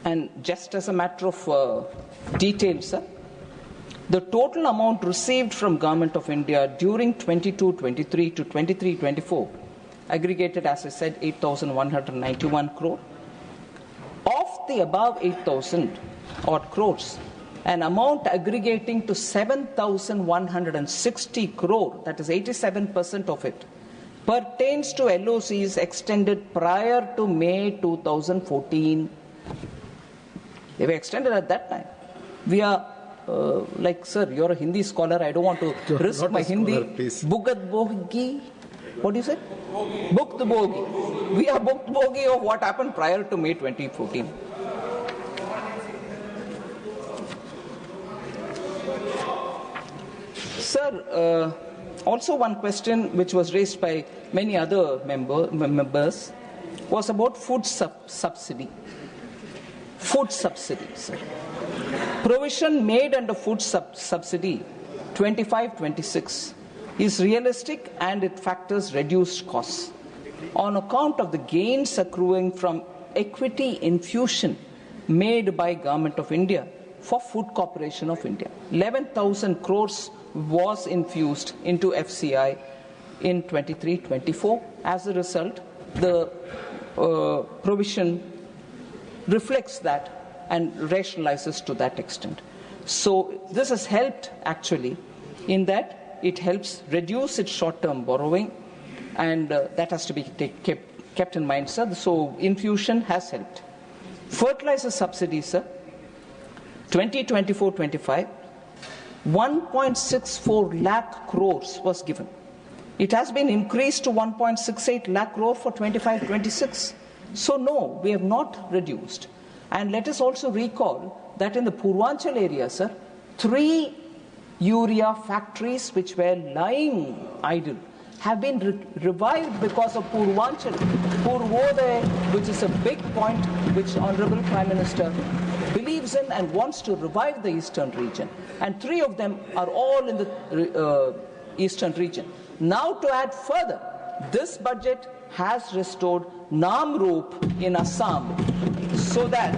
And just as a matter of detail, sir, the total amount received from Government of India during 22-23 to 23-24 aggregated, as I said, 8,191 crore. Of the above 8,000 odd crores, an amount aggregating to 7,160 crore, that is 87% of it, pertains to LOCs extended prior to May 2014. They were extended at that time. We are like, sir, you're a Hindi scholar. I don't want to risk my Hindi. Bhugat bogi. What do you say? Booked bogi. We are booked bogi of what happened prior to May 2014. Sir, also one question which was raised by many other members was about food subsidy. Food subsidy, sir. Provision made under food subsidy 25-26 is realistic and it factors reduced costs on account of the gains accruing from equity infusion made by Government of India for Food Corporation of India. 11,000 crores was infused into FCI in 23-24. As a result, the provision reflects that and rationalizes to that extent. So this has helped actually in that it helps reduce its short-term borrowing, and that has to be kept in mind, sir. So infusion has helped. Fertilizer subsidies, sir, 2024-25, 1.64 lakh crores was given. It has been increased to 1.68 lakh crore for 25-26. So no, we have not reduced. And let us also recall that in the Purvanchal area, sir, 3 urea factories which were lying idle have been revived because of Purvanchal. Purvodaya, which is a big point which Honorable Prime Minister believes in and wants to revive the eastern region. And 3 of them are all in the eastern region. Now to add further, this budget has restored Namrup in Assam so that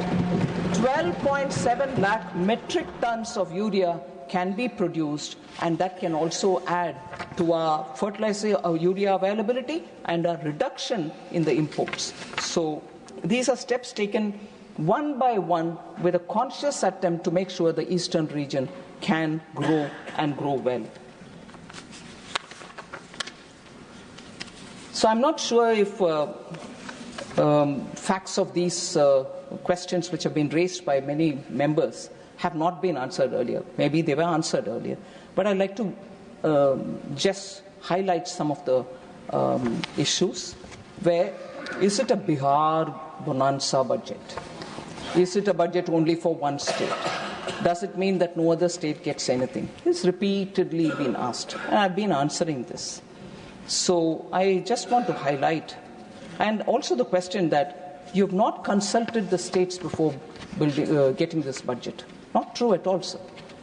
12.7 lakh metric tons of urea can be produced, and that can also add to our fertilizer urea availability and a reduction in the imports. So these are steps taken one by one with a conscious attempt to make sure the eastern region can grow and grow well. So I'm not sure if facts of these questions which have been raised by many members have not been answered earlier. Maybe they were answered earlier. But I'd like to just highlight some of the issues where is it a Bihar bonanza budget? Is it a budget only for one state? Does it mean that no other state gets anything? It's repeatedly been asked, and I've been answering this. So I just want to highlight, and also the question that you have not consulted the states before getting this budget. Not true at all, sir.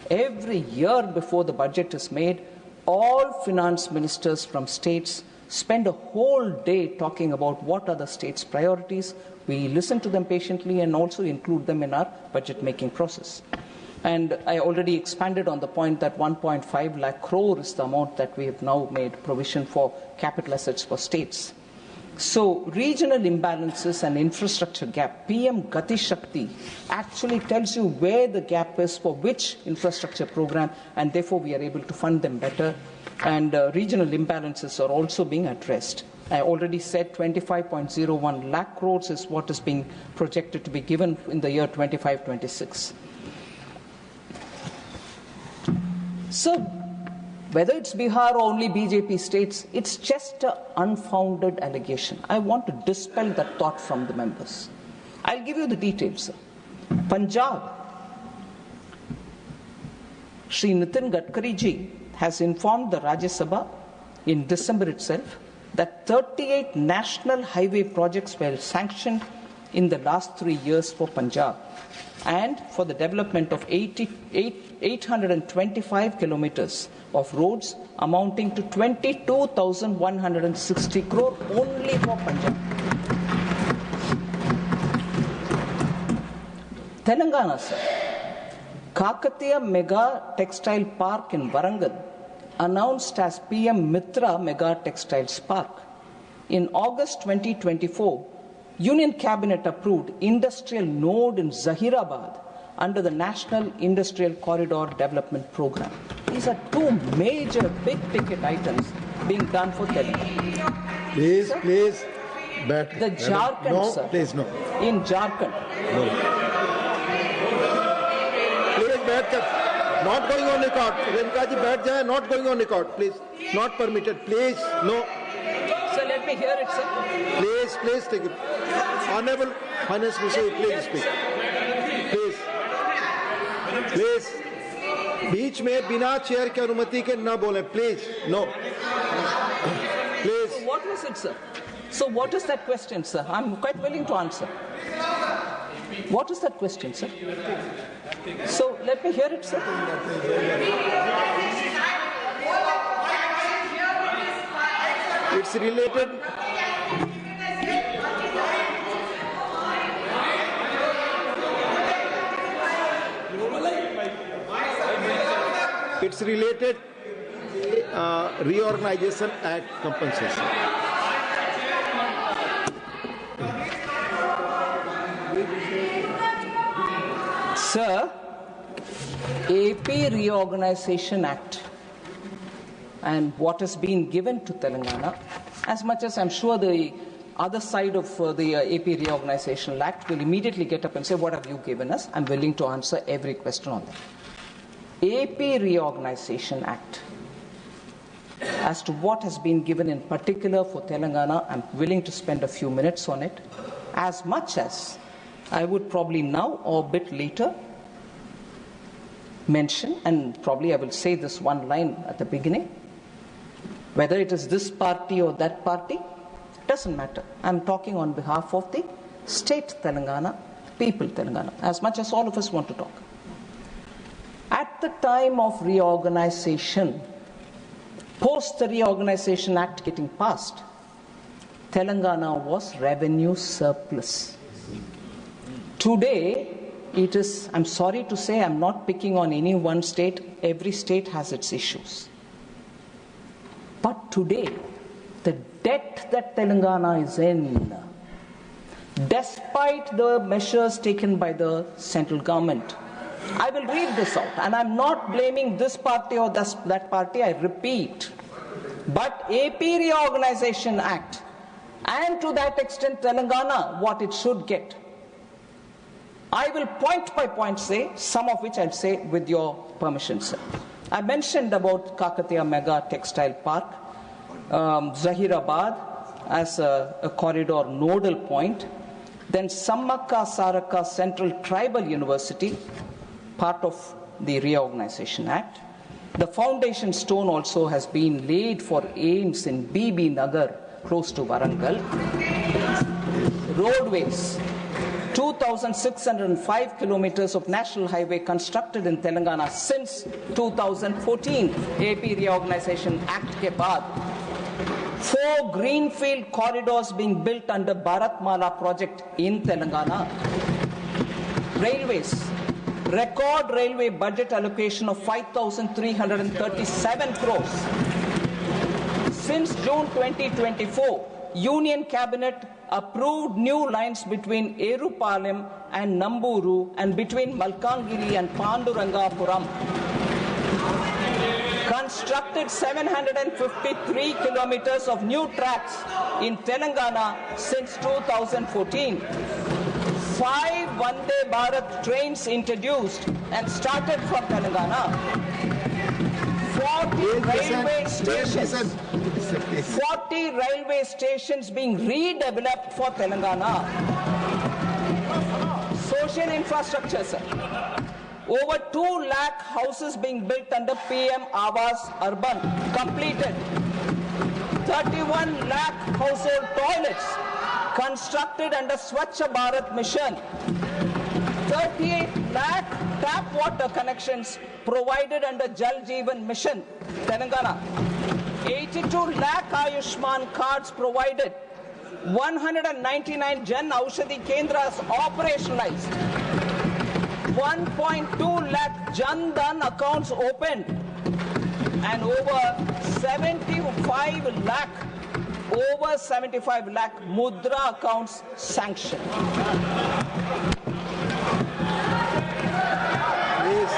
Every year before the budget is made, all finance ministers from states spend a whole day talking about what are the states' priorities. We listen to them patiently and also include them in our budget making process. And I already expanded on the point that 1.5 lakh crore is the amount that we have now made provision for capital assets for states. So regional imbalances and infrastructure gap, PM Gati Shakti actually tells you where the gap is for which infrastructure program, and therefore we are able to fund them better. And regional imbalances are also being addressed. I already said 25.01 lakh crores is what is being projected to be given in the year 25-26. So, whether it's Bihar or only BJP states, it's just an unfounded allegation. I want to dispel that thought from the members. I'll give you the details, sir. Punjab, Shri Nitin Gadkari ji has informed the Rajyasbha in December itself that 38 national highway projects were sanctioned in the last 3 years for Punjab. and for the development of 825 kilometers of roads amounting to 22,160 crore only for Punjab. Telangana, sir. Kakatiya Mega Textile Park in Warangal, announced as PM Mitra Mega Textiles Park. In August 2024, Union Cabinet approved industrial node in Zahirabad under the National Industrial Corridor Development Program. These are two major big-ticket items being done for Telangana. Please, sir, please, back. the Jharkhand, no, sir. Please, no. In Jharkhand. No. Please, back. Not going on record. Renuka ji, back jaye. Not going on record. Please, not permitted. Please, no. Sir, let me hear it, sir. Please, please take it. Honorable Finance Minister, please speak. Please. Please. बीच में बिना chair की अनुमति के न बोले. Please, no. Please. So what was it, sir? So what is that question, sir? I'm quite willing to answer. What is that question, sir? So let me hear it, sir. It's related. It's related Reorganization Act compensation. Sir, AP Reorganization Act and what has been given to Telangana, as much as I'm sure the other side of the AP Reorganization Act will immediately get up and say, what have you given us? I'm willing to answer every question on that. AP Reorganization Act, as to what has been given in particular for Telangana, I'm willing to spend a few minutes on it, as much as I would probably now or a bit later mention, and probably I will say this one line at the beginning, whether it is this party or that party, doesn't matter. I'm talking on behalf of the state Telangana, people Telangana, as much as all of us want to talk. At the time of reorganization, post the Reorganization Act getting passed, Telangana was revenue surplus. Today, it is, I'm sorry to say, I'm not picking on any one state. Every state has its issues. But today, the debt that Telangana is in, despite the measures taken by the central government, I will read this out, and I'm not blaming this party or that party, I repeat. But AP Reorganization Act, and to that extent Telangana, what it should get. I will point by point say, some of which I'll say with your permission, sir. I mentioned about Kakatiya Mega Textile Park, Zahirabad as a corridor nodal point, then Sammaka Saraka Central Tribal University, part of the Reorganization Act. The foundation stone also has been laid for AIMS in BB Nagar, close to Warangal. Roadways, 2,605 kilometers of national highway constructed in Telangana since 2014, AP Reorganization Act ke baad. 4 greenfield corridors being built under Bharatmala project in Telangana. Railways, record railway budget allocation of 5,337 crores. Since June 2024, Union Cabinet approved new lines between Erupalim and Namburu and between Malkangiri and Pandurangapuram. Constructed 753 kilometers of new tracks in Telangana since 2014. 5 Vande Bharat trains introduced and started from Telangana. 40 railway stations being redeveloped for Telangana. Social infrastructure, sir. Over 2 lakh houses being built under PM Awas Urban, completed. 31 lakh household toilets constructed under Swachh Bharat Mission. 38 lakh tap water connections provided under Jal Jeevan Mission, Telangana. 82 lakh Ayushman cards provided. 199 Jan Aushadhi Kendras operationalized. 1.2 lakh Jan Dhan accounts opened. And over 75 lakh Mudra accounts sanctioned. Please.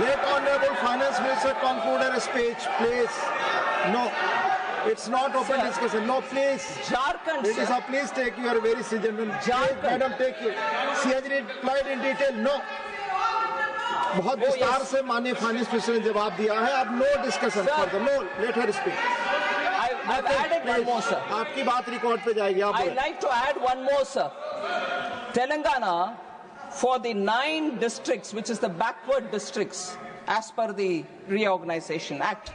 Let Honorable Finance Minister conclude her speech, please. No, it's not open discussion. No, please. Jharkhand, Ladies, please take your very gentleman. Madam, take you. She has replied in detail. No. बहुत विस्तार से माननीय finance minister ने जवाब दिया है. अब no discussion further. No, let her speak. I've added one more, sir. आपकी बात रिकॉर्ड पे जाएगी. I'd like to add one more, sir. Telangana, for the 9 districts, which is the backward districts, as per the Reorganization Act,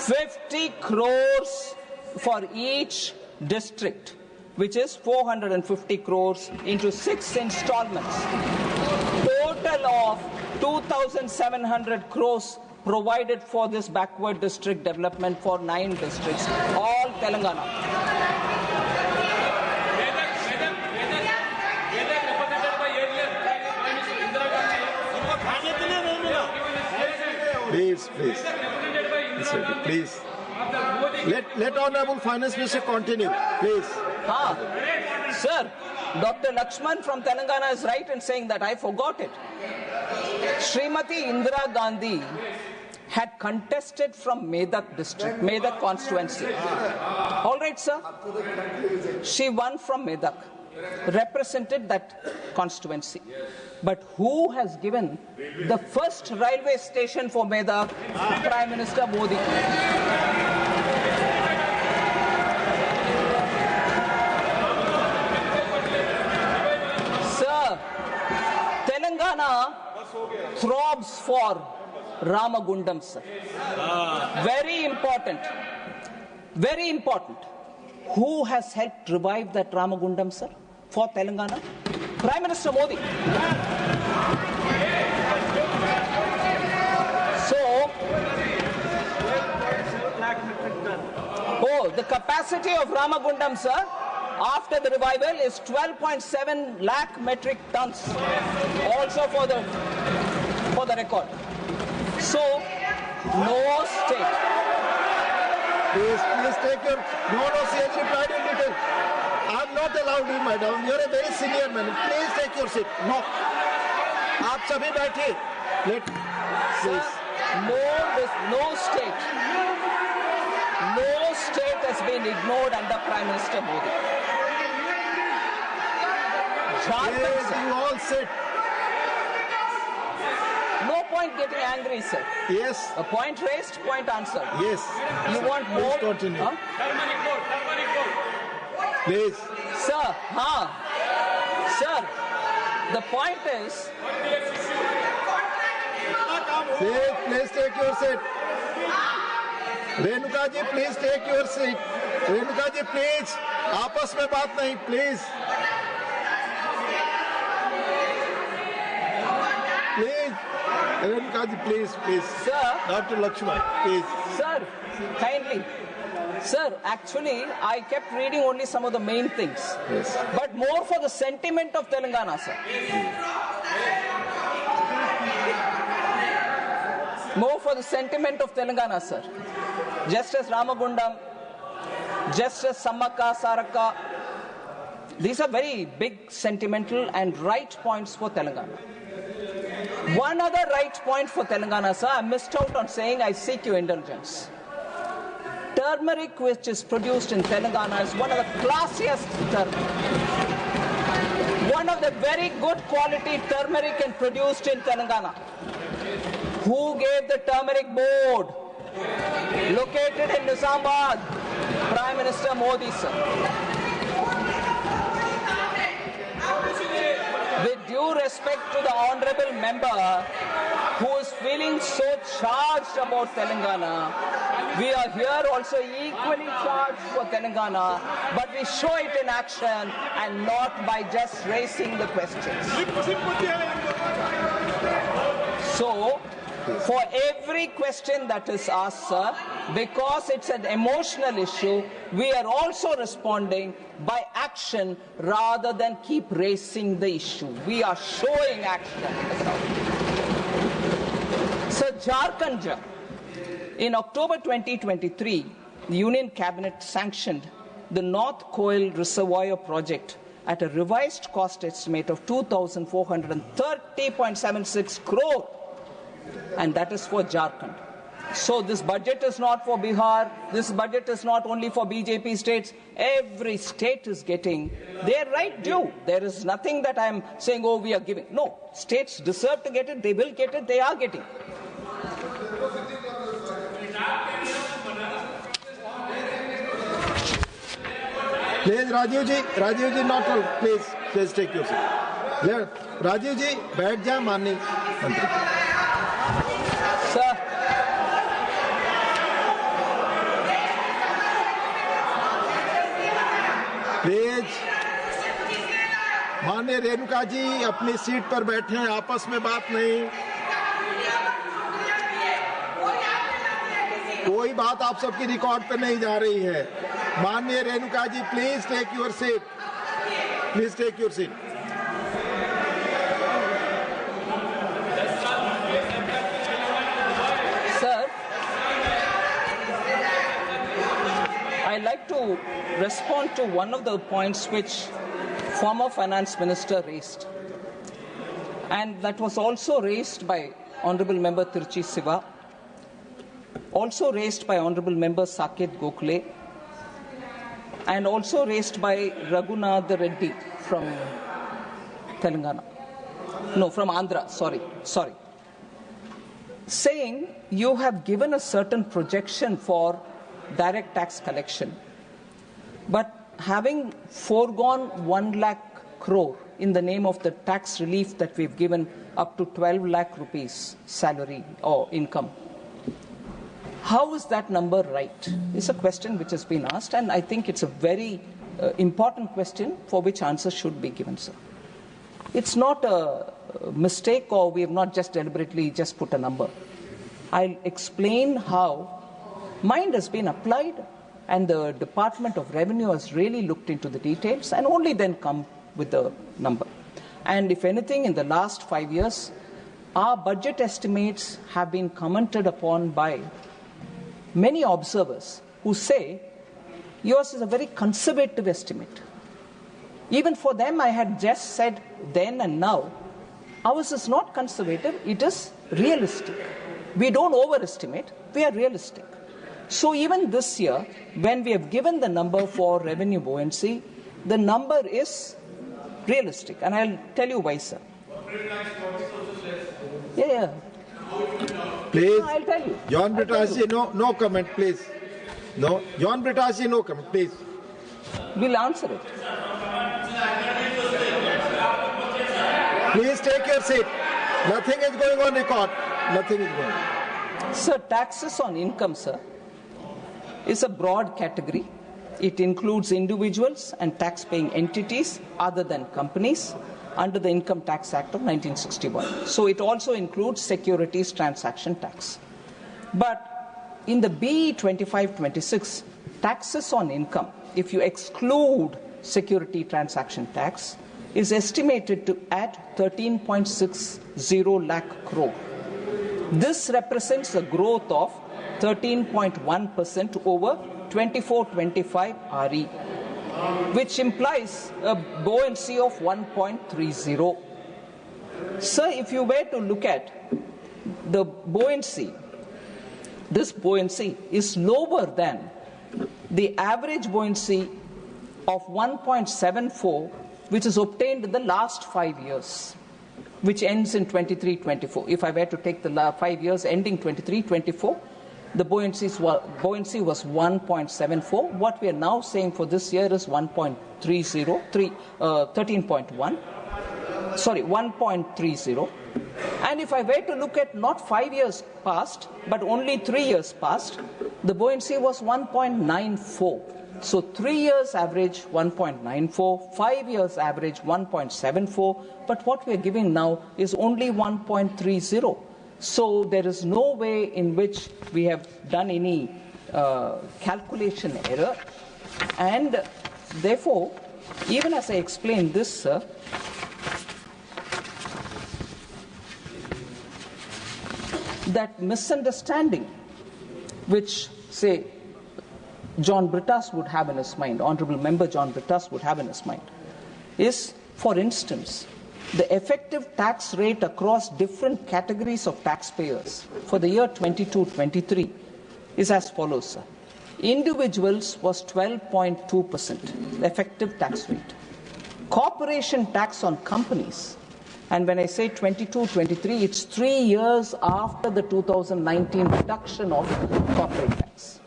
50 crores for each district, which is 450 crores into 6 installments. Total of 2,700 crores provided for this backward district development for 9 districts, all Telangana. Please. Please. Let Honorable Finance Minister continue, please. Sir, Dr. Lakshman from Telangana is right in saying that I forgot it. Srimati Indira Gandhi had contested from Medak district, Medak constituency. All right, sir. She won from Medak, represented that constituency. But who has given the first railway station for Medak? Prime Minister Modi. Sir, Telangana throbs for Ramagundam, sir. Very important. Very important. Who has helped revive that Ramagundam, sir, for Telangana? Prime Minister Modi. So, the capacity of Ramagundam, sir, after the revival is 12.7 lakh metric tons. Also for the record. So, no state. Please take your... No, CH replied in detail. I'm not allowed you, madam. You're a very senior man. Please take your seat. No. आप सभी बैठिए. Please. No state has been ignored under Prime Minister Modi. Yes, you all sit. No point getting angry, sir. Yes. A point raised, point answered. Yes. You want more? Please continue. Please. Sir, Sir, the point is... Please take your seat. Renuka ji, please take your seat. Renuka ji, please. आपस में बात नहीं, please. Please. Renuka ji, please. Sir. Dr. Lakshman, please. Sir, kindly. Sir, actually, I kept reading only some of the main things. Yes. But more for the sentiment of Telangana, sir. More for the sentiment of Telangana, sir. Just as Ramagundam, just as Sammaka, Saraka, these are very big sentimental and right points for Telangana. One other right point for Telangana, sir, I missed out on saying, I seek your indulgence. Turmeric which is produced in Telangana is one of the classiest turmeric. One of the very good quality turmeric and produced in Telangana. Who gave the turmeric board? Located in Nizamabad. Prime Minister Modi, sir. With due respect to the honorable member, who is feeling so charged about Telangana. We are here also equally charged for Telangana, but we show it in action and not by just raising the questions. So, for every question that is asked, sir, because it's an emotional issue, we are also responding by action rather than keep raising the issue. We are showing action. Sir, Jharkhand, in October 2023, the Union Cabinet sanctioned the North Koil Reservoir project at a revised cost estimate of 2,430.76 crore. And that is for Jharkhand. So this budget is not for Bihar, this budget is not only for BJP states, every state is getting their right due. There is nothing that I am saying, oh, we are giving. No, states deserve to get it, they will get it, they are getting. Please, Rajiv ji, not all. Please take your seat. Yeah, Rajiv ji, बैठ जा माननीय मंत्री. Sir. Please माननीय रेणुका जी अपनी seat पर बैठे हैं, आपस में बात नहीं. कोई बात आप सबकी रिकॉर्ड पे नहीं जा रही है. माननीय Renuka ji, please take your seat. Please take your seat. I'd like to respond to one of the points which former finance minister raised, and that was also raised by Honorable Member Tirchi Siva, also raised by Honorable Member Saket Gokhale, and also raised by Raghunath Reddy from Telangana. No, from Andhra, sorry. Saying you have given a certain projection for direct tax collection, but having foregone 1 lakh crore in the name of the tax relief that we've given up to 12 lakh rupees salary or income, how is that number right? It's a question which has been asked, and I think it's a very important question for which answers should be given, sir. It's not a mistake, or we have not just deliberately just put a number. I'll explain how mind has been applied, and the Department of Revenue has really looked into the details and only then come with the number. And if anything, in the last 5 years, our budget estimates have been commented upon by many observers who say yours is a very conservative estimate. Even for them, I had just said then and now, ours is not conservative, it is realistic. We don't overestimate, we are realistic. So even this year, when we have given the number for revenue buoyancy, the number is realistic. And I'll tell you why, sir. Yeah. Please. No, I'll tell you. John Brittashi, no comment, please. No. John Brittashi, no comment, please. We'll answer it. Please take your seat. Nothing is going on record. Nothing is going on. Sir, taxes on income, sir, is a broad category. It includes individuals and tax-paying entities other than companies under the Income Tax Act of 1961. So it also includes securities transaction tax. But in the BE 2526, taxes on income, if you exclude security transaction tax, is estimated to add 13.60 lakh crore. This represents a growth of 13.1% over 24-25 RE, which implies a buoyancy of 1.30. Sir, if you were to look at the buoyancy, this buoyancy is lower than the average buoyancy of 1.74, which is obtained in the last 5 years, which ends in 23-24. If I were to take the 5 years ending 23-24, the buoyancy was 1.74. What we are now saying for this year is 1.30, 13.1. 1.30. And if I were to look at not 5 years past, but only 3 years past, the buoyancy was 1.94. So 3 years average 1.94, 5 years average 1.74, but what we are giving now is only 1.30. So there is no way in which we have done any calculation error, and therefore, even as I explained this, sir, that misunderstanding which, say, John Brittas would have in his mind, Honourable Member John Brittas would have in his mind, is, for instance, the effective tax rate across different categories of taxpayers for the year 22-23 is as follows, sir. Individuals was 12.2%, the effective tax rate. Corporation tax on companies, and when I say 22-23, it's 3 years after the 2019 reduction of corporate tax.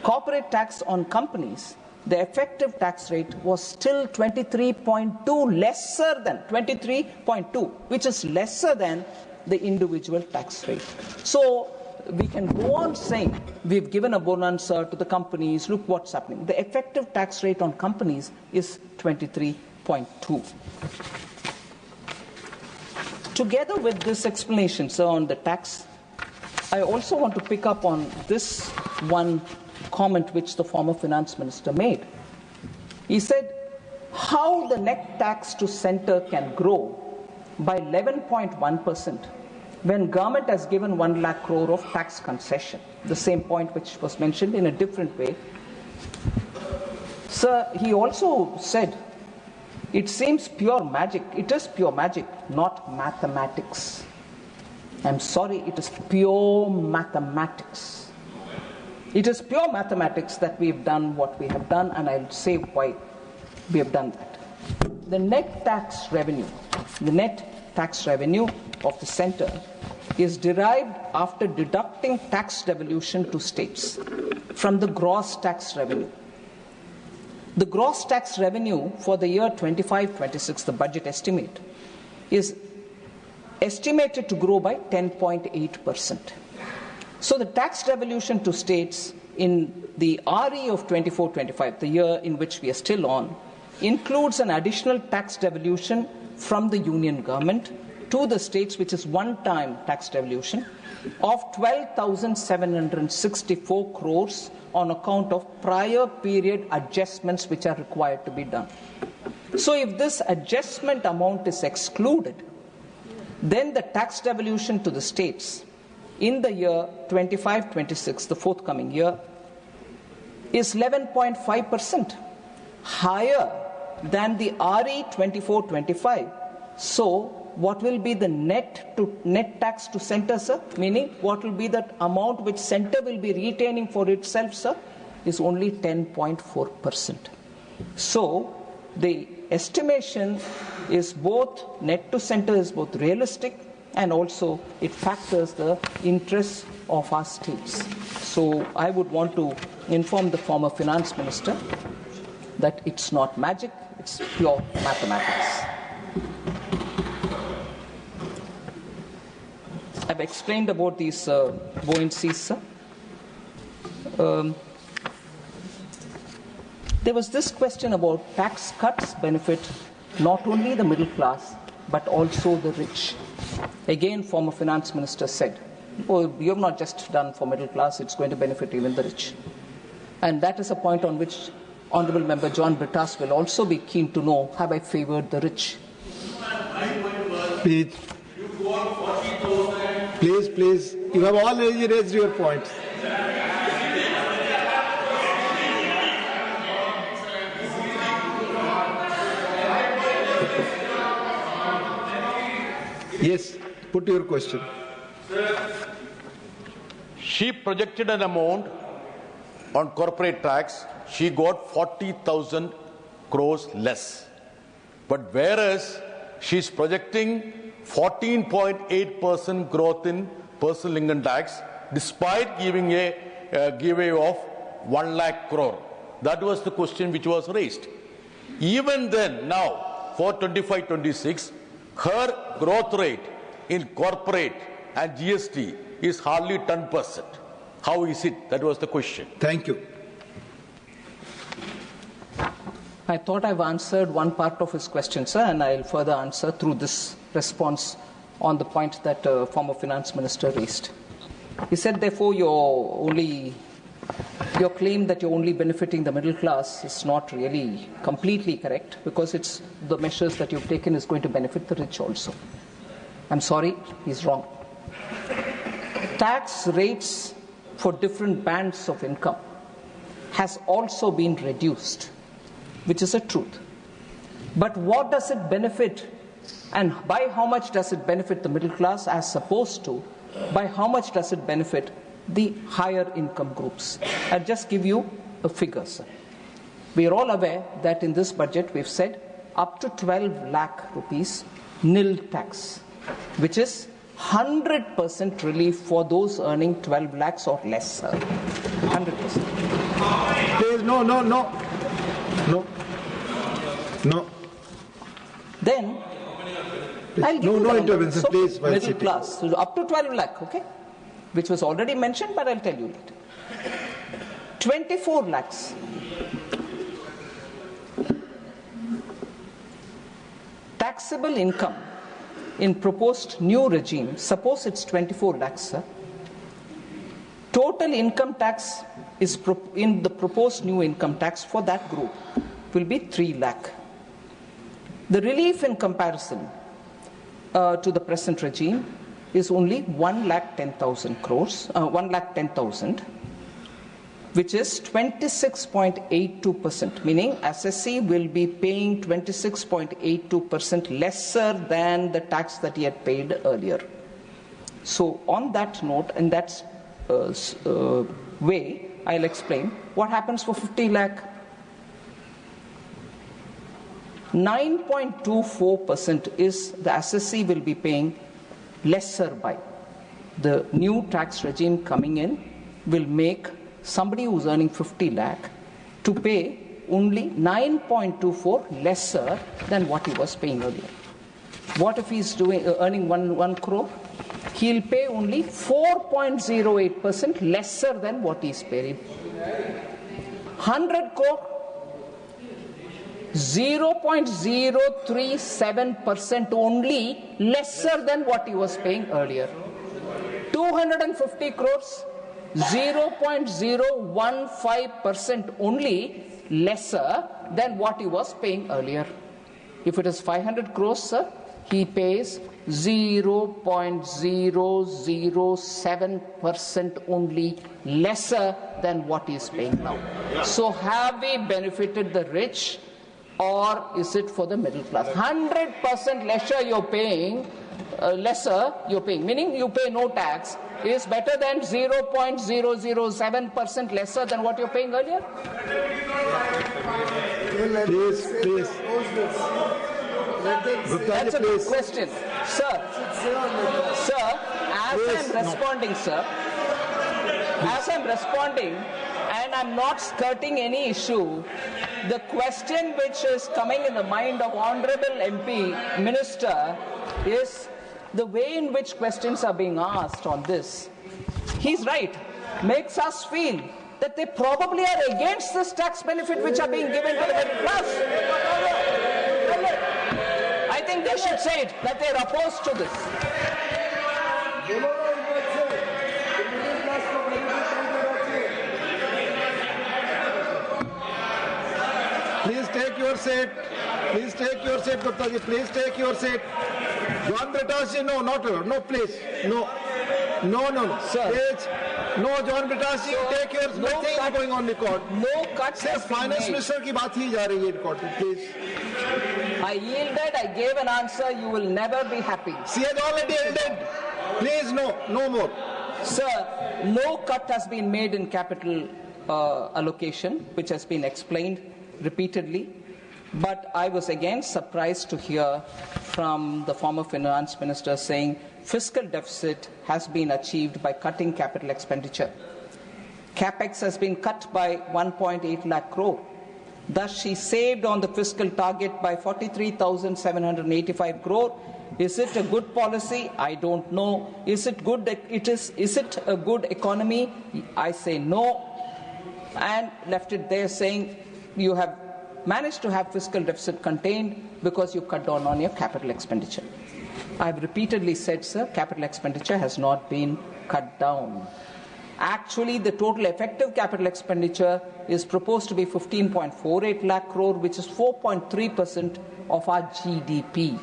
Corporate tax on companies, the effective tax rate was still 23.2, lesser than 23.2, which is lesser than the individual tax rate. So we can go on saying we've given a bonanza to the companies, look what's happening. The effective tax rate on companies is 23.2. Together with this explanation, sir, on the tax, I also want to pick up on this one comment which the former finance minister made. He said how the net tax to centre can grow by 11.1% when government has given 1 lakh crore of tax concession. The same point which was mentioned in a different way. Sir, he also said it seems pure magic. It is pure magic, not mathematics. I'm sorry, it is pure mathematics. It is pure mathematics that we have done what we have done, and I'll say why we have done that. The net tax revenue of the centre is derived after deducting tax devolution to states from the gross tax revenue. The gross tax revenue for the year 25-26, the budget estimate, is estimated to grow by 10.8%. So the tax devolution to states in the RE of 24-25, the year in which we are still on, includes an additional tax devolution from the union government to the states, which is one-time tax devolution, of 12,764 crores on account of prior period adjustments which are required to be done. So if this adjustment amount is excluded, then the tax devolution to the states in the year 25-26, the forthcoming year, is 11.5%, higher than the RE 24-25. So what will be the net tax to centre, sir? Meaning, what will be that amount which centre will be retaining for itself, sir? Is only 10.4%. So the estimation is both, net to centre is both realistic and also it factors the interests of our states. So I would want to inform the former finance minister that it's not magic, it's pure mathematics. I've explained about these buoyancies, sir. There was this question about tax cuts benefit not only the middle class but also the rich. Again, former finance minister said, oh, you have not just done for middle class, it's going to benefit even the rich. And that is a point on which Honourable Member John Brittas will also be keen to know, have I favoured the rich? Please, you have already raised your point. Yes, put your question. She projected an amount on corporate tax. She got 40,000 crores less. But whereas she's projecting 14.8% growth in personal income tax, despite giving a giveaway of 1 lakh crore. That was the question which was raised. Even then, now, for 25-26, Her growth rate in corporate and GST is hardly 10%. How is it? That was the question. Thank you. I thought I've answered one part of his question, sir, and I'll further answer through this response on the point that former finance minister raised. He said, therefore, your claim that you're only benefiting the middle class is not really completely correct, because it's the measures that you've taken is going to benefit the rich also. I'm sorry, he's wrong. Tax rates for different bands of income has also been reduced, which is a truth. But what does it benefit, and by how much does it benefit the middle class as opposed to by how much does it benefit the higher income groups? I'll just give you a figure, sir. We are all aware that in this budget we've said up to 12 lakh rupees nil tax, which is 100% relief for those earning 12 lakhs or less, sir. 100%. Please, no. Then, I'll give no you intervention, so please. Middle class, so up to 12 lakh, okay? Which was already mentioned, but I'll tell you later. 24 lakhs. Taxable income in proposed new regime, suppose it's 24 lakhs, sir. Total income tax is in the proposed new income tax for that group will be 3 lakh. The relief in comparison to the present regime is only 1,10,000 crores, 1,10,000, which is 26.82%, meaning SSC will be paying 26.82% lesser than the tax that he had paid earlier. So on that note, in that way, I'll explain what happens for 50 lakh. 9.24% is the SSC will be paying lesser by. The new tax regime coming in will make somebody who's earning 50 lakh to pay only 9.24 lesser than what he was paying earlier. What if he's earning 1 crore? He'll pay only 4.08% lesser than what he's paying. 100 crore, 0.037% only lesser than what he was paying earlier. 250 crores, 0.015% only lesser than what he was paying earlier. If it is 500 crores, sir, he pays 0.007% only lesser than what he is paying now. So have we benefited the rich, or is it for the middle class? 100% lesser you're paying, meaning you pay no tax, is better than 0.007% lesser than what you're paying earlier? Please. That's a good question. Sir, as I'm responding, and I'm not skirting any issue, the question which is coming in the mind of Honorable MP Minister is the way in which questions are being asked on this. He's right. Makes us feel that they probably are against this tax benefit which are being given to the middle class. I think they should say it, that they're opposed to this. Please take your seat. Please take your seat, Gupta ji. Please take your seat. John Britash ji, no, please. No. Sir. Please. No, John Britash ji, take your nothing is going on record. No cuts. Sir, finance minister की बात ही जा रही है record, please. I yielded, I gave an answer, you will never be happy. She has already ended. Please, no more. Sir, no cut has been made in capital allocation, which has been explained repeatedly. But I was again surprised to hear from the former finance minister saying fiscal deficit has been achieved by cutting capital expenditure. Capex has been cut by 1.8 lakh crore. Thus, she saved on the fiscal target by 43,785 crore Is it a good policy? I don't know. Is it good? Is it a good economy? I say no. And left it there saying you have managed to have fiscal deficit contained because you cut down on your capital expenditure. I've repeatedly said, sir, capital expenditure has not been cut down. Actually, the total effective capital expenditure is proposed to be 15.48 lakh crore, which is 4.3% of our GDP.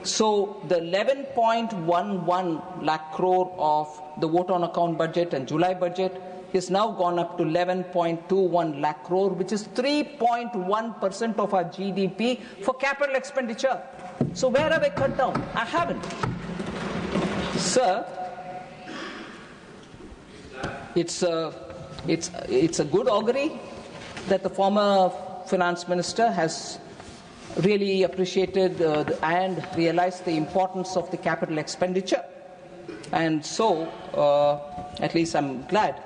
So the 11.11 lakh crore of the vote on account budget and July budget is now gone up to 11.21 lakh crore, which is 3.1% of our GDP for capital expenditure. So where have I cut down? I haven't. Sir, it's a good augury that the former finance minister has really appreciated and realized the importance of the capital expenditure. And so, at least I'm glad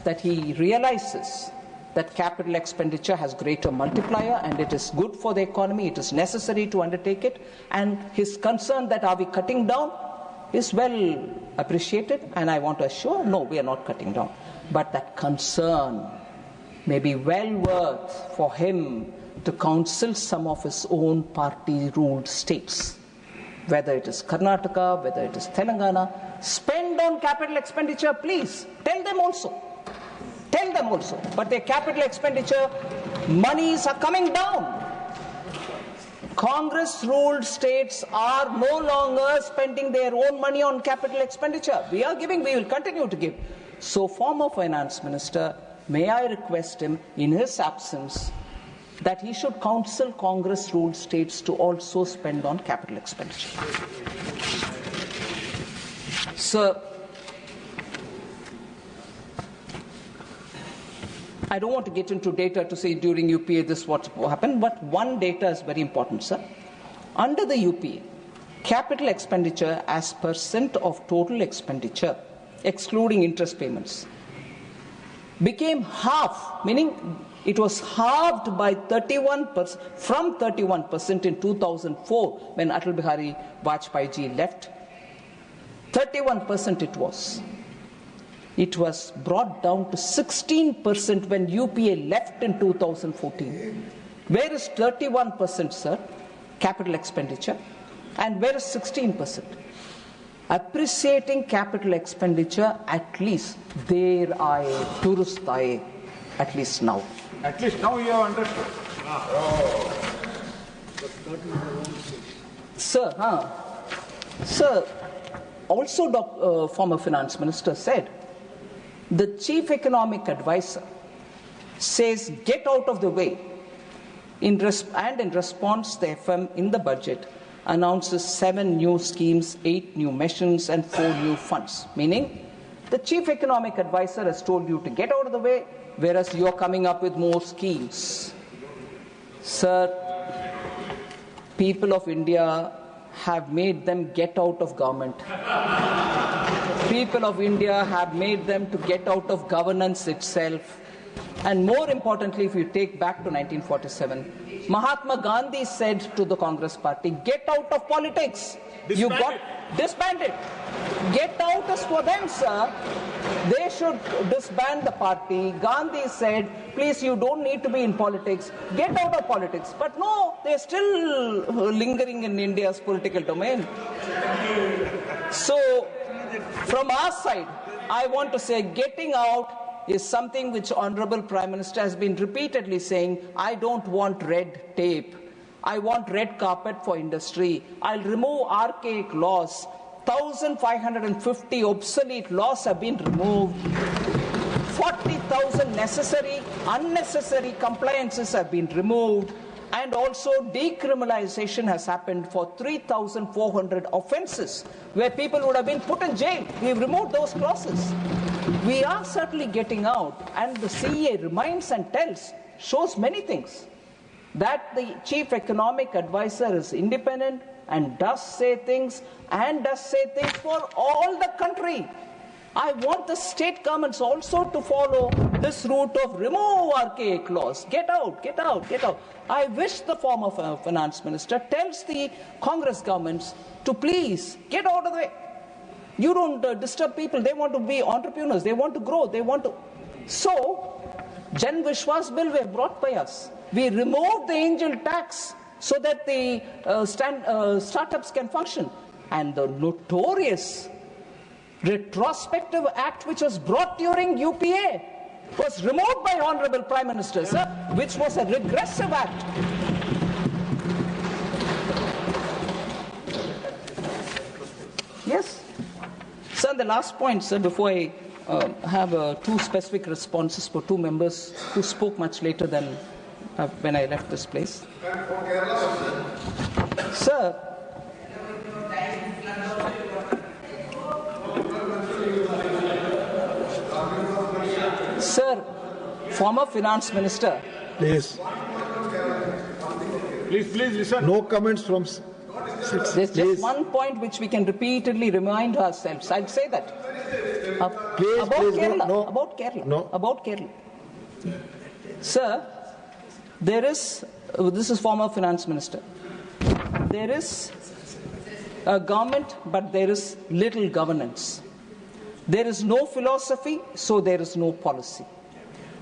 that he realizes that capital expenditure has greater multiplier and it is good for the economy, it is necessary to undertake it, and his concern that are we cutting down is well appreciated, and I want to assure, no, we are not cutting down. But that concern may be well worth for him to counsel some of his own party-ruled states, whether it is Karnataka, whether it is Telangana. Spend on capital expenditure, please. Tell them also. Tell them also. But their capital expenditure monies are coming down. Congress-ruled states are no longer spending their own money on capital expenditure. We are giving, we will continue to give. So, former finance minister, may I request him, in his absence, that he should counsel Congress-ruled states to also spend on capital expenditure. Sir, I don't want to get into data to say during UPA this what happened, but one data is very important, sir. Under the UPA, capital expenditure as percent of total expenditure, excluding interest payments, became half, meaning it was halved by 31%, from 31% in 2004 when Atal Bihari Vajpayee ji left. 31% it was. It was brought down to 16% when UPA left in 2014. Where is 31%, sir? Capital expenditure. And where is 16%? Appreciating capital expenditure, at least there I tourist I, at least now. At least now you have understood. Sir, Sir, also former finance minister said, the chief economic advisor says get out of the way, and in response the FM in the budget announces 7 new schemes, 8 new missions and 4 new funds, meaning the chief economic advisor has told you to get out of the way, whereas you are coming up with more schemes. Sir, people of India have made them get out of government. People of India have made them to get out of governance itself. And more importantly, if you take back to 1947, Mahatma Gandhi said to the Congress party, get out of politics. You got disbanded. Get out is for them, sir. They should disband the party. Gandhi said, please, you don't need to be in politics. Get out of politics. But no, they're still lingering in India's political domain. So, from our side, I want to say getting out is something which Honorable Prime Minister has been repeatedly saying, I don't want red tape. I want red carpet for industry. I'll remove archaic laws. 1,550 obsolete laws have been removed. 40,000 unnecessary compliances have been removed. And also decriminalization has happened for 3,400 offences where people would have been put in jail. We've removed those clauses. We are certainly getting out, and the CEA reminds and tells, shows many things. That the chief economic advisor is independent and does say things for all the country. I want the state governments also to follow this route of remove archaic laws. Get out, get out, get out. I wish the former finance minister tells the Congress governments to please get out of the way. You don't disturb people. They want to be entrepreneurs. They want to grow. They want to. So, Jan Vishwas bill were brought by us. We removed the angel tax so that the startups can function. And the notorious retrospective act which was brought during UPA was removed by Honorable Prime Minister, sir, which was a regressive act. Yes. Sir, the last point, sir, before I have two specific responses for two members who spoke much later than when I left this place. Sir, former finance minister. Please. Please listen. No comments from. There's just one point which we can repeatedly remind ourselves. I'd say that. About Kerala. No. About Kerala. No. About Kerala. Sir, there is. This is former finance minister. There is a government, but there is little governance. There is no philosophy, so there is no policy.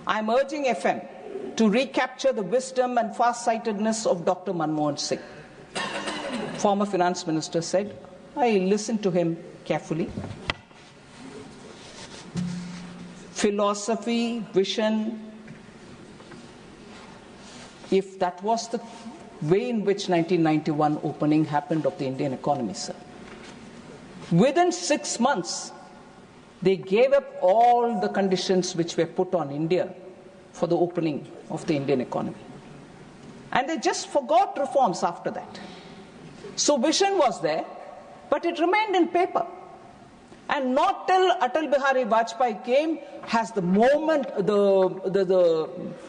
I am urging FM to recapture the wisdom and far-sightedness of Dr. Manmohan Singh. Former finance minister said, I listened to him carefully. Philosophy, vision, if that was the way in which 1991 opening happened of the Indian economy, sir. Within 6 months, they gave up all the conditions which were put on India for the opening of the Indian economy. And they just forgot reforms after that. So vision was there, but it remained in paper. And not till Atal Bihari Vajpayee came has the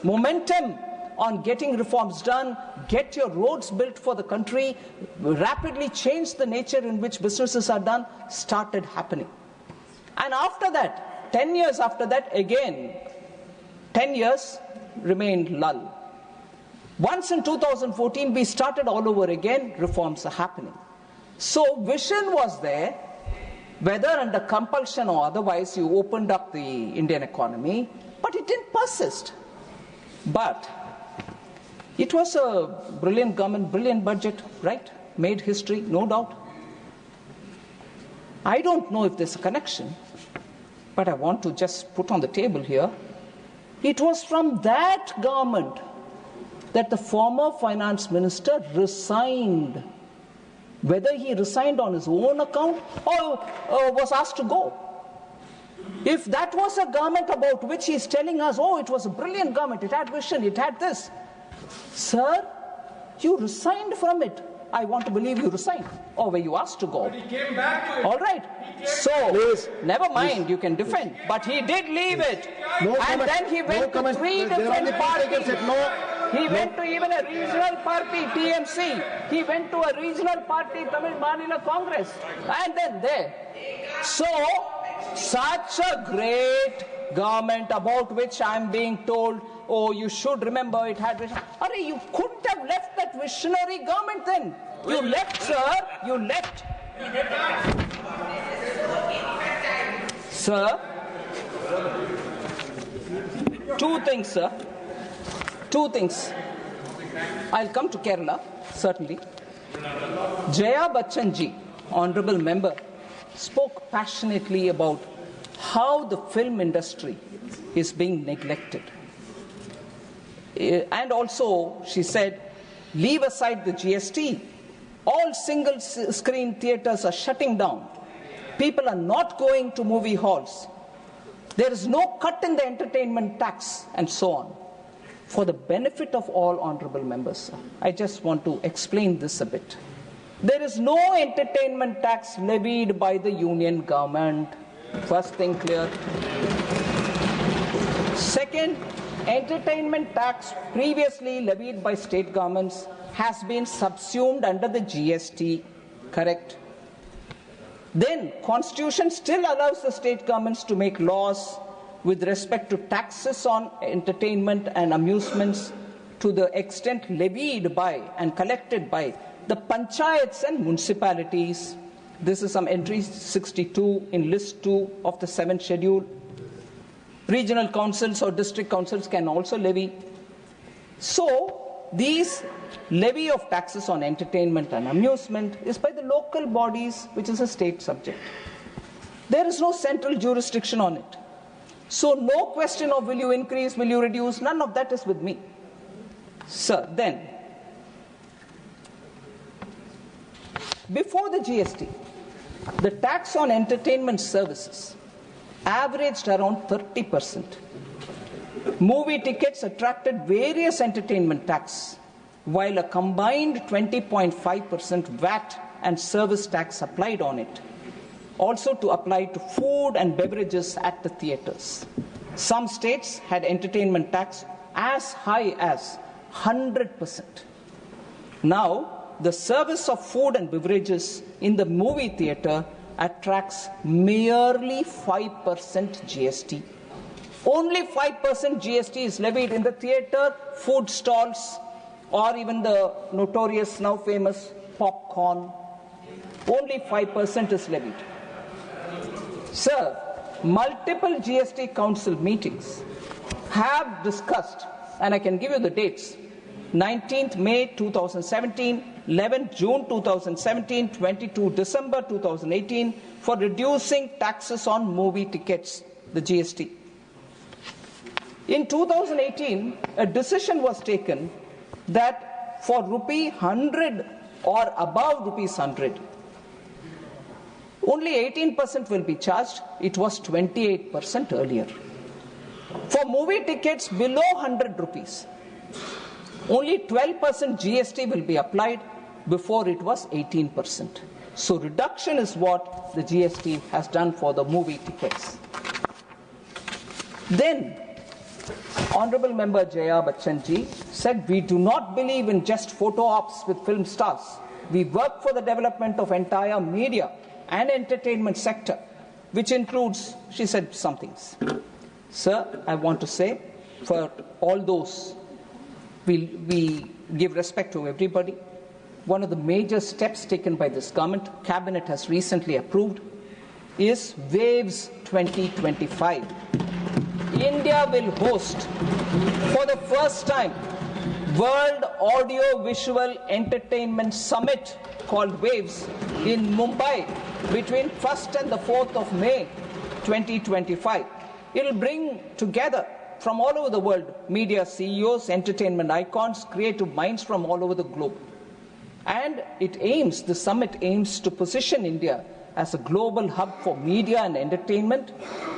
momentum on getting reforms done, get your roads built for the country, rapidly change the nature in which businesses are done, started happening. And after that, 10 years after that, again, 10 years remained lull. Once in 2014, we started all over again, reforms are happening. So vision was there, whether under compulsion or otherwise, you opened up the Indian economy, but it didn't persist. But it was a brilliant government, brilliant budget, right? Made history, no doubt. I don't know if there's a connection, but I want to just put on the table here. It was from that government that the former finance minister resigned. Whether he resigned on his own account or was asked to go. If that was a government about which he is telling us, oh, it was a brilliant government, it had vision, it had this. Sir, you resigned from it. I want to believe you resigned. Or were you asked to go? But he came back to it. All right. So, never mind, you can defend. But he did leave it. No and comment. then he went to three different parties. He went to even a regional party, TMC. He went to a regional party, Tamil Manila Congress. And then there. So, such a great government about which I am being told, oh, you should remember it had vision. Arey, you couldn't have left that visionary government then. You left, sir. You left. Sir, two things, sir. Two things. I'll come to Kerala, certainly. Jaya Bachchan ji, honorable member, spoke passionately about how the film industry is being neglected. And also, she said, leave aside the GST. All single screen theaters are shutting down. People are not going to movie halls. There is no cut in the entertainment tax and so on. For the benefit of all honorable members, I just want to explain this a bit. There is no entertainment tax levied by the union government. First thing clear. Second, entertainment tax previously levied by state governments has been subsumed under the GST, correct? Then Constitution still allows the state governments to make laws with respect to taxes on entertainment and amusements to the extent levied by and collected by the panchayats and municipalities. This is some entry 62 in list 2 of the 7th schedule. Regional councils or district councils can also levy. So these levy of taxes on entertainment and amusement is by the local bodies, which is a state subject. There is no central jurisdiction on it. So no question of will you increase, will you reduce, none of that is with me. Sir, then, before the GST, the tax on entertainment services averaged around 30%. Movie tickets attracted various entertainment tax, while a combined 20.5% VAT and service tax applied on it, also to apply to food and beverages at the theatres. Some states had entertainment tax as high as 100%. Now, the service of food and beverages in the movie theatre attracts merely 5% GST. Only 5% GST is levied in the theatre, food stalls, or even the notorious, now famous popcorn. Only 5% is levied. Sir, multiple GST council meetings have discussed, and I can give you the dates, 19th May 2017, 11th June 2017, 22 December 2018, for reducing taxes on movie tickets, the GST. In 2018, a decision was taken that for rupee 100 or above rupees 100, only 18% will be charged. It was 28% earlier. For movie tickets below 100 rupees, only 12% GST will be applied. Before it was 18%. So reduction is what the GST has done for the movie tickets. Then, Honorable Member Jaya Bachchan ji said, we do not believe in just photo ops with film stars. We work for the development of entire media and entertainment sector, which includes, she said, some things. Sir, I want to say, for all those, we give respect to everybody. One of the major steps taken by this government, Cabinet has recently approved, is Waves 2025. India will host, for the first time, World Audio Visual Entertainment Summit called Waves in Mumbai between 1st and the 4th of May 2025. It will bring together from all over the world media CEOs, entertainment icons, creative minds from all over the globe. And the summit aims to position India as a global hub for media and entertainment,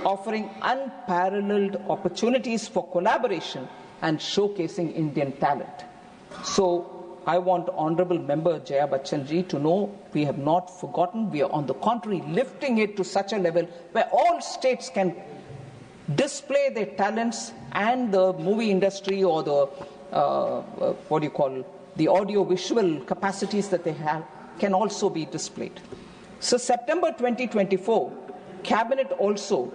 offering unparalleled opportunities for collaboration and showcasing Indian talent. So I want Honorable Member Jaya Bachchan ji to know we have not forgotten. We are on the contrary lifting it to such a level where all states can display their talents, and the movie industry or the the audio-visual capacities that they have can also be displayed. So September 2024, Cabinet also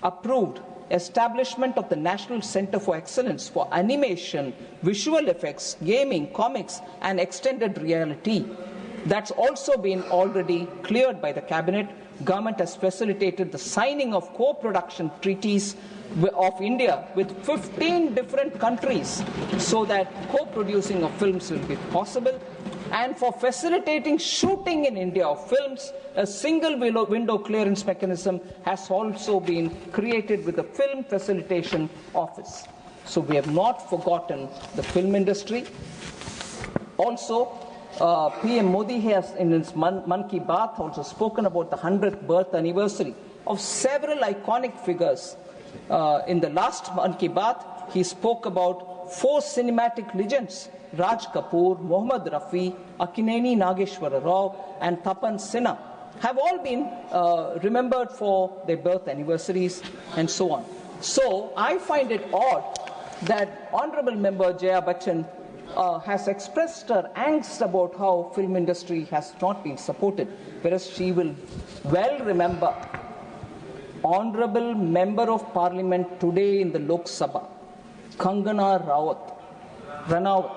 approved establishment of the National Center for Excellence for Animation, Visual Effects, Gaming, Comics, and Extended Reality. That's also been already cleared by the Cabinet. Government has facilitated the signing of co-production treaties of India with 15 different countries so that co-producing of films will be possible. And for facilitating shooting in India of films, a single window clearance mechanism has also been created with the Film Facilitation Office. So we have not forgotten the film industry. Also, PM Modi has in his Man Ki Baat also spoken about the 100th birth anniversary of several iconic figures. In the last Man Ki Baat, he spoke about 4 cinematic legends, Raj Kapoor, Mohammad Rafi, Akineni Nageshwara Rao, and Tapan Sinha, have all been remembered for their birth anniversaries and so on. So I find it odd that Honorable Member Jaya Bachchan has expressed her angst about how film industry has not been supported. whereas she will well remember Honorable Member of Parliament today in the Lok Sabha, Kangana Ranaut,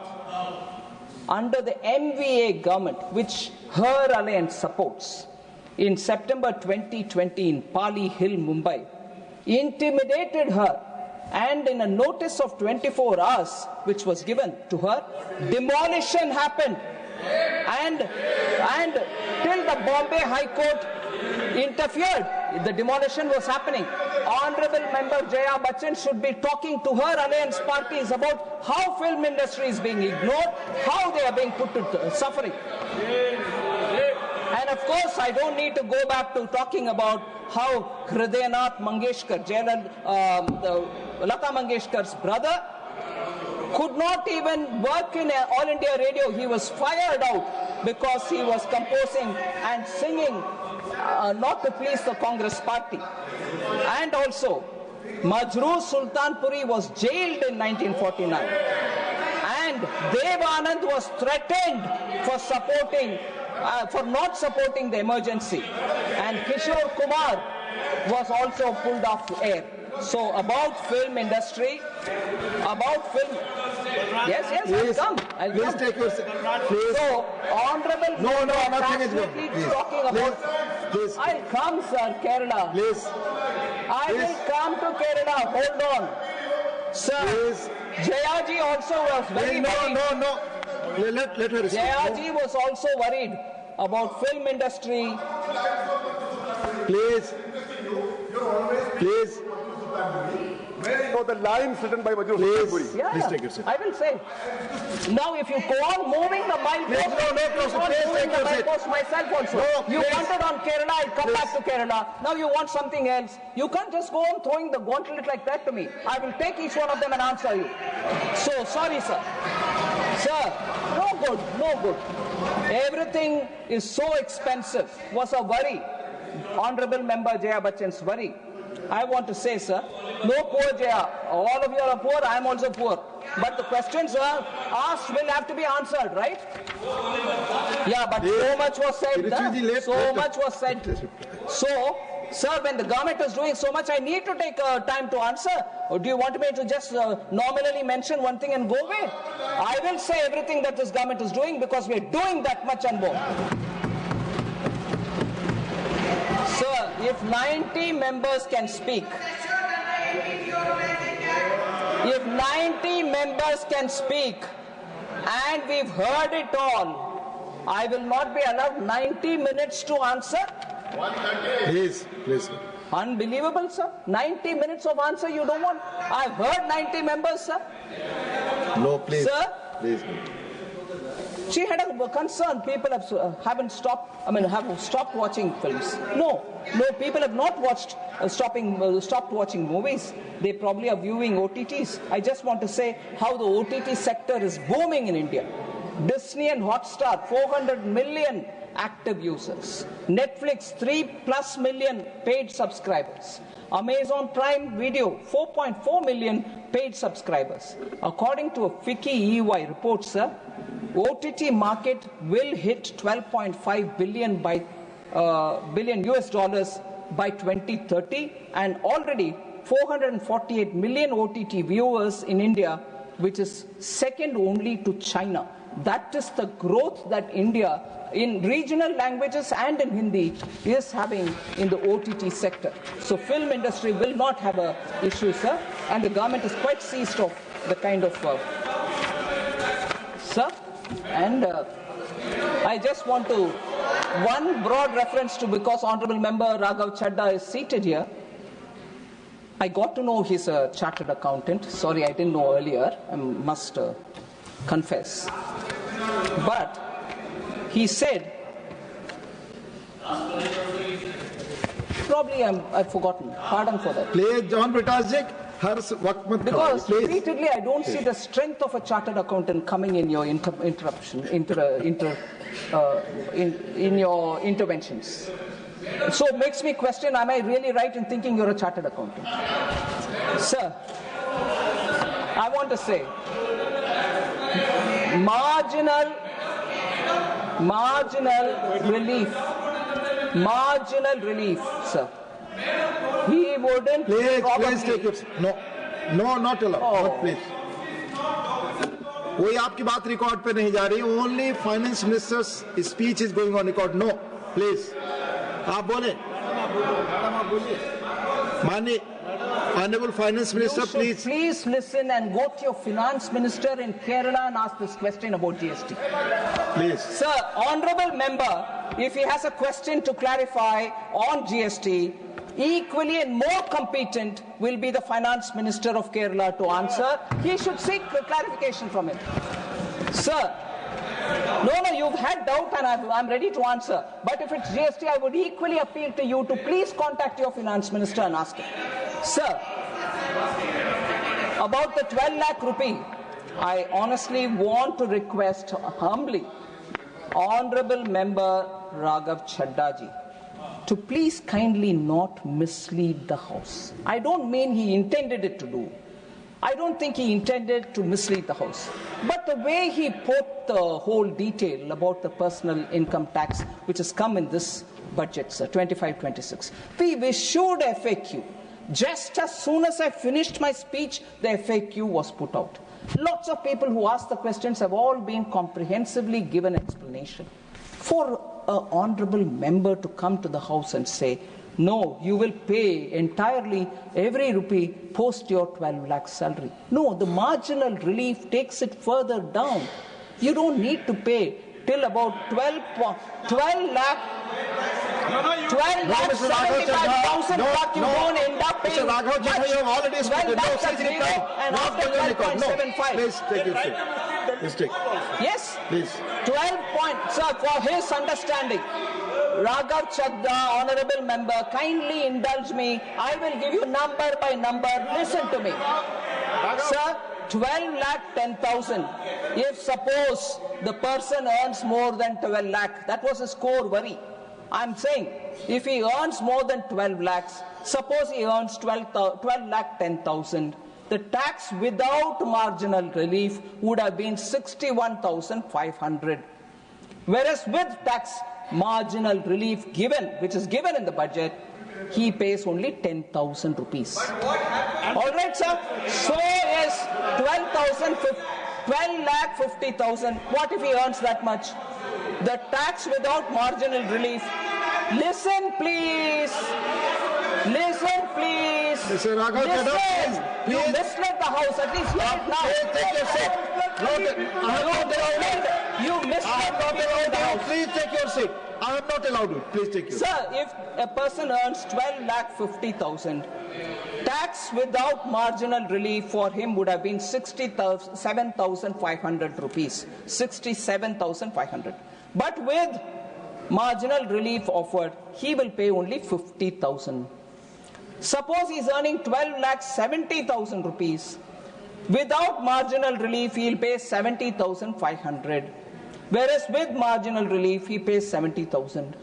under the MVA government, which her alliance supports, in September 2020 in Pali Hill, Mumbai, intimidated her, and in a notice of 24 hours which was given to her, demolition happened. And till the Bombay High Court interfered, the demolition was happening. Honorable Member Jaya Bachchan should be talking to her alliance parties about how film industry is being ignored, how they are being put to suffering. And of course, I don't need to go back to talking about how Hridayanath Mangeshkar, Lata Mangeshkar's brother, could not even work in All India Radio. He was fired out because he was composing and singing not to please the Congress party. And also, Majroor Sultanpuri was jailed in 1949. And Dev Anand was threatened for not supporting the emergency. And Kishore Kumar was also pulled off air. So about film industry, yes, I'll come. Take your please. So, Honorable No, nothing is wrong. Please. Talking about. Please. I'll come, sir, Kerala. Please. I will come to Kerala. Hold on. Sir, please. Jayaji also was very worried. No. Let her speak. Jayaji was also worried about film industry. Please. So the lines written by Majroor Sultanpuri. Yeah, please take your seat. I will say. Now, if you go on moving the milepost, myself also. You wanted on Kerala, I'll come back to Kerala. Now you want something else. You can't just go on throwing the gauntlet like that to me. I will take each one of them and answer you. So, sorry, sir. Sir, no good. Everything is so expensive. Was a worry. Honorable Member Jaya Bachchan's worry. I want to say, sir, no poor Jaya. All of you are poor, I am also poor. But the questions are asked will have to be answered, right? Yeah, but so much was said. So much was said. So, sir, when the government is doing so much, I need to take time to answer. Or do you want me to just nominally mention one thing and go away? I will say everything that this government is doing because we are doing that much and more. Sir, if 90 members can speak, and we've heard it all, I will not be allowed 90 minutes to answer? Please. Unbelievable, sir. 90 minutes of answer you don't want? I've heard 90 members, sir. No, please. Sir? Please. She had a concern. People have stopped watching films. No, people have not stopped watching movies. They probably are viewing OTTs. I just want to say how the OTT sector is booming in India. Disney and Hotstar, 400 million active users. Netflix, 3+ million paid subscribers. Amazon Prime Video, 4.4 million paid subscribers. According to a FICCI EY report, sir, OTT market will hit 12.5 billion US dollars by 2030, and already 448 million OTT viewers in India, which is second only to China. That is the growth that India, in regional languages and in Hindi, is having in the OTT sector. So film industry will not have an issue, sir, and the government is quite seized of the kind of sir. And I just want to, one broad reference to, because Honorable Member Raghav Chadda is seated here, I got to know he's a chartered accountant. Sorry, I didn't know earlier, I must confess. But he said, probably I've forgotten, pardon for that. Please, John Britasik. Because repeatedly I don't see the strength of a chartered accountant coming in your in your interventions. So it makes me question, am I really right in thinking you're a chartered accountant? Sir, I want to say, marginal relief Marginal relief, sir. He wouldn't Please take your seat. No, not allowed. Not, please. कोई आपकी बात record पे नहीं जा रही. Only finance minister's speech is going on record. No, please. आप बोले. माननीय Honorable Finance Minister, please. Please listen and go to your Finance Minister in Kerala and ask this question about GST. Please. Sir, Honorable Member, if he has a question to clarify on GST, equally and more competent will be the Finance Minister of Kerala to answer. He should seek clarification from him. Sir, no, you've had doubt and I'm ready to answer. But if it's GST, I would equally appeal to you to please contact your Finance Minister and ask him. Sir, about the 12 lakh rupee, I honestly want to request humbly Honorable Member Raghav Chadda ji to please kindly not mislead the House. I don't mean he intended it to do. I don't think he intended to mislead the House. But the way he put the whole detail about the personal income tax, which has come in this budget, sir, 25-26, we issued FAQ. Just as soon as I finished my speech, the FAQ was put out. Lots of people who asked the questions have all been comprehensively given explanation. For an honorable member to come to the House and say, no, you will pay entirely every rupee post your 12 lakh salary. No, the marginal relief takes it further down. You don't need to pay till about 12 lakh. 12 lakh 75,000 what you don't end up paying. Mr. Raghav Chadda, you have already spoken. No, and after 12.75. Please take your seat. Please take. Yes. Please. 12 points, sir, for his understanding. Raghav Chadda, honorable member, kindly indulge me. I will give you number by number. Listen to me. Sir, 12 lakh 10,000. If suppose the person earns more than 12 lakh, that was his core worry. I'm saying, if he earns more than 12 lakhs, suppose he earns 12 lakh 10,000, the tax without marginal relief would have been 61,500. Whereas with tax marginal relief given, which is given in the budget, he pays only 10,000 rupees. All right, sir. So is 12 lakh 50,000. What if he earns that much? The tax without marginal relief. Listen, please. Listen, please. Mr. Raghav Chadda, please. You misled the House. At least hear it now. Take your seat. You misled the House. Please take your seat. I am not allowed to. Please take your seat. Sir, if a person earns 12 lakh 50,000, tax without marginal relief for him would have been 67,500 rupees. 67,500. But with marginal relief offered, he will pay only 50,000. Suppose he is earning 12 lakh 70,000 rupees. Without marginal relief, he will pay 70,500. Whereas with marginal relief, he pays 70,000.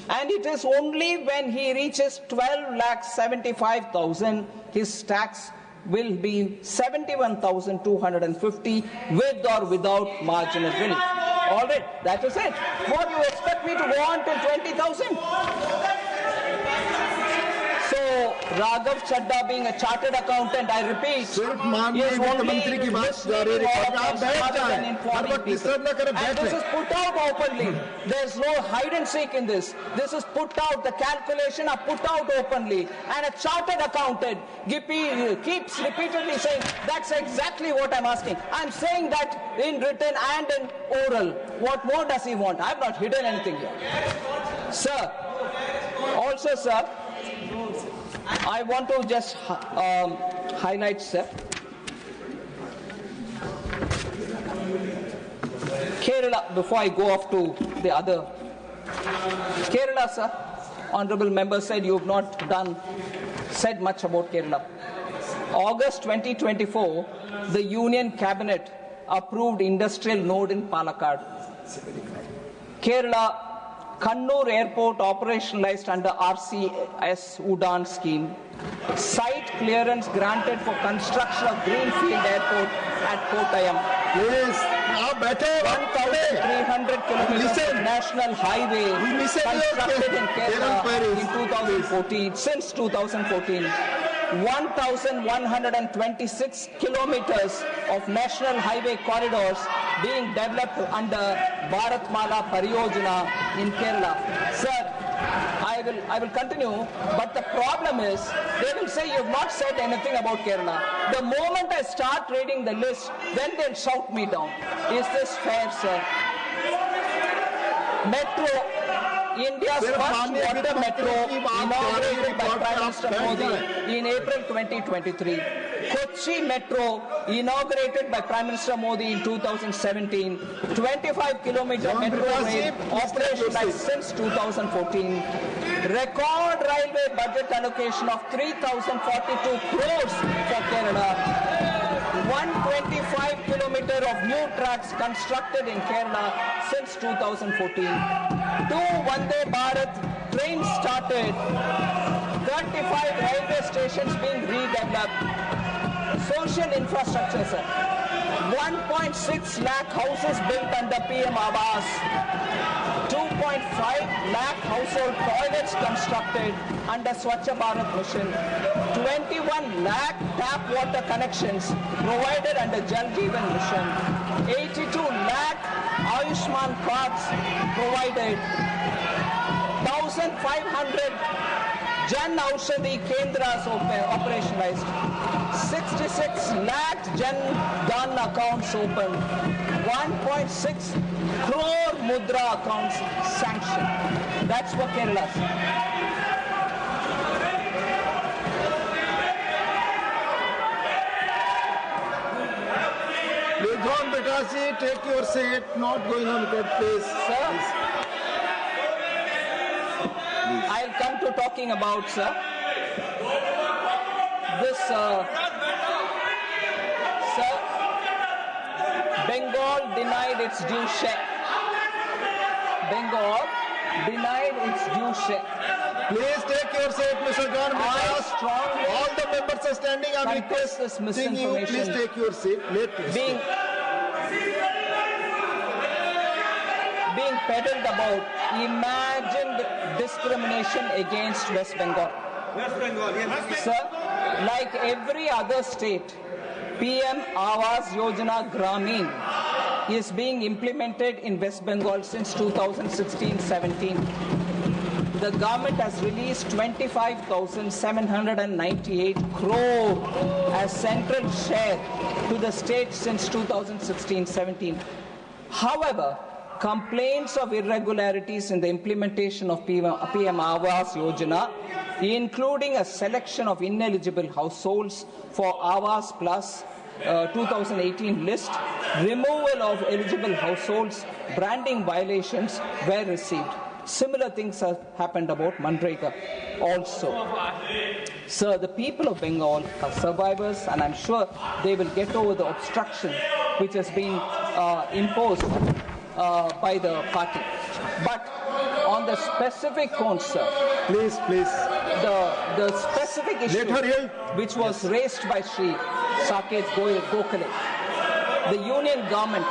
And it is only when he reaches 12 lakh 75,000, his tax will be 71,250 with or without marginal relief. All right, that is it. What do you expect me to go on till 20,000? So, Raghav Chadda being a chartered accountant, I repeat, is only misleading all of us rather than informing people. And this is put out openly. There's no hide and seek in this. This is put out, the calculation are put out openly. And a chartered accountant keeps repeatedly saying, that's exactly what I'm asking. I'm saying that in written and in oral. What more does he want? I've not hidden anything here. Sir, also, sir, I want to just highlight, sir, Kerala, before I go off to the other. Kerala, sir, honorable member said you have not said much about Kerala. August 2024, the Union Cabinet approved industrial node in Palakkad. Kerala, Kannur Airport operationalized under RCS Udan scheme. Site clearance granted for construction of Greenfield Airport at Kottayam. Please, now better. 1,300 kilometers of national highway constructed in Kerala in 2014, since 2014. 1,126 kilometers of national highway corridors being developed under Bharatmala Pariyojana in Kerala. Sir, I will continue, but the problem is they will say you have not said anything about Kerala. The moment I start reading the list, then they'll shout me down. Is this fair, sir? Metro, India's first water metro, inaugurated by Prime Minister Modi in April 2023. Kochi Metro, inaugurated by Prime Minister Modi in 2017. 25-kilometer metro rail operationalized since 2014. Record railway budget allocation of 3,042 crores for Kerala. 125-kilometer of new tracks constructed in Kerala since 2014. 2 Vande Bharat trains started. 35 railway stations being redeveloped. Social infrastructure, sir. 1.6 lakh houses built under PM Awas. 2.5 lakh household toilets constructed under Swachh Bharat Mission. 21 lakh tap water connections provided under Jal Jeevan Mission. 82 lakh Ayushman cards provided. 1,500 Jan Aushadhi Kendras operationalized. 66 lakh Jan Dhan accounts opened. 1.6 crore Mudra accounts sanctioned. That's for Kerala. Please, John Betasi, take your seat. Not going on court, please. Sir, I'll come to talking about, sir, this, sir, Bengal denied its due share. Bengal denied its due share. Please take your seat, Mr. John Betasi. All the members are standing. I'm requesting you, please take your seat. Being peddled about imagined discrimination against West Bengal. West Bengal, yes. Sir, like every other state, PM Awas Yojana Gramin is being implemented in West Bengal since 2016-17. The government has released 25,798 crore as central share to the state since 2016-17. However, complaints of irregularities in the implementation of PM Awas Yojana, including a selection of ineligible households for Awas Plus 2018 list, removal of eligible households, branding violations were received. Similar things have happened about Manrega also. Sir, the people of Bengal are survivors, and I'm sure they will get over the obstruction which has been imposed by the party. But on the specific counts, sir, please, the specific issue which was raised by Shri Saket Gokhale, the union government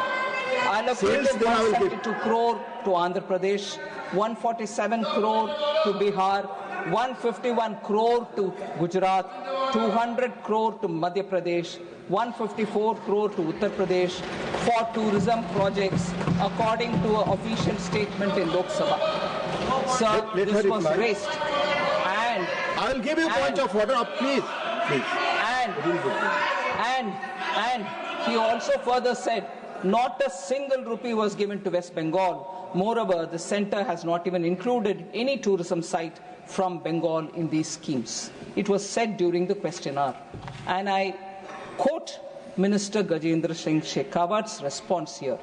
allocated 172 crore to Andhra Pradesh, 147 crore to Bihar, 151 crore to Gujarat, 200 crore to Madhya Pradesh, 154 crore to Uttar Pradesh for tourism projects, according to an official statement in Lok Sabha. Sir, this was raised, and I will give you a point of order, please. And he also further said, not a single rupee was given to West Bengal. Moreover, the centre has not even included any tourism site from Bengal in these schemes. It was said during the question hour. And I quote Minister Gajendra Singh Shekhawat's response here.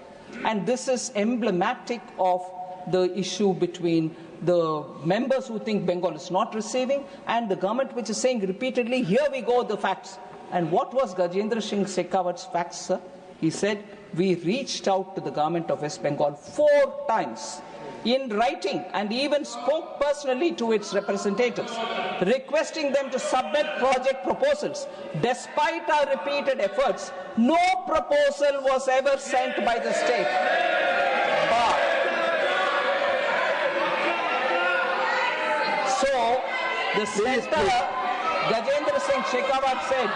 And this is emblematic of the issue between the members who think Bengal is not receiving and the government which is saying repeatedly, here we go, the facts. And what was Gajendra Singh Shekhawat's facts, sir? He said, we reached out to the government of West Bengal 4 times in writing and even spoke personally to its representatives, requesting them to submit project proposals. Despite our repeated efforts, no proposal was ever sent by the state. So, the center, Gajendra Singh Shekhawat said,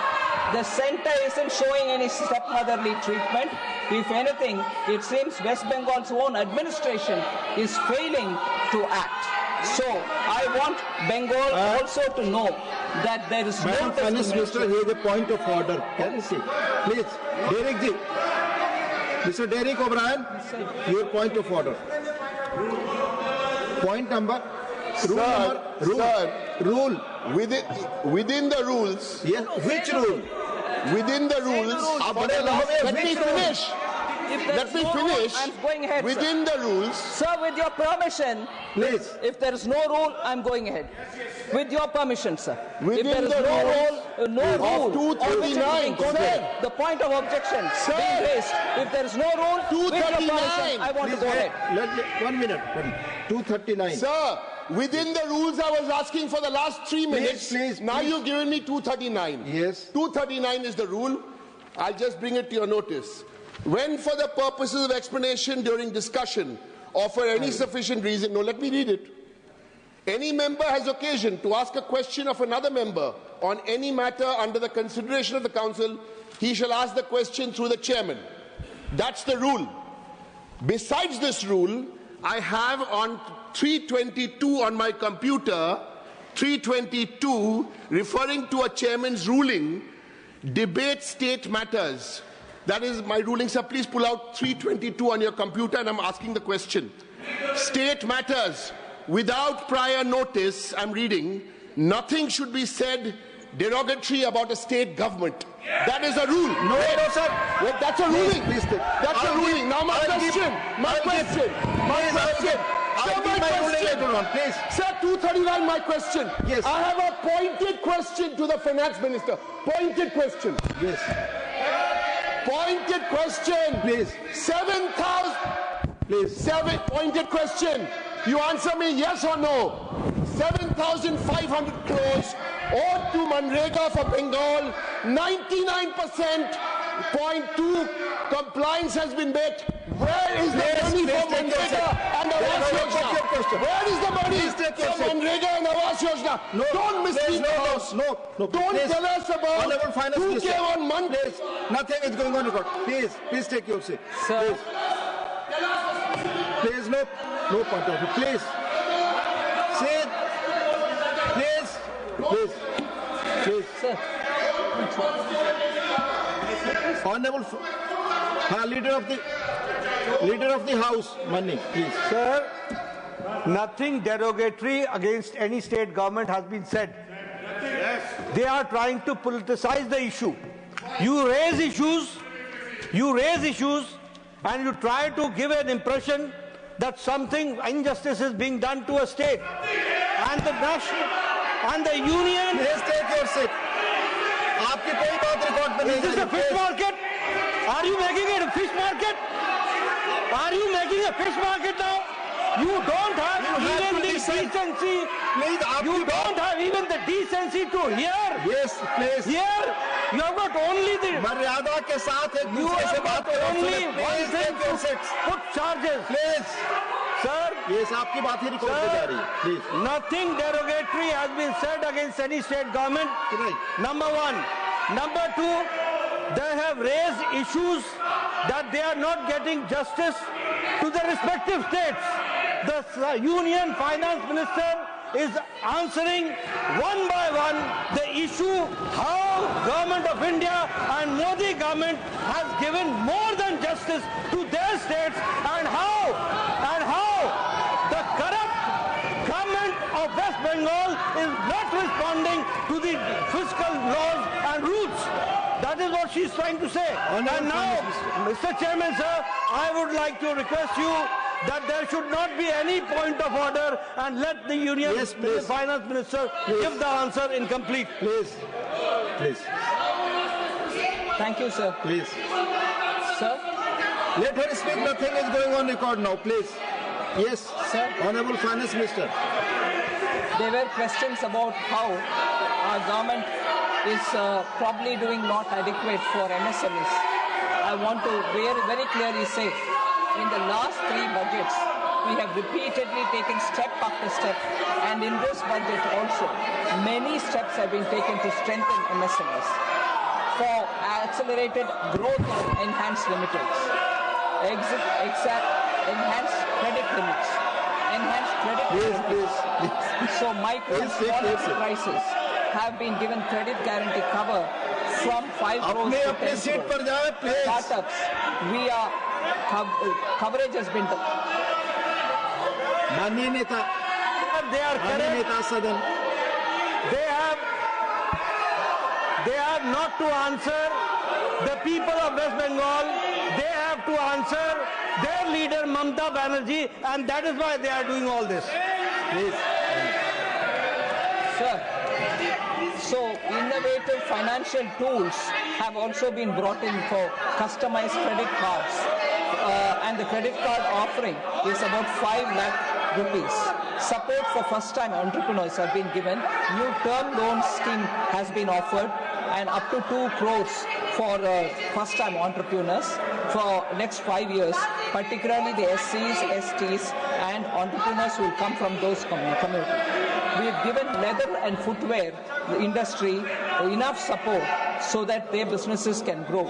the center isn't showing any stepmotherly treatment. If anything, it seems West Bengal's own administration is failing to act. So, I want Bengal also to know that there is no Finance Minister, here is a point of order. Can you see? Please, Derek ji. Mr. Derek O'Brien, your point of order. Point number. Rule. Within the rules. Yes. Which rule? Within the rules. Let me finish. Let me finish. I'm going ahead. Within the rules. Sir, with your permission, please. If there is no rule, I'm going ahead. With your permission, sir. Within if there is the no rule of 239, the point of objection being raised. If there is no rule, with your permission, I want to go ahead. 1 minute. 239. Sir, within the rules I was asking for the last 3 minutes. Please. Now you've given me 239. Yes. 239 is the rule. I'll just bring it to your notice. When for the purposes of explanation during discussion or for any sufficient reason, no, let me read it. Any member has occasion to ask a question of another member on any matter under the consideration of the council, he shall ask the question through the chairman. That's the rule. Besides this rule, I have on 322 on my computer, 322, referring to a chairman's ruling, debate state matters. That is my ruling, sir. Please pull out 322 on your computer and I'm asking the question. State matters. Without prior notice, I'm reading, nothing should be said derogatory about a state government. That is a rule. No, sir. Wait, that's a ruling. That's a ruling. Now my question. Please. Sir, 239, my question. Yes. I have a pointed question to the finance minister. Pointed question. Yes. Pointed question. Please. 7,000. Please. Pointed question. You answer me yes or no. 7,500 crores owed to Manrega for Bengal. 99.2 compliance has been made. Where is the money for Manrega and Awas Yojana? Where is the money for Manrega and Awas Yojana? No, don't mislead us. No. Don't tell us about who came on Monday. Nothing is going on record. Please take your seat. Sir. Please, no point of view. Please. Sit. Please. Sir. Honorable leader of the House, Mani, please. Sir, nothing derogatory against any state government has been said. Yes. They are trying to politicize the issue. You raise issues, and you try to give an impression that something injustice is being done to a state. And the national and the union. Please take your seat. आपकी कोई बात record पे नहीं. Is this a fish market? Are you making it a fish market? Are you making a fish market now? You don't have even the decency. You don't have even the decency to hear. Yes, please. Here, you have got only the मर्यादा के साथ एक दूसरे से बात करो. only one thing to put charges. Please. Sir, yes, आपकी बात ही रिकॉर्ड पे जा रही है. Please. Nothing derogatory has been said against any state government. Right. Number one. Number two, they have raised issues that they are not getting justice to the respective states. The Union Finance Minister is answering one by one the issue how Government of India and Modi government has given more than justice to their states and how the corrupt government of West Bengal is not responding to the fiscal laws and rules. That is what she is trying to say. And now, Mr. Chairman, sir, I would like to request you that there should not be any point of order and let the Union Finance Minister give the answer incomplete. Please. Thank you, sir. Please. Sir? Let her speak. Nothing is going on record now, please. Yes. sir. Honorable Finance Minister. There were questions about how our government is probably doing not adequate for MSMEs. I want to very clearly say, in the last 3 budgets, we have repeatedly taken step after step, and in this budget also, many steps have been taken to strengthen MSMEs for accelerated growth of enhanced limiters, enhanced credit limits, So micro and small enterprises have been given credit guarantee cover from 5 crores to 10 crores. Startups, coverage has been done. They are correct. They have not to answer the people of West Bengal. They have to answer their leader Mamata Banerjee, and that is why they are doing all this. Please. Sir, so innovative financial tools have also been brought in for customized credit cards, and the credit card offering is about 5 lakh rupees. Support for first-time entrepreneurs have been given. New term loan scheme has been offered, and up to 2 crores for first-time entrepreneurs for next 5 years, particularly the SCs, STs, and entrepreneurs who will come from those communities. We have given leather and footwear the industry enough support so that their businesses can grow.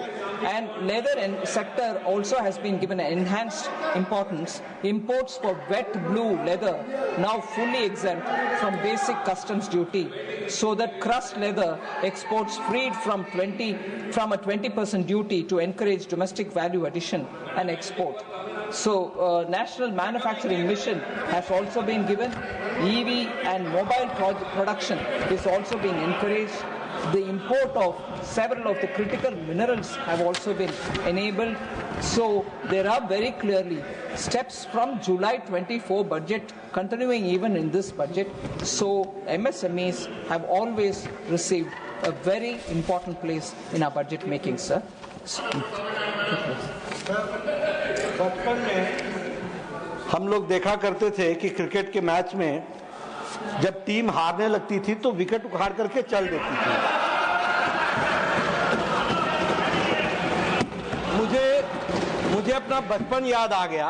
And leather and sector also has been given an enhanced importance. Imports for wet blue leather now fully exempt from basic customs duty, so that crushed leather exports freed from a 20% duty to encourage domestic value addition and export. So national manufacturing mission has also been given. EV and mobile production is also being encouraged. The import of several of the critical minerals have also been enabled. So there are very clearly steps from July 24 budget continuing even in this budget. So MSMEs have always received a very important place in our budget making, sir. बचपन में हम लोग देखा करते थे कि cricket के match में जब टीम हारने लगती थी तो विकेट उखाड़ करके चल देती थी। मुझे अपना बचपन याद आ गया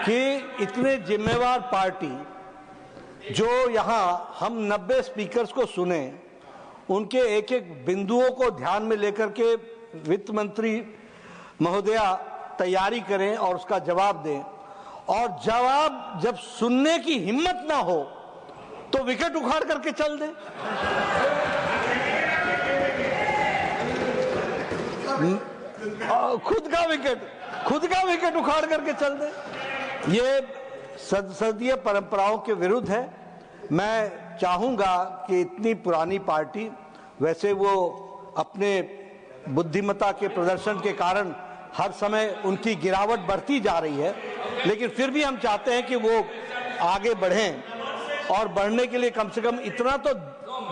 कि इतने जिम्मेवार पार्टी जो यहाँ हम 90 स्पीकर्स को सुने, उनके एक एक बिंदुओं को ध्यान में लेकर के वित्त मंत्री महोदया तैयारी करें और उसका जवाब दें, और जवाब जब सुनने की हिम्मत ना हो तो विकेट उखाड़ करके चल दें। खुद का विकेट उखाड़ करके चल दें। ये संसदीय परंपराओं के विरुद्ध है। मैं चाहूंगा कि इतनी पुरानी पार्टी, वैसे वो अपने बुद्धिमत्ता के प्रदर्शन के कारण हर समय उनकी गिरावट बढ़ती जा रही है, लेकिन फिर भी हम चाहते हैं कि वो आगे बढ़ें, और बढ़ने के लिए कम से कम इतना तो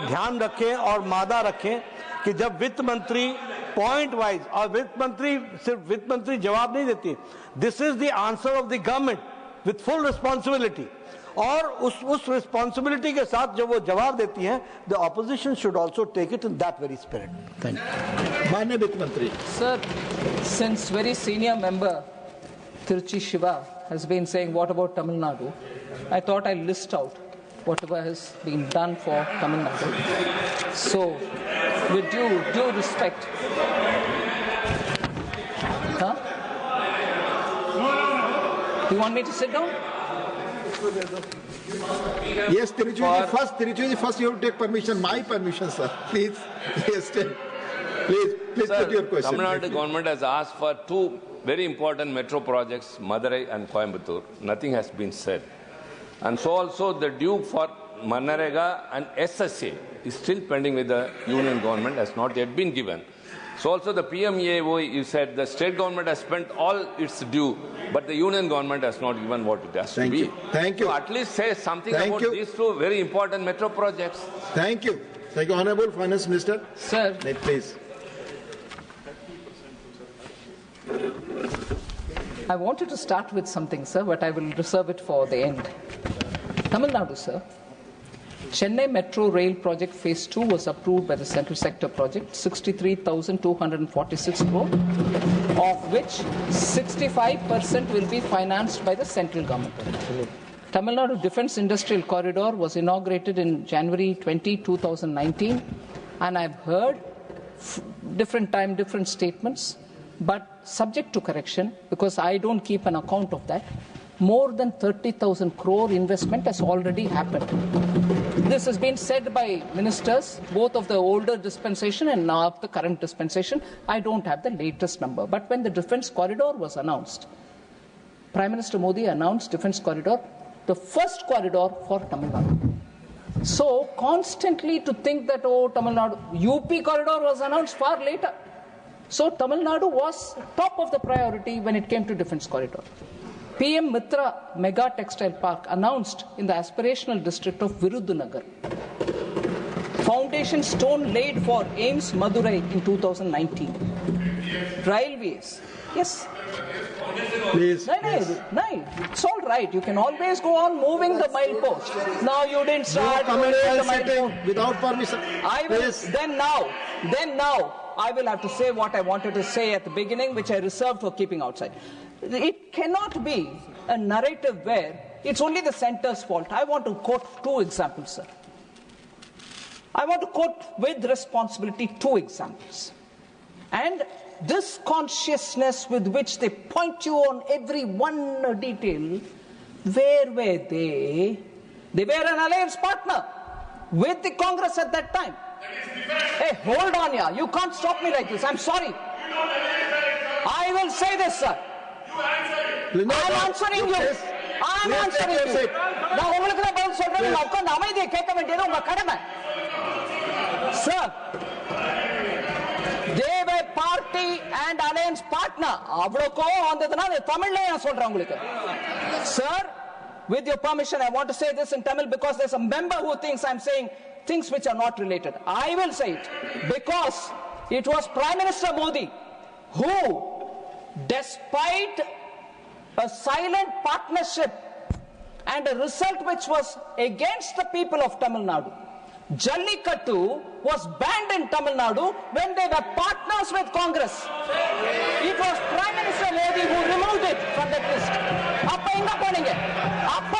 ध्यान रखें और मादा रखें कि जब वित्त मंत्री पॉइंट वाइज, और सिर्फ वित्त मंत्री जवाब नहीं देती, this is the answer of the government with full responsibility, और उस रिस्पॉन्सिबिलिटी के साथ जब वो जवाब देती हैं, the opposition should also take it in that very spirit. Thank you. माननीय वित्त मंत्री। Sir, since very senior member Tiruchi Shiva has been saying what about Tamil Nadu, I thought I'd list out whatever has been done for Tamil Nadu. So, with due respect, you want me to sit down? Yes, Tiruchi, first you have to take permission, my permission, sir. Please, yes, please sir, put your question. Tamil Nadu government has asked for 2 very important metro projects, Madurai and Coimbatore. Nothing has been said. And so also the due for Manarega and SSA is still pending with the union government, has not yet been given. So also the PMEAO, you said the state government has spent all its due, but the union government has not given what it has to be. Thank you. So at least say something about these 2 very important metro projects. Thank you. Thank you, Honorable Finance Minister. Sir. Please. I wanted to start with something, sir, but I will reserve it for the end. Tamil Nadu, sir. Chennai Metro Rail Project Phase 2 was approved by the Central Sector Project, 63,246 crore, of which 65% will be financed by the central government. Tamil Nadu Defence Industrial Corridor was inaugurated in January 20, 2019, and I've heard different time, different statements, but subject to correction, because I don't keep an account of that, more than 30,000 crore investment has already happened. This has been said by ministers, both of the older dispensation and now of the current dispensation. I don't have the latest number. But when the defence corridor was announced, Prime Minister Modi announced defence corridor, the first corridor for Tamil Nadu. So constantly to think that, oh, Tamil Nadu, UP corridor was announced far later. So Tamil Nadu was top of the priority when it came to defence corridor. PM Mitra Mega Textile Park announced in the aspirational district of Virudhunagar. Foundation stone laid for AIMS Madurai in 2019. Railways. Yes. Please. No, it's all right. You can always go on moving the milepost. Now you didn't start moving the milepost without permission. I will. Then now, I will have to say what I wanted to say at the beginning, which I reserved for keeping outside. It cannot be a narrative where it's only the centre's fault. I want to quote two examples, sir. I want to quote with responsibility two examples. And this consciousness with which they point you on every one detail, where were they? They were an alliance partner with the Congress at that time. Hey, hold on, yeah. You can't stop me like this. I'm sorry. I will say this, sir. I'm answering you. I'm answering you. Now, sir, they were party and alliance partner. Sir, with your permission, I want to say this in Tamil because there's a member who thinks I'm saying things which are not related. I will say it because it was Prime Minister Modi who, despite a silent partnership and a result which was against the people of Tamil Nadu, Jallikattu was banned in Tamil Nadu when they were partners with Congress. It was Prime Minister Modi who removed it from that list. Appa inga poninga. Appa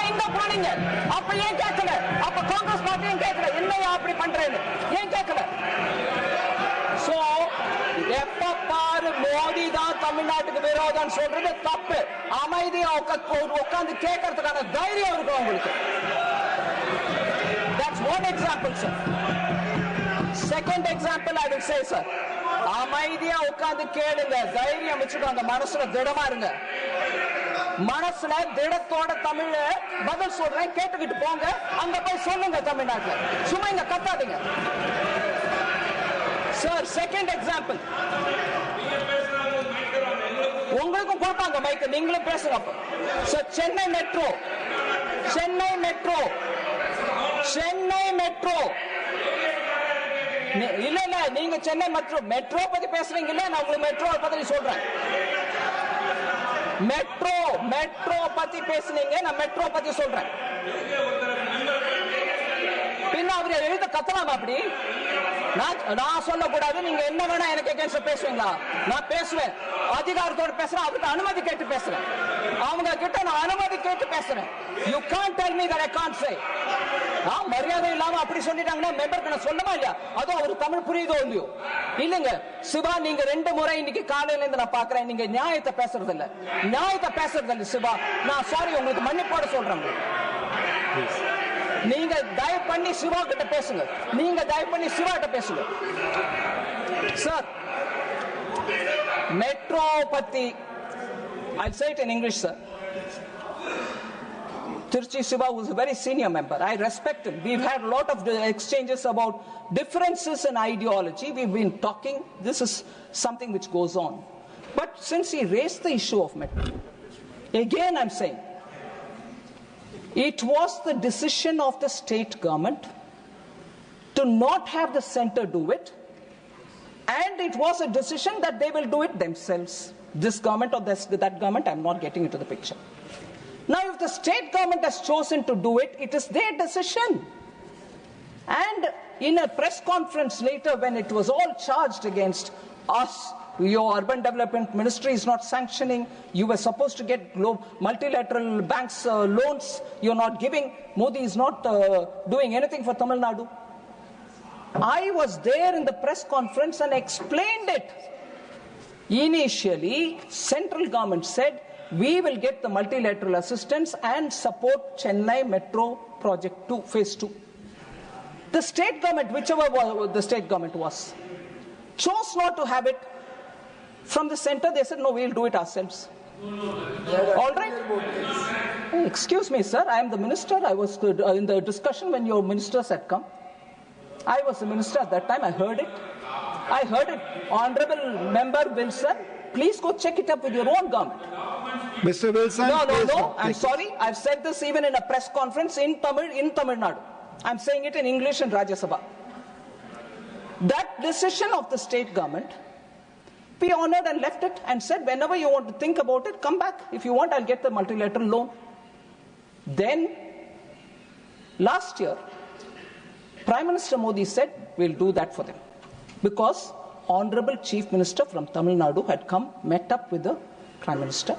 yen kekkala. Appa Congress party yen kekkala. Enna apdi pandrenu. Yen kekkala. So, எப்ப பாரு மோடி தான் தமிழ்நாட்டுக்கு விரோதம் சொல்றது தப்பு. அமைதியா உட்கார்ந்து கேட்கறதுக்கான தைரியம் இருக்கும் உங்களுக்கு. That's one example, sir. Second example I will say, sir. அமைதியா உட்கார்ந்து கேளுங்க, தைரியம் வச்சுக்கோங்க, மனசுல திடமா இருங்க. மனசுல திடத்தோட தமிழ பதில் சொல்றேன், கேட்டுக்கிட்டு போங்க, அங்க போய் சொல்லுங்க தமிழ்நாட்டுல. சும்மா இங்க கத்தாதீங்க. Sir, second example. உங்களுக்கும் கொடுப்பாங்க மைக், நீங்களும் பேசுங்க அப்ப. Sir, Chennai metro. இல்ல நீங்க சென்னை மெட்ரோ பத்தி பேசுறீங்க இல்ல, நான் உங்களுக்கு மெட்ரோ பத்தி சொல்றேன். மெட்ரோ பத்தி பேசுனீங்க, நான் மெட்ரோ பத்தி சொல்றேன். பின்ன அவர் எழுத கத்தலாமா அப்படி? நான் சொல்லக்கூடாது, நீங்க என்ன வேணா எனக்கு அகைன்ஸ்ட் பேசுவீங்களா? நான் பேசுவேன், அதிகாரத்தோட பேசுறேன், அவருக்கு அனுமதி கேட்டு பேசுறேன், அவங்க கிட்ட நான் அனுமதி கேட்டு பேசுறேன். You can't tell me that I can't say. மரியாதை இல்லாம அப்படி சொல்லிட்டாங்கன்னா மெம்பருக்கு நான் சொல்லமா இல்லையா? அதுவும் அவர் தமிழ் புரியுதோ இல்லையோ? இல்லங்க சிவா, நீங்க 2 முறை இன்னைக்கு காலையில இருந்து நான் பாக்குறேன், நீங்க நியாயத்தை பேசுறது இல்ல சிவா. நான் சாரி, உங்களுக்கு மன்னிப்போட சொல்றேன். நீங்க தயவு பண்ணி சிவா கிட்ட பேசுங்க. சார், மெட்ரோ பத்தி I'll say it in English, sir. Tirchi Siva was a very senior member. I respect him. We've had a lot of exchanges about differences in ideology. We've been talking. This is something which goes on. But since he raised the issue of metro, again I'm saying, it was the decision of the state government to not have the center do it, and it was a decision that they will do it themselves. this government or that government, I'm not getting into the picture. Now, if the state government has chosen to do it, it is their decision. And in a press conference later, when it was all charged against us, your urban development ministry is not sanctioning, you were supposed to get multilateral banks loans, you're not giving, Modi is not doing anything for Tamil Nadu. I was there in the press conference and explained it. Initially, central government said, we will get the multilateral assistance and support Chennai Metro Project 2, Phase 2. The state government, whichever the state government was, chose not to have it. From the center, they said, no, we'll do it ourselves. All right? Excuse me, sir, I am the minister. I was in the discussion when your ministers had come. I was the minister at that time. I heard it. Honorable Member Wilson, please go check it up with your own government. Mr. Wilson. No. I'm sorry. I've said this even in a press conference in Tamil Nadu. I'm saying it in English in Rajyasbha. That decision of the state government, we honored and left it and said, whenever you want to think about it, come back. If you want, I'll get the multilateral loan. Then, last year, Prime Minister Modi said, we'll do that for them. Because Honorable Chief Minister from Tamil Nadu had come, met up with the Prime Minister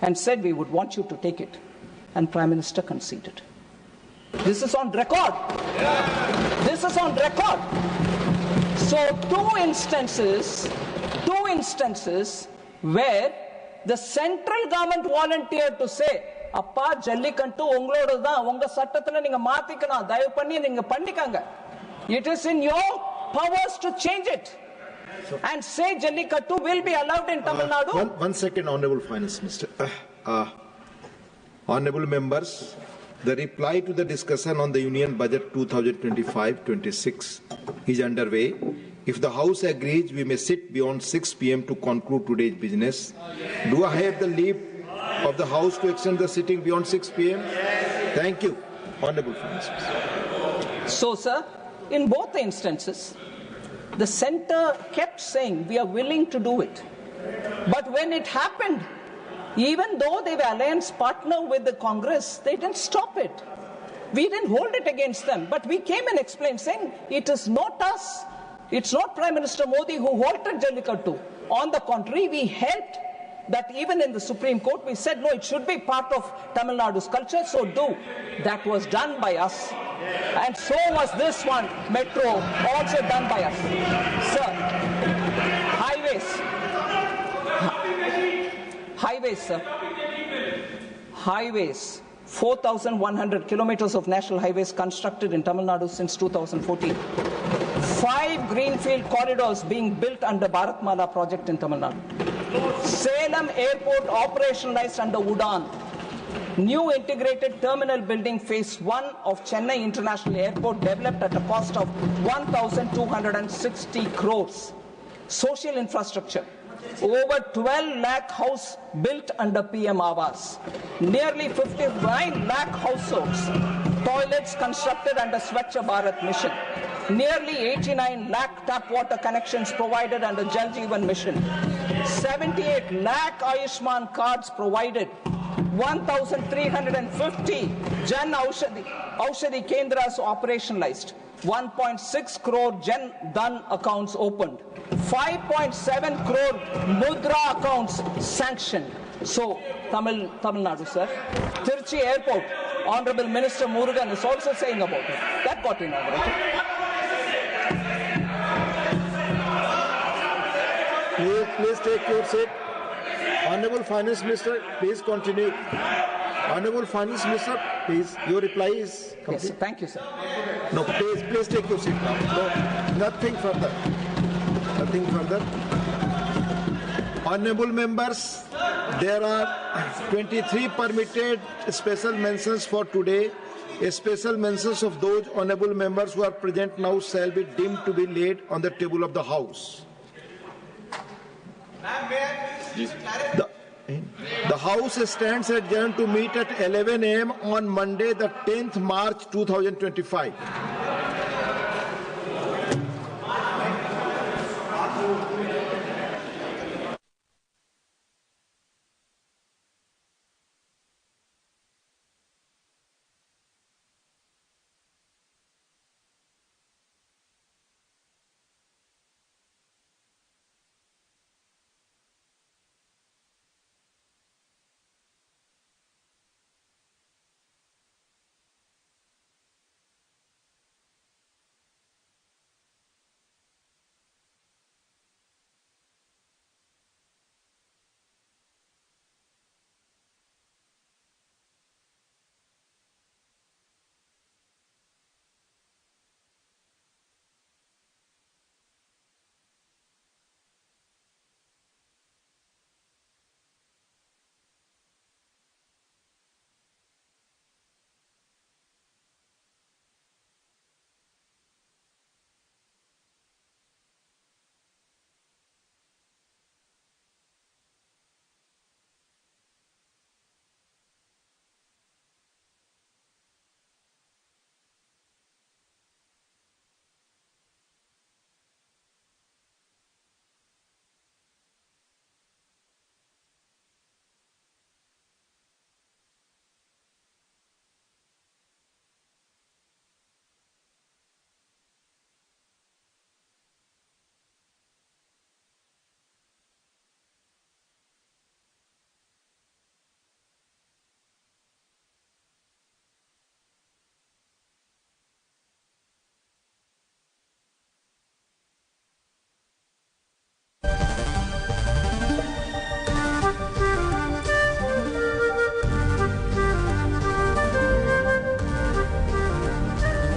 and said, we would want you to take it. And Prime Minister conceded. This is on record. This is on record. So two instances where the central government volunteered to say, Appa Jallikattu ungaloda da unga sattathila neenga maathikana dayavu panni neenga pannikanga. It is in your powers to change it and say Jallikattu will be allowed in Tamil Nadu. One second, Honorable Finance Minister. Honorable members, the reply to the discussion on the Union Budget 2025-26 is underway. If the House agrees, we may sit beyond 6 p.m. to conclude today's business. Do I have the leave of the House to extend the sitting beyond 6 p.m.? Thank you, Honorable Finance Minister. So, sir, in both the instances, the centre kept saying, we are willing to do it. But when it happened, even though they were alliance partner with the Congress, they didn't stop it. We didn't hold it against them. But we came and explained, saying, it is not us. It's not Prime Minister Modi who halted Jallikattu. On the contrary, we helped that even in the Supreme Court, we said, no, it should be part of Tamil Nadu's culture, so do. That was done by us. And so was this one, Metro, also done by us. Sir, highways, sir. Highways. 4,100 kilometers of national highways constructed in Tamil Nadu since 2014. 5 greenfield corridors being built under Bharatmala project in Tamil Nadu. Salem Airport operationalized under UDAN. New integrated terminal building phase 1 of Chennai International Airport developed at a cost of 1,260 crores. Social infrastructure. Over 12 lakh house built under PM Awas. Nearly 59 lakh households. Toilets constructed under Swachh Bharat mission. Nearly 89 lakh tap water connections provided under Jal Jeevan mission. 78 lakh Ayushman cards provided. 1,350 Jan Aushadhi Kendras operationalized. 1.6 crore Jan Dhan accounts opened. 5.7 crore Mudra accounts sanctioned. So, Tamil Nadu, sir. Tirchi Airport, Honorable Minister Murugan is also saying about it. That got inaugurated. Please take your seat. Honorable Finance Minister, please continue. Honorable Finance Minister, please, your reply is complete. Yes, thank you, sir. No, please take your seat now. No, nothing further. Nothing further. Honorable members, there are 23 permitted special mentions for today. A special mentions of those honorable members who are present now shall be deemed to be laid on the table of the House. The House stands adjourned to meet at 11 a.m. on Monday, the 10th March 2025.